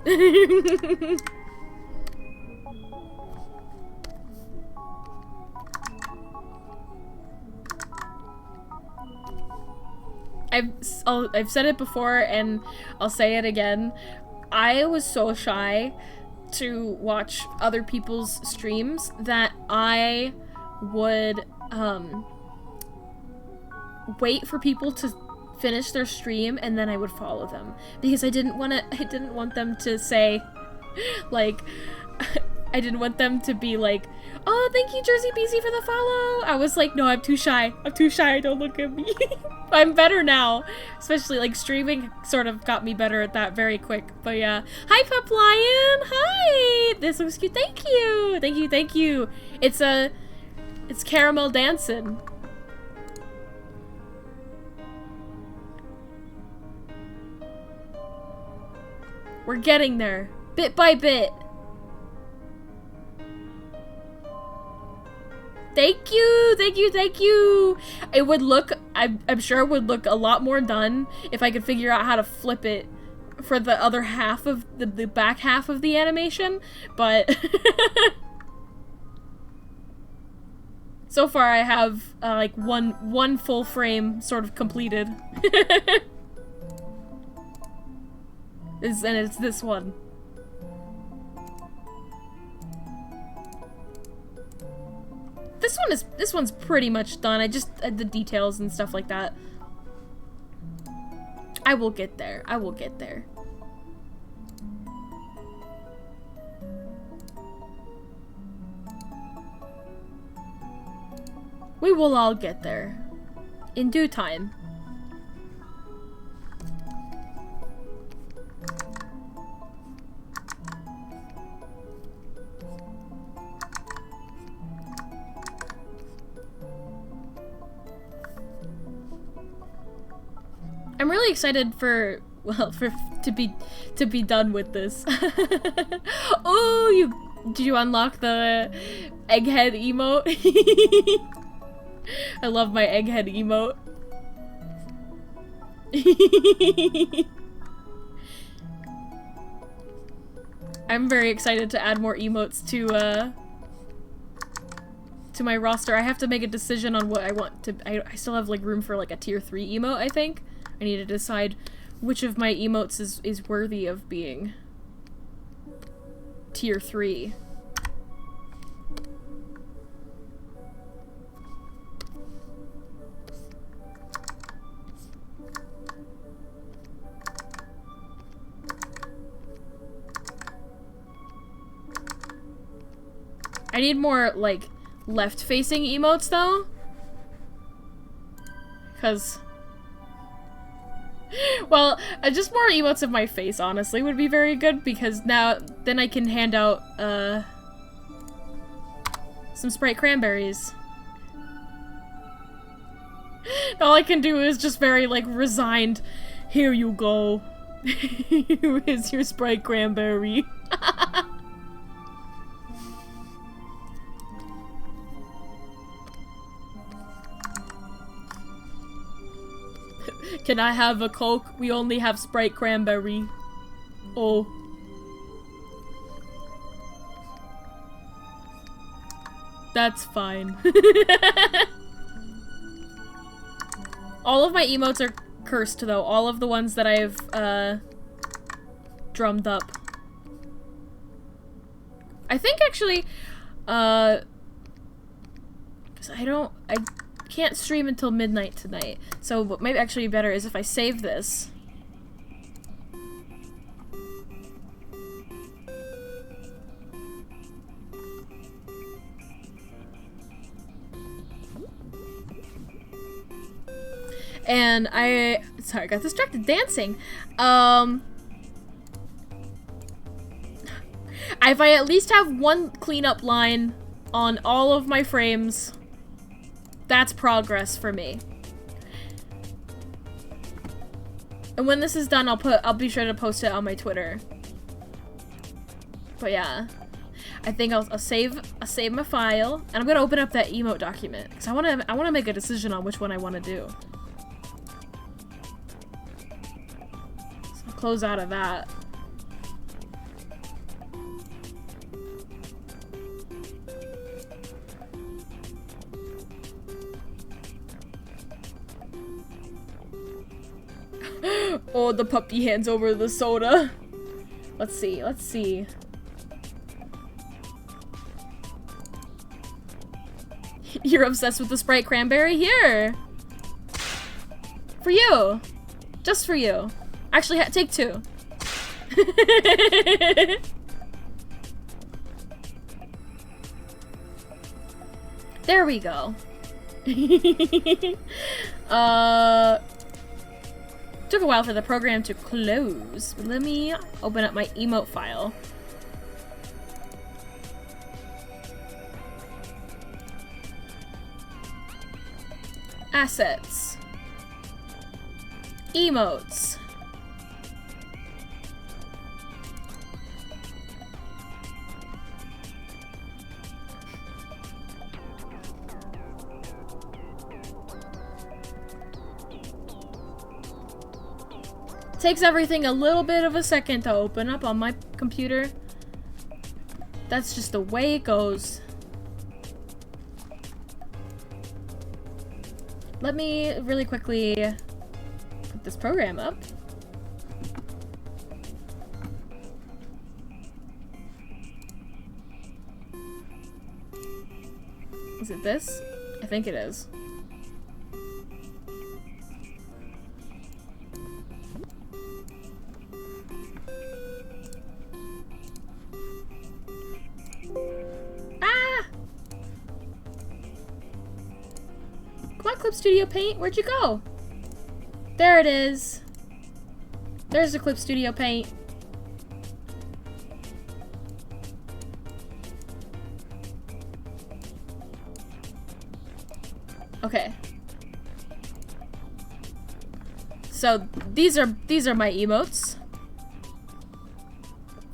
I've said it before and I'll say it again. I was so shy to watch other people's streams that I would wait for people to finish their stream and then I would follow them, because I didn't want them to say like I didn't want them to be like, oh, thank you Jersey BC for the follow. I was like, no, I'm too shy, don't look at me. I'm better now, especially like streaming sort of got me better at that very quick. But yeah, hi Pup Lion, hi, this looks cute. Thank you. It's Caramel Dancing. We're getting there, bit by bit. Thank you! It would look, I'm sure it would look a lot more done if I could figure out how to flip it for the other half of, the back half of the animation, but so far I have, like, one full frame sort of completed. And it's this one. This one's pretty much done. I just the details and stuff like that. I will get there. We will all get there. In due time. I'm really excited for, well, to be done with this. Oh, did you unlock the egghead emote? I love my egghead emote. I'm very excited to add more emotes to my roster. I have to make a decision on what I want to. I still have like room for like a tier 3 emote, I think. I need to decide which of my emotes is worthy of being tier 3. I need more, like, left-facing emotes, though. Because... well, just more emotes of my face, honestly, would be very good, because then I can hand out, some Sprite cranberries. All I can do is just very, like, resigned, here you go. Here is your Sprite cranberry. Can I have a Coke? We only have Sprite cranberry. Oh. That's fine. All of my emotes are cursed, though. All of the ones that I've, drummed up. I think, actually, 'cause I can't stream until midnight tonight. So what might actually be better is if I save this. And sorry, I got distracted dancing. If I at least have one cleanup line on all of my frames, that's progress for me. And when this is done, I'll be sure to post it on my Twitter. But yeah, I think I'll save my file, and I'm gonna open up that emote document because I wanna make a decision on which one I want to do. So I'll close out of that. Oh, the puppy hands over the soda. Let's see, let's see. You're obsessed with the Sprite cranberry? Here! For you! Just for you. Actually, take 2. There we go. Took a while for the program to close. Let me open up my emote file. Assets. Emotes. Takes everything a little bit of a second to open up on my computer. That's just the way it goes. Let me really quickly put this program up. Is it this? I think it is. Clip Studio Paint, where'd you go? There it is. There's the Clip Studio Paint. Okay. So these are my emotes.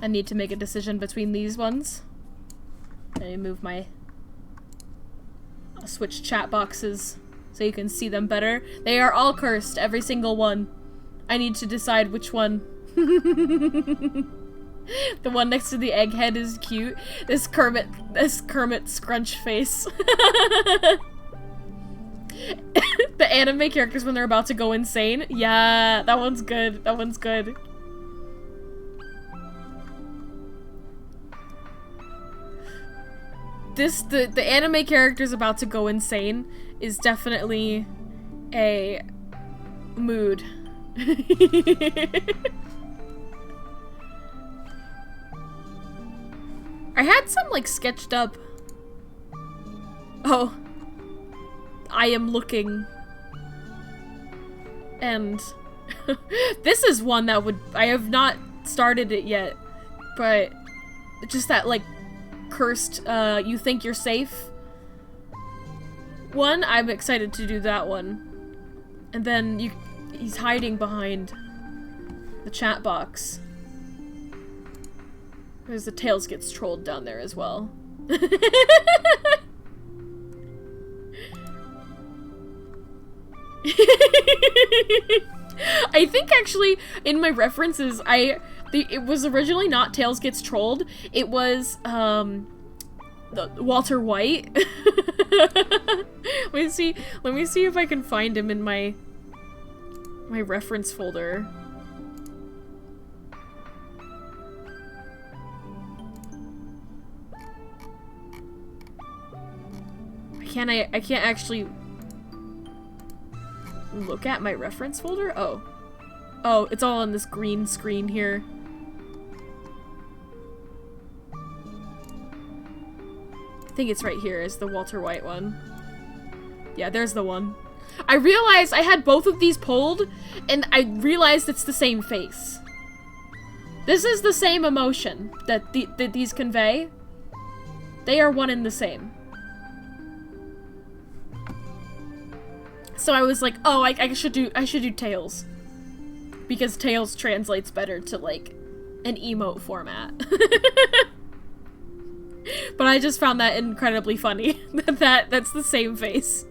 I need to make a decision between these ones. Let me move my... I'll switch chat boxes so you can see them better. They are all cursed, every single one. I need to decide which one. The one next to the egghead is cute. This Kermit scrunch face. The anime characters when they're about to go insane. Yeah, that one's good. That one's good. The anime characters about to go insane is definitely a mood. I had some like sketched up. Oh. I am looking. And this is one that would, I have not started it yet, but just that like cursed you think you're safe one. I'm excited to do that one. And then he's hiding behind the chat box. There's the Tails gets trolled down there as well. I think actually in my references it was originally not Tails gets trolled. It was Walter White. Let me see if I can find him in my reference folder. I can't actually look at my reference folder? Oh, it's all on this green screen here. I think it's right here is the Walter White one. Yeah, there's the one. I realized I had both of these pulled, and I realized it's the same face. This is the same emotion that these convey. They are one and the same. So I was like, oh, I should do Tails. Because Tails translates better to, like, an emote format. But I just found that incredibly funny. That's the same face.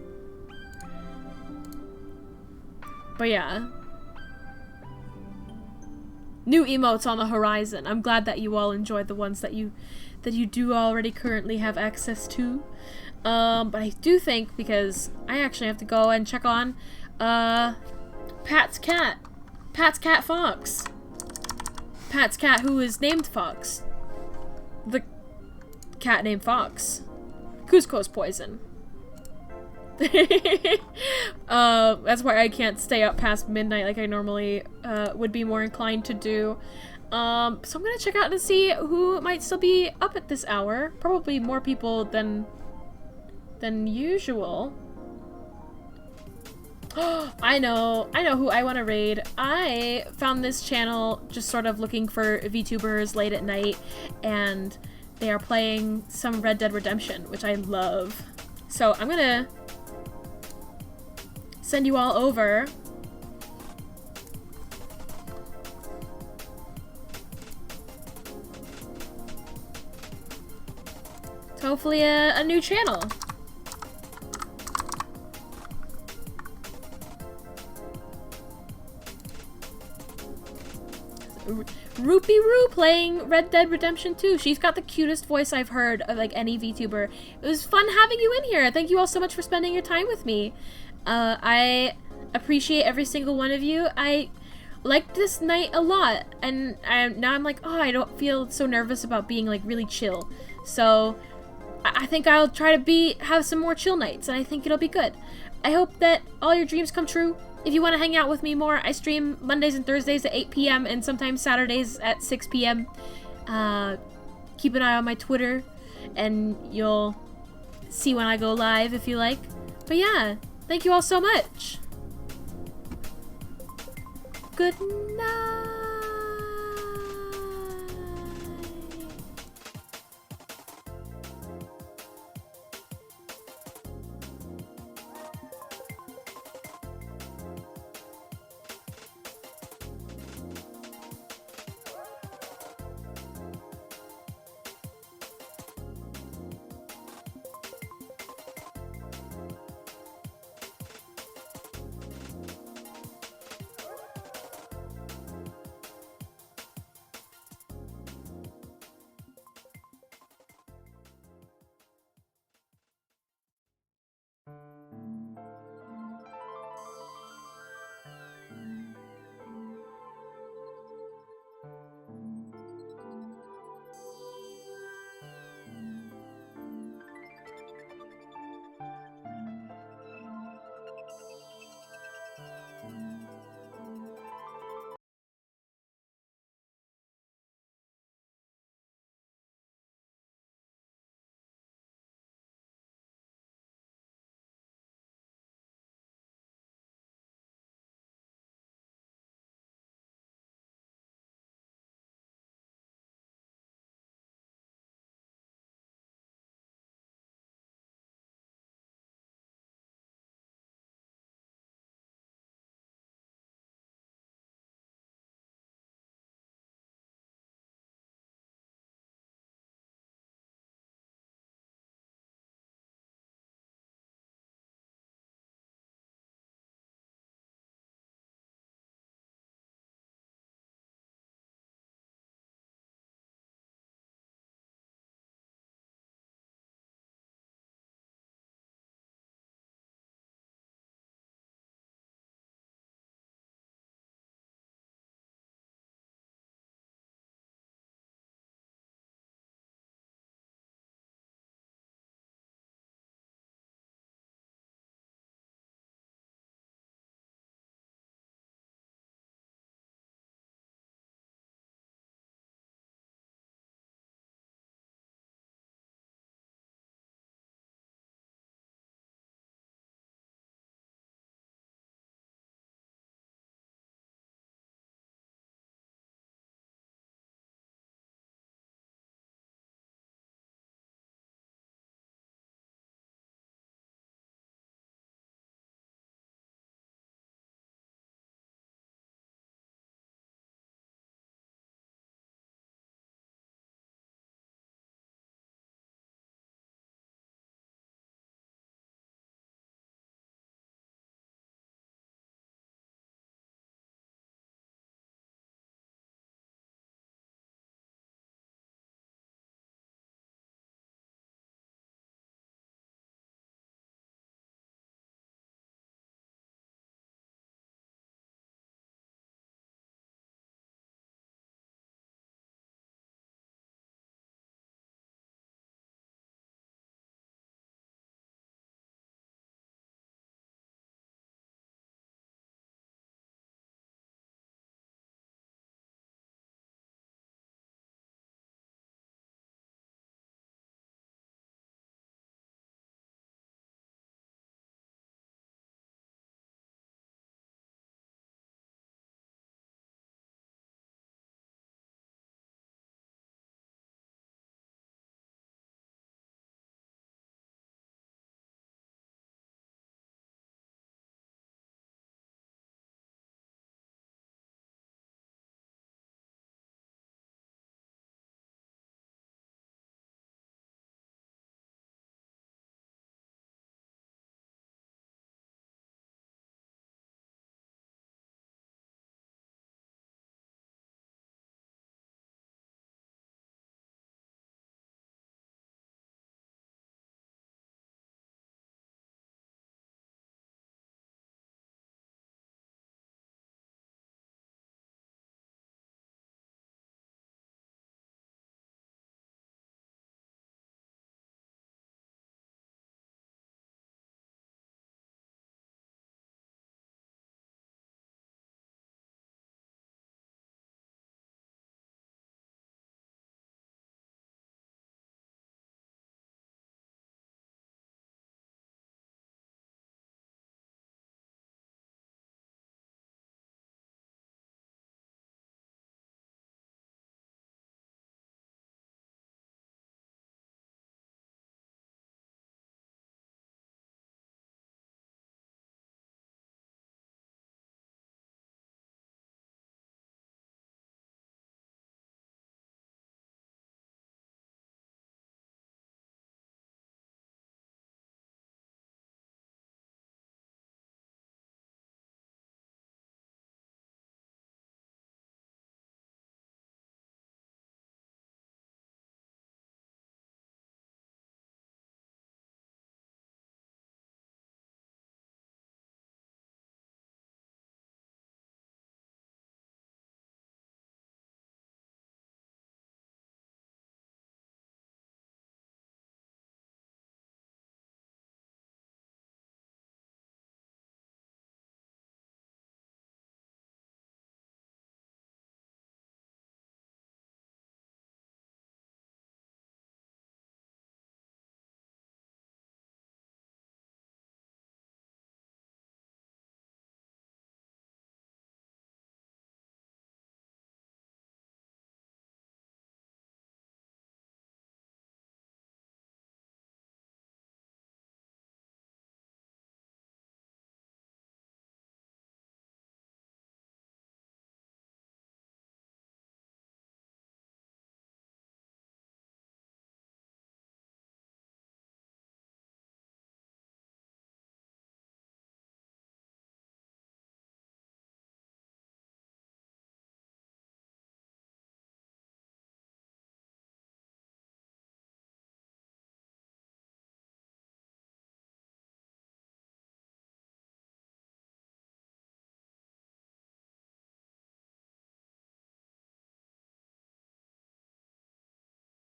But yeah. New emotes on the horizon. I'm glad that you all enjoyed the ones that you do already currently have access to. But I do think, because I actually have to go and check on, Pat's cat Fox. Pat's cat who is named Fox. The cat named Fox. Cusco's poison. That's why I can't stay up past midnight like I normally, would be more inclined to do. So I'm gonna check out and see who might still be up at this hour. Probably more people than usual. I know who I want to raid. I found this channel just sort of looking for VTubers late at night, and they are playing some Red Dead Redemption, which I love. So I'm gonna send you all over. To hopefully a new channel. Rupee Roo playing Red Dead Redemption 2. She's got the cutest voice I've heard of like any VTuber. It was fun having you in here. Thank you all so much for spending your time with me. I appreciate every single one of you. I liked this night a lot, and now I'm like, oh, I don't feel so nervous about being like really chill. So I think I'll try to have some more chill nights, and I think it'll be good. I hope that all your dreams come true. If you want to hang out with me more, I stream Mondays and Thursdays at 8 p.m. and sometimes Saturdays at 6 p.m. Keep an eye on my Twitter, and you'll see when I go live if you like. But yeah, thank you all so much. Good night.